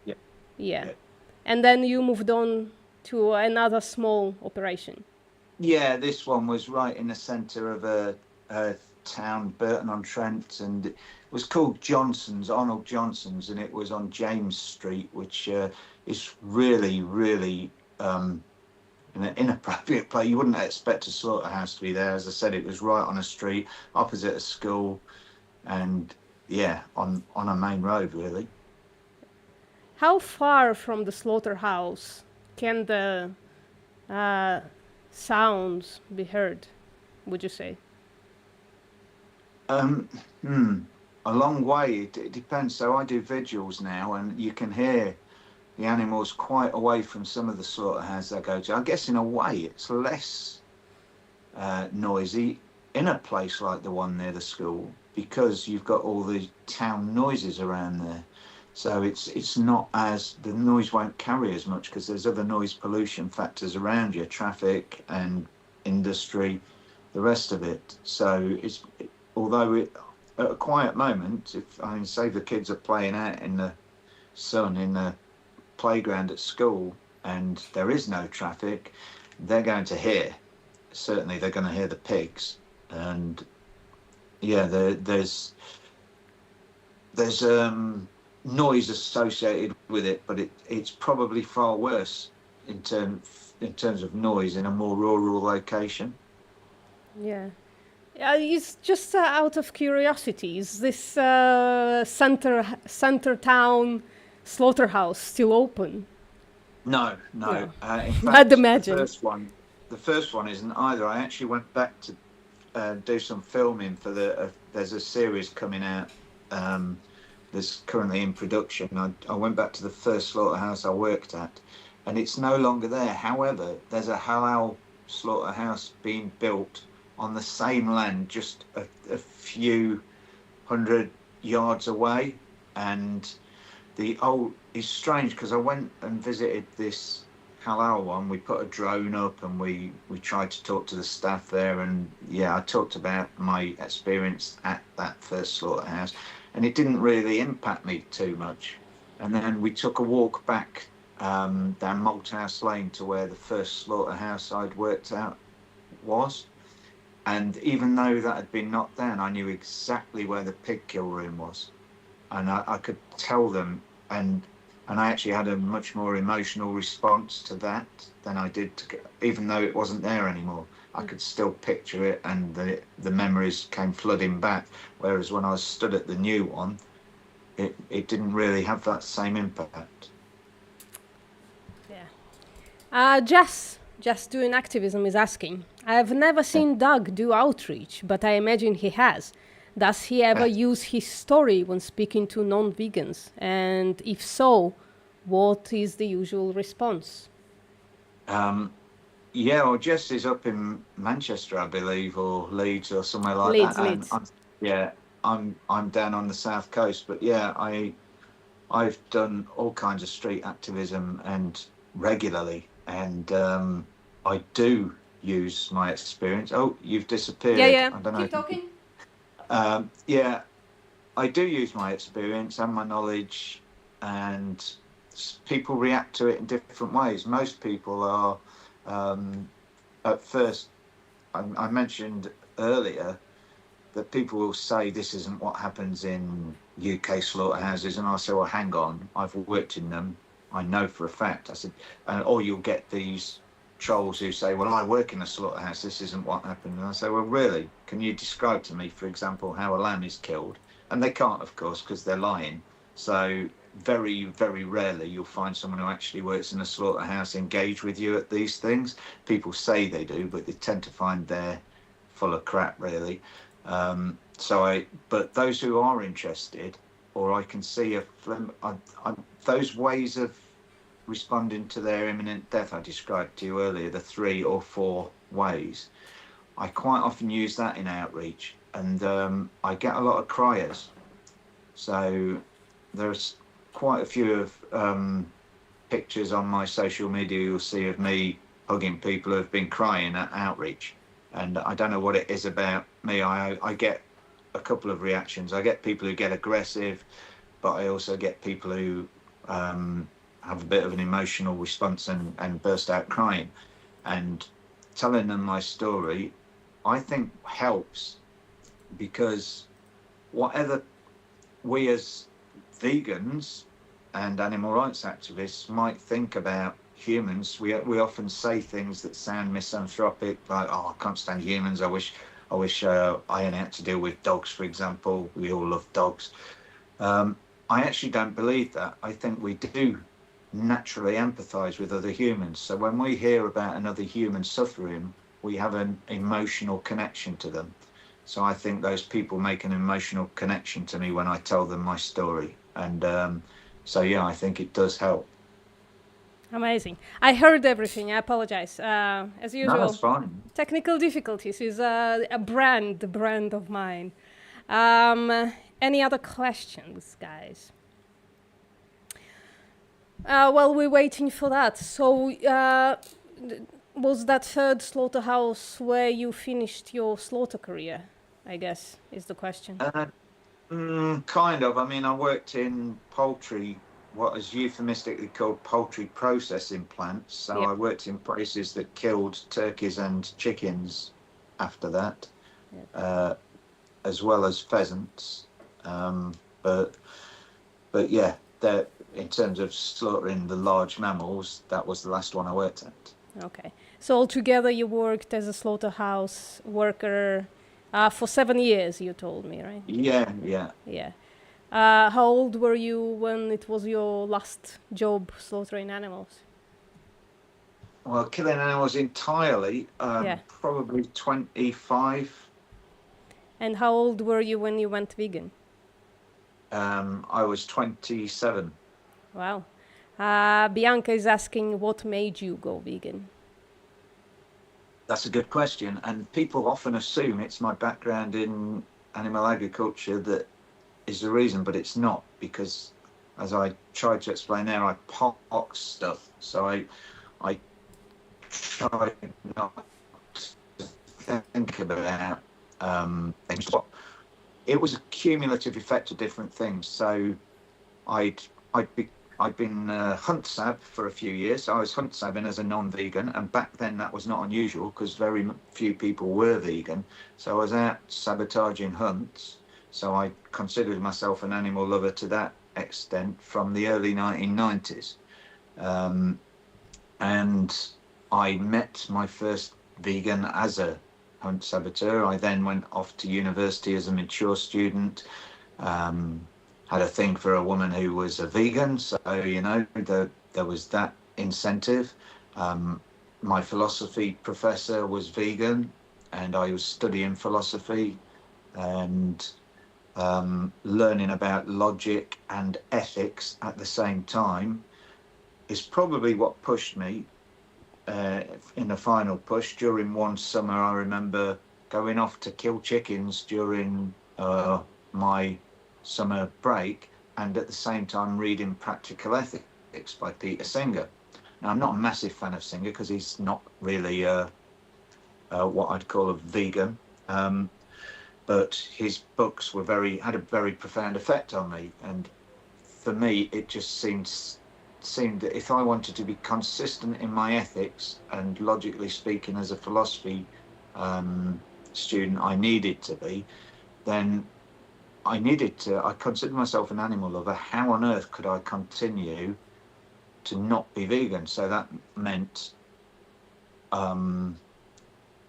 B: Yep.
A: Yeah.
B: Yep.
A: And then you moved on to another small operation?
B: Yeah, this one was right in the centre of a town, Burton-on-Trent, and it was called Johnson's, Arnold Johnson's, and it was on James Street, which is really in an inappropriate place. You wouldn't expect a slaughterhouse to be there. As I said, it was right on a street, opposite a school, and yeah, on a main road, really.
A: How far from the slaughterhouse can the sounds be heard, would you say?
B: A long way. It depends. So I do vigils now, and you can hear the animals quite away from some of the slaughterhouses I go to. I guess in a way it's less noisy in a place like the one near the school, because you've got all the town noises around there. So it's not as, the noise won't carry as much because there's other noise pollution factors around you, traffic and industry, the rest of it. So although at a quiet moment, if I mean, say the kids are playing out in the sun in the playground at school and there is no traffic, they're going to hear. Certainly they're going to hear the pigs. And yeah, there's noise associated with it, but it's probably far worse in terms of noise in a more rural location.
A: Yeah. It's just out of curiosity, is this center town slaughterhouse still open?
B: No.
A: No.
B: In fact,
A: I'd imagine.
B: The first one isn't either. I actually went back to do some filming for there's a series coming out that's currently in production. I went back to the first slaughterhouse I worked at, and it's no longer there. However, there's a halal slaughterhouse being built on the same land, just a few 100 yards away. And it's strange because I went and visited this halal one. We put a drone up and we tried to talk to the staff there, and yeah, I talked about my experience at that first slaughterhouse, and it didn't really impact me too much. And then we took a walk back down Malthouse Lane to where the first slaughterhouse I'd worked out was. And even though that had been knocked down, I knew exactly where the pig kill room was. And I could tell them, and I actually had a much more emotional response to that than I did even though it wasn't there anymore. I could still picture it, and the memories came flooding back. Whereas when I stood at the new one, it didn't really have that same impact.
A: Yeah. Just doing activism is asking, I've never seen Doug do outreach, but I imagine he has. Does he ever use his story when speaking to non-vegans? And if so, what is the usual response?
B: Yeah, well, Jess is up in Manchester, I believe, or Leeds or somewhere like that.
A: Leeds,
B: And
A: Leeds.
B: yeah, I'm down on the south coast. But yeah, I've done all kinds of street activism and regularly, and I do use my experience. Oh, you've
A: Yeah,
B: disappeared.
A: yeah.
B: I don't know.
A: Keep talking.
B: Yeah, I do use my experience and my knowledge, and people react to it in different ways. Most people are, at first, I mentioned earlier that people will say this isn't what happens in UK slaughterhouses, and I say, well, hang on, I've worked in them. I know for a fact. I said, or you'll get these trolls who say, well, I work in a slaughterhouse. This isn't what happened. And I say, well, really? Can you describe to me, for example, how a lamb is killed? And they can't, of course, because they're lying. So very, very rarely you'll find someone who actually works in a slaughterhouse engage with you at these things. People say they do, but they tend to find they're full of crap, really. But those who are interested, or I can see those ways of responding to their imminent death I described to you earlier, the 3 or 4 ways, I quite often use that in outreach, and I get a lot of criers. So there's quite a few of pictures on my social media you'll see of me hugging people who have been crying at outreach. And I don't know what it is about me. I get a couple of reactions. I get people who get aggressive, but I also get people who have a bit of an emotional response and burst out crying. And telling them my story, I think helps, because whatever we as vegans and animal rights activists might think about humans, we often say things that sound misanthropic, like, "Oh, I can't stand humans. I only had to deal with dogs, for example. We all love dogs." I actually don't believe that. I think we do naturally empathise with other humans. So when we hear about another human suffering, we have an emotional connection to them. So I think those people make an emotional connection to me when I tell them my story. And so, yeah, I think it does help.
A: Amazing. I heard everything. I apologize. As
B: No, that's
A: usual,
B: fine.
A: technical difficulties is a brand of mine. Any other questions, guys? Well, we're waiting for that. So, was that third slaughterhouse where you finished your slaughter career? I guess is the question.
B: Kind of. I mean, I worked in poultry, what is euphemistically called poultry processing plants. So
A: Yep.
B: I worked in places that killed turkeys and chickens after that,
A: Yep.
B: as well as pheasants. But yeah, in terms of slaughtering the large mammals, that was the last one I worked at.
A: Okay. So altogether, you worked as a slaughterhouse worker for 7 years. You told me, right?
B: Yeah, yeah.
A: Yeah. How old were you when it was your last job slaughtering animals?
B: Well, killing animals entirely,
A: Yeah.
B: probably 25.
A: And how old were you when you went vegan?
B: I was 27.
A: Wow. Bianca is asking what made you go vegan?
B: That's a good question. And people often assume it's my background in animal agriculture that is the reason, but it's not, because as I tried to explain there, I pox stuff. So I try not to think about things. It was a cumulative effect of different things. So I'd I'd be I'd been hunt sab for a few years. So I was hunt sabbing as a non-vegan, and back then that was not unusual because very few people were vegan. So I was out sabotaging hunts. So I considered myself an animal lover to that extent from the early 1990s. And I met my first vegan as a hunt saboteur. I then went off to university as a mature student. Had a thing for a woman who was a vegan, so there was that incentive. My philosophy professor was vegan, and I was studying philosophy and learning about logic and ethics at the same time is probably what pushed me in the final push. During one summer, I remember going off to kill chickens during my summer break, and at the same time reading Practical Ethics by Peter Singer. Now, I'm not a massive fan of Singer because he's not really what I'd call a vegan, but his books had a very profound effect on me. And for me, it just seemed that if I wanted to be consistent in my ethics and logically speaking as a philosophy student I needed to be, then I consider myself an animal lover. How on earth could I continue to not be vegan? So that meant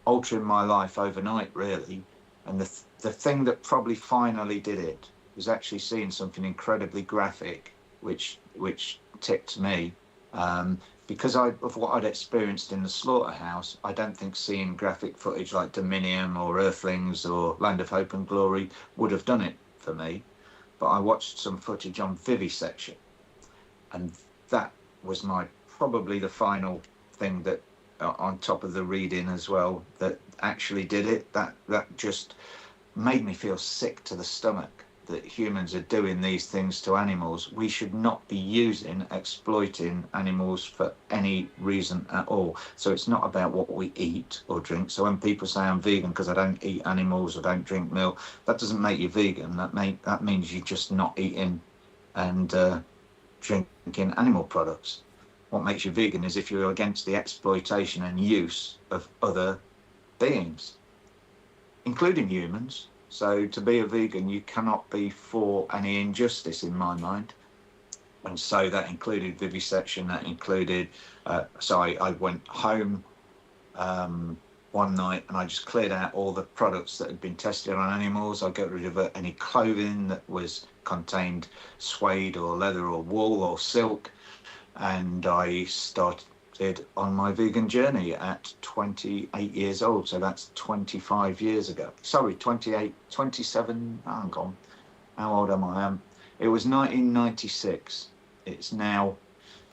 B: altering my life overnight, really. And the thing that probably finally did it was actually seeing something incredibly graphic, which ticked me, because of what I'd experienced in the slaughterhouse. I don't think seeing graphic footage like Dominion or Earthlings or Land of Hope and Glory would have done it for me. But I watched some footage on vivisection, and that was probably the final thing that, on top of the reading as well, that actually did it. That just made me feel sick to the stomach that humans are doing these things to animals. We should not be exploiting animals for any reason at all. So it's not about what we eat or drink. So when people say I'm vegan because I don't eat animals or don't drink milk, that doesn't make you vegan. That means you're just not eating and drinking animal products. What makes you vegan is if you're against the exploitation and use of other beings, including humans. So to be a vegan, you cannot be for any injustice in my mind. And so that included vivisection, that included, I went home one night and I just cleared out all the products that had been tested on animals. I got rid of any clothing that contained suede or leather or wool or silk. And I started on my vegan journey at 28 years old. So that's 25 years ago. Sorry, 28, 27. Hang on. How old am I? It was 1996. It's now...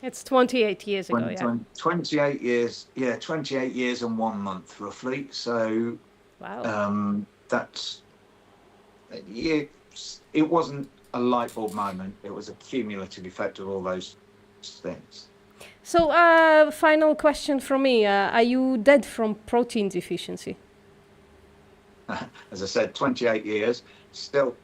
A: It's 28 years ago, yeah.
B: 28 years. Yeah, 28 years and 1 month, roughly. So
A: wow.
B: It wasn't a light bulb moment. It was a cumulative effect of all those things.
A: So, final question from me. Are you dead from protein deficiency?
B: As I said, 28 years, still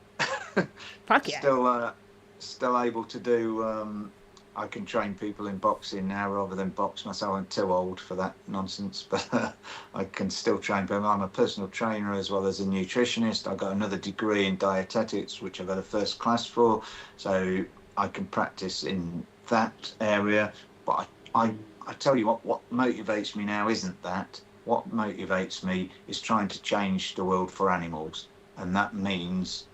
A: Fuck yeah.
B: Still able to do, I can train people in boxing now rather than box myself. I'm too old for that nonsense, but I can still train people. I'm a personal trainer as well as a nutritionist. I got another degree in dietetics, which I've got a first class for, so I can practice in that area. But I tell you what motivates me now isn't that. What motivates me is trying to change the world for animals. And that means,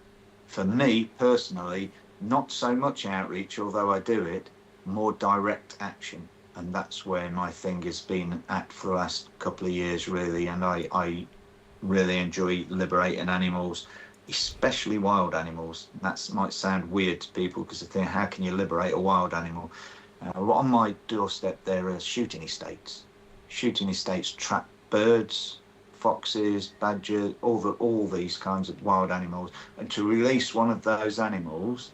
B: for me personally, not so much outreach, although I do it, more direct action. And that's where my thing has been at for the last couple of years, really. And I really enjoy liberating animals, especially wild animals. That might sound weird to people because they think, how can you liberate a wild animal? On my doorstep, there are shooting estates. Shooting estates trap birds, foxes, badgers, all these kinds of wild animals. And to release one of those animals,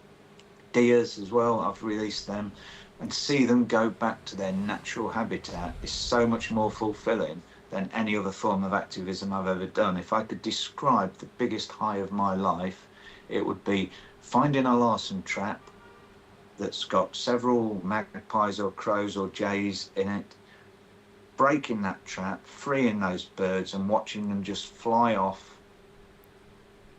B: deers as well, I've released them, and see them go back to their natural habitat is so much more fulfilling than any other form of activism I've ever done. If I could describe the biggest high of my life, it would be finding a larson trap that's got several magpies or crows or jays in it, breaking that trap, freeing those birds and watching them just fly off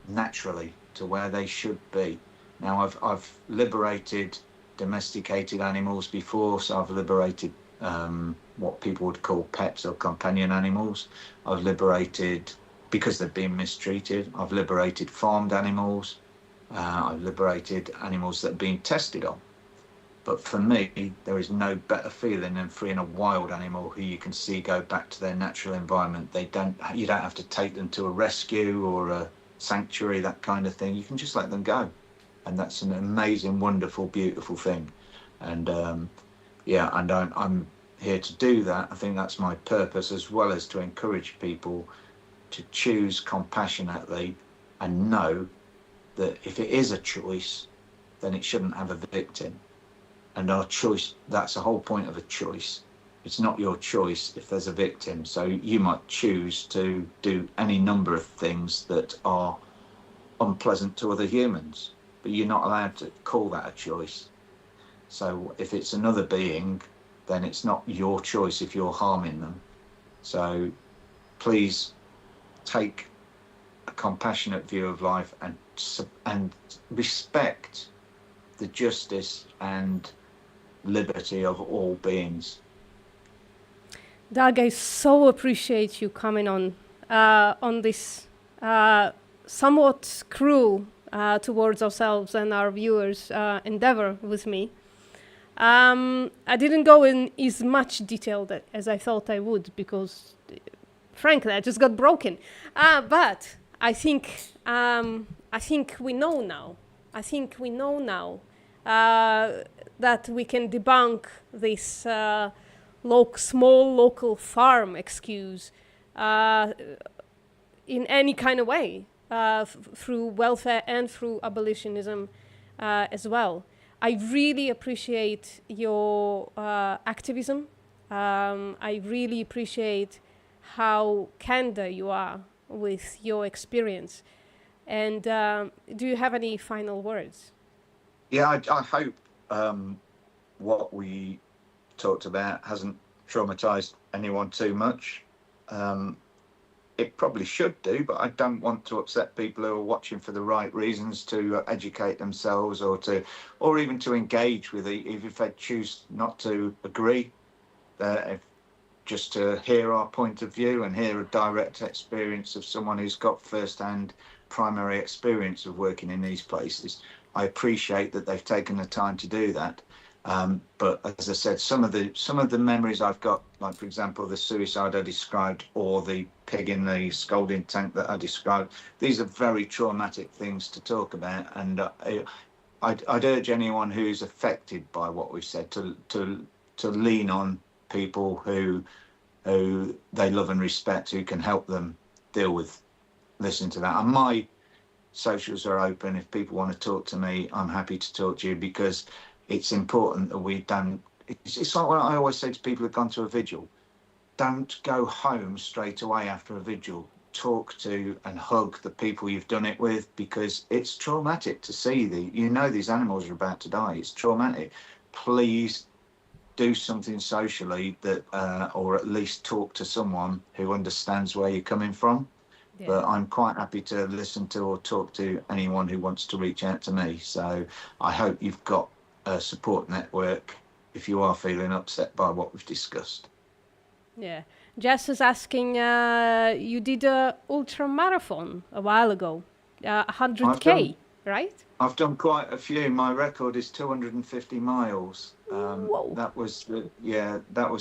B: naturally to where they should be. Now, I've liberated domesticated animals before, so I've liberated what people would call pets or companion animals. I've liberated, because they've been mistreated, I've liberated farmed animals. I've liberated animals that have been tested on. But for me, there is no better feeling than freeing a wild animal who you can see go back to their natural environment. You don't have to take them to a rescue or a sanctuary, that kind of thing. You can just let them go. And that's an amazing, wonderful, beautiful thing. And I'm here to do that. I think that's my purpose, as well as to encourage people to choose compassionately and know that if it is a choice, then it shouldn't have a victim. And our choice, that's the whole point of a choice. It's not your choice if there's a victim. So you might choose to do any number of things that are unpleasant to other humans, but you're not allowed to call that a choice. So if it's another being, then it's not your choice if you're harming them. So please take a compassionate view of life and respect the justice and liberty of all beings.
A: Doug, I so appreciate you coming on this somewhat cruel towards ourselves and our viewers endeavor with me. I didn't go in as much detail as I thought I would because, frankly, I just got broken. But I think we know now. I think we know now that we can debunk this small local farm excuse in any kind of way through welfare and through abolitionism as well. I really appreciate your activism. I really appreciate how candid you are with your experience. And do you have any final words?
B: Yeah, I hope what we talked about hasn't traumatized anyone too much. It probably should do, but I don't want to upset people who are watching for the right reasons, to educate themselves or even to engage with it, even if they choose not to agree, just to hear our point of view and hear a direct experience of someone who's got first-hand primary experience of working in these places. I appreciate that they've taken the time to do that. But as I said, some of the memories I've got, like for example, the suicide I described, or the pig in the scalding tank that I described, these are very traumatic things to talk about. And I'd urge anyone who's affected by what we've said to lean on people who they love and respect, who can help them deal with listening to that. And my socials are open. If people want to talk to me, I'm happy to talk to you, because it's important that we don't. It's like what I always say to people who've gone to a vigil: don't go home straight away after a vigil. Talk to and hug the people you've done it with, because it's traumatic to see these animals are about to die. It's traumatic. Please do something socially that, or at least talk to someone who understands where you're coming from. Yeah. But I'm quite happy to listen to or talk to anyone who wants to reach out to me. So I hope you've got a support network if you are feeling upset by what we've discussed.
A: Yeah. Jess is asking, you did a ultra marathon a while ago, 100K, right?
B: I've done quite a few. My record is 250 miles. That was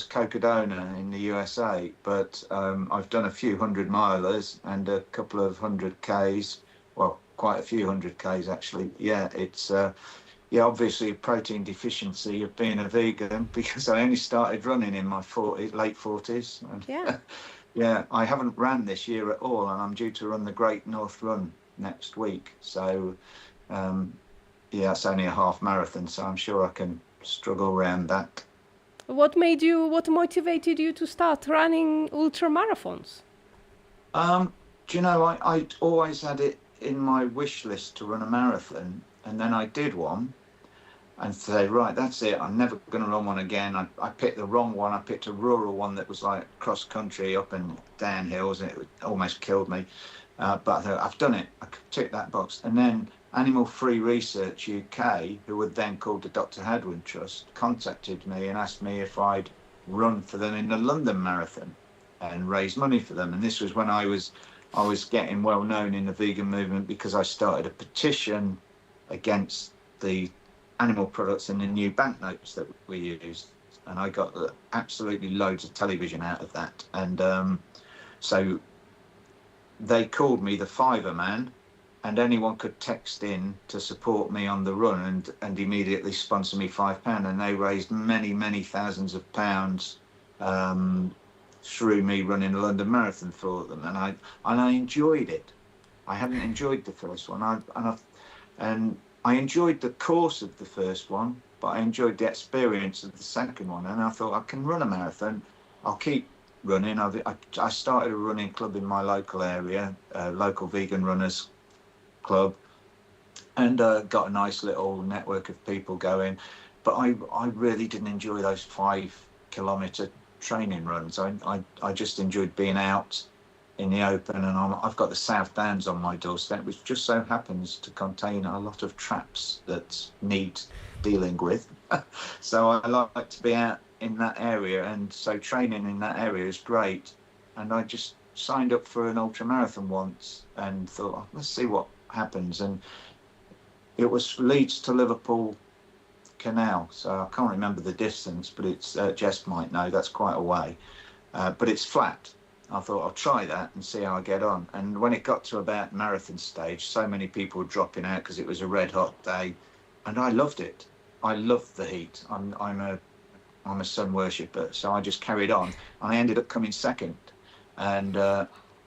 B: Cocodona in the USA, but I've done a few 100-milers and a couple of 100Ks. Well, quite a few 100Ks actually. Yeah, it's obviously a protein deficiency of being a vegan, because I only started running in my late 40s. And
A: yeah.
B: Yeah, I haven't ran this year at all, and I'm due to run the Great North Run next week. So it's only a half marathon, so I'm sure I can struggle around that.
A: What motivated you to start running ultra marathons?
B: Do you know, I'd always had it in my wish list to run a marathon, and then I did one and say, right, that's it, I'm never going to run one again. I picked the wrong one. I picked a rural one that was like cross country up and down hills, and it almost killed me. But I thought, I've done it. I could tick that box. And then Animal Free Research UK, who were then called the Dr. Hadwin Trust, contacted me and asked me if I'd run for them in the London Marathon and raise money for them. And this was when I was getting well known in the vegan movement, because I started a petition against the animal products in the new banknotes that we used. And I got absolutely loads of television out of that. And so they called me the Fiver Man, and anyone could text in to support me on the run and immediately sponsor me £5. And they raised many, many thousands of pounds um, through me running a London Marathon for them, and I enjoyed it. I hadn't enjoyed the first one, and I enjoyed the course of the first one, but I enjoyed the experience of the second one, and I thought I can run a marathon. I'll keep running. I started a running club in my local area, local vegan runners club, and got a nice little network of people going. But I really didn't enjoy those 5 kilometre training runs. I just enjoyed being out in the open, and I've got the South Downs on my doorstep, which just so happens to contain a lot of traps that need dealing with. So I like to be out in that area, and so training in that area is great. And I just signed up for an ultra marathon once and thought, oh, let's see what happens. And it was Leeds to Liverpool Canal, so I can't remember the distance, but it's Jess might know, that's quite a way, but it's flat. I thought I'll try that and see how I get on. And when it got to about marathon stage, so many people were dropping out because it was a red hot day, and I loved it. I loved the heat. I'm a sun worshipper, so I just carried on, and I ended up coming second. And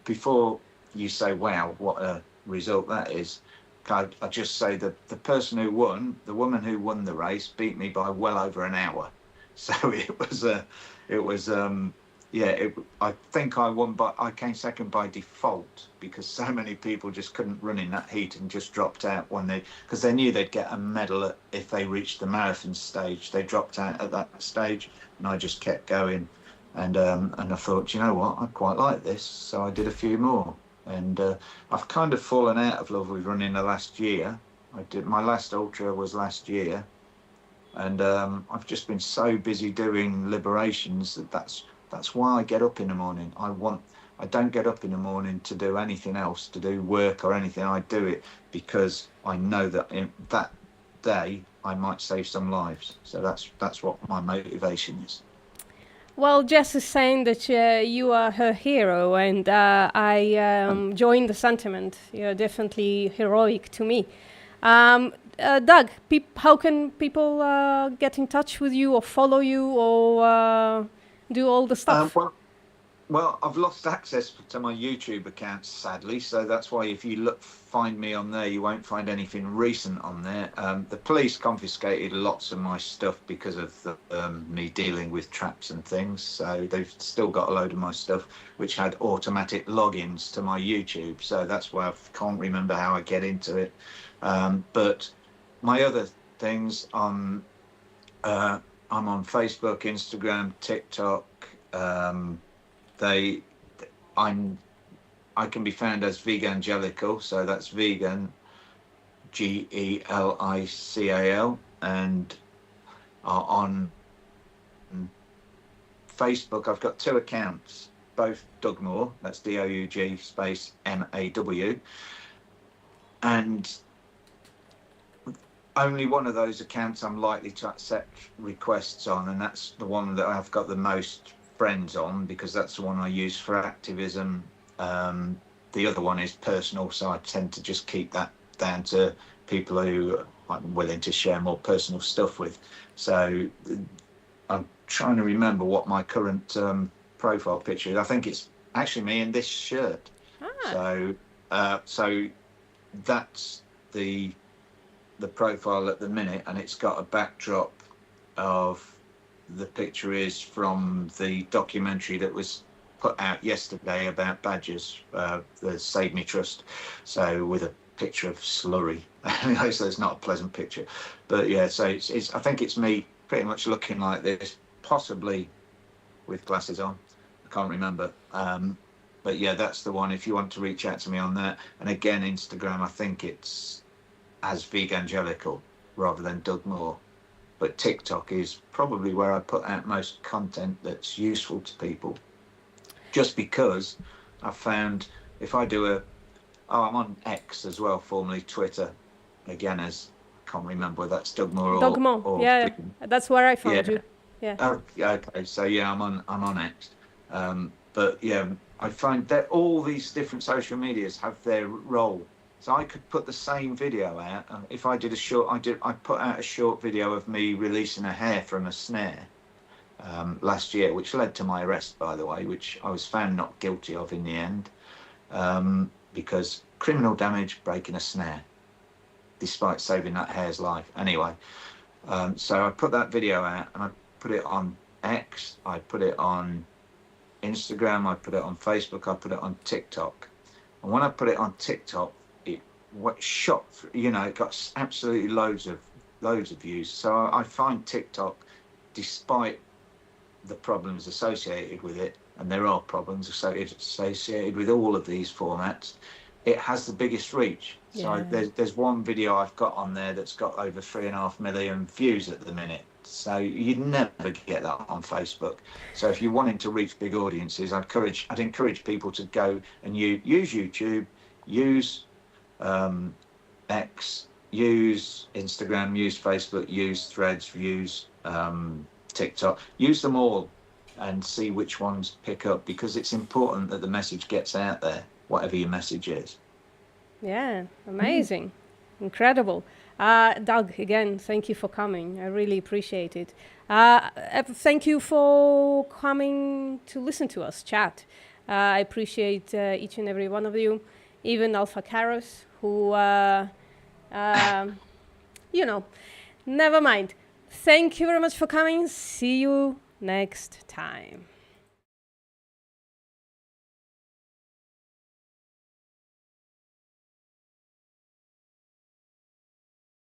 B: before you say, wow, what a result that is, I just say that the person who won, the woman who won the race, beat me by well over an hour. So I think I won, but I came second by default because so many people just couldn't run in that heat and just dropped out because they knew they'd get a medal if they reached the marathon stage. They dropped out at that stage, and I just kept going. And I thought, you know what, I quite like this, so I did a few more. And I've kind of fallen out of love with running the last year. My last ultra was last year, and I've just been so busy doing liberations that's why I get up in the morning. I don't get up in the morning to do anything else, to do work or anything. I do it because I know that in that day I might save some lives. So that's what my motivation is.
A: Well, Jess is saying that you are her hero, and I join the sentiment. You're definitely heroic to me. Doug, how can people get in touch with you or follow you or do all the stuff?
B: Well, I've lost access to my YouTube account, sadly. So that's why if you find me on there, you won't find anything recent on there. The police confiscated lots of my stuff because of me dealing with traps and things. So they've still got a load of my stuff, which had automatic logins to my YouTube. So that's why I can't remember how I get into it. But my other things I'm on Facebook, Instagram, TikTok. I can be found as Vegangelical, so that's vegan, GELICAL, and on Facebook I've got 2 accounts, both Doug Moore, that's DOUG space MAW, and only one of those accounts I'm likely to accept requests on, and that's the one that I've got the most friends on because that's the one I use for activism. The other one is personal, so I tend to just keep that down to people who I'm willing to share more personal stuff with. So I'm trying to remember what my current profile picture is. I think it's actually me in this shirt. So that's the profile at the minute, and it's got a backdrop of the picture is from the documentary that was put out yesterday about badgers, the Save Me Trust. So with a picture of slurry. So it's not a pleasant picture, but yeah. So it's I think it's me pretty much looking like this, possibly with glasses on. I can't remember. But yeah, that's the one. If you want to reach out to me on that, and again, Instagram, I think it's as Vegangelical rather than Doug Moore. But TikTok is probably where I put out most content that's useful to people. Just because I found if I do I'm on X as well, formerly Twitter, again as I can't remember whether that's Doug Moore
A: Doug Moore,
B: or
A: yeah, that's where I found you. Yeah.
B: Oh, okay. So yeah, I'm on X. But yeah, I find that all these different social medias have their role. So I could put the same video out. If I did I put out a short video of me releasing a hare from a snare, last year, which led to my arrest, by the way, which I was found not guilty of in the end, because criminal damage, breaking a snare, despite saving that hare's life. Anyway, so I put that video out and I put it on X, I put it on Instagram, I put it on Facebook, I put it on TikTok. And when I put it on TikTok, it shot, it got absolutely loads of views. So I find TikTok, despite the problems associated with it, and there are problems associated with all of these formats, it has the biggest reach. So there's one video I've got on there that's got over 3.5 million views at the minute. So you'd never get that on Facebook. So if you're wanting to reach big audiences, I'd encourage people to go and use YouTube, use X, use Instagram, use Facebook, use Threads, use TikTok, use them all and see which ones pick up, because it's important that the message gets out there, whatever your message is.
A: Yeah, amazing. Incredible. Doug, again, thank you for coming. I really appreciate it. Thank you for coming to listen to us chat. I appreciate each and every one of you, even Alpha Karos, who, never mind. Thank you very much for coming. See you next time.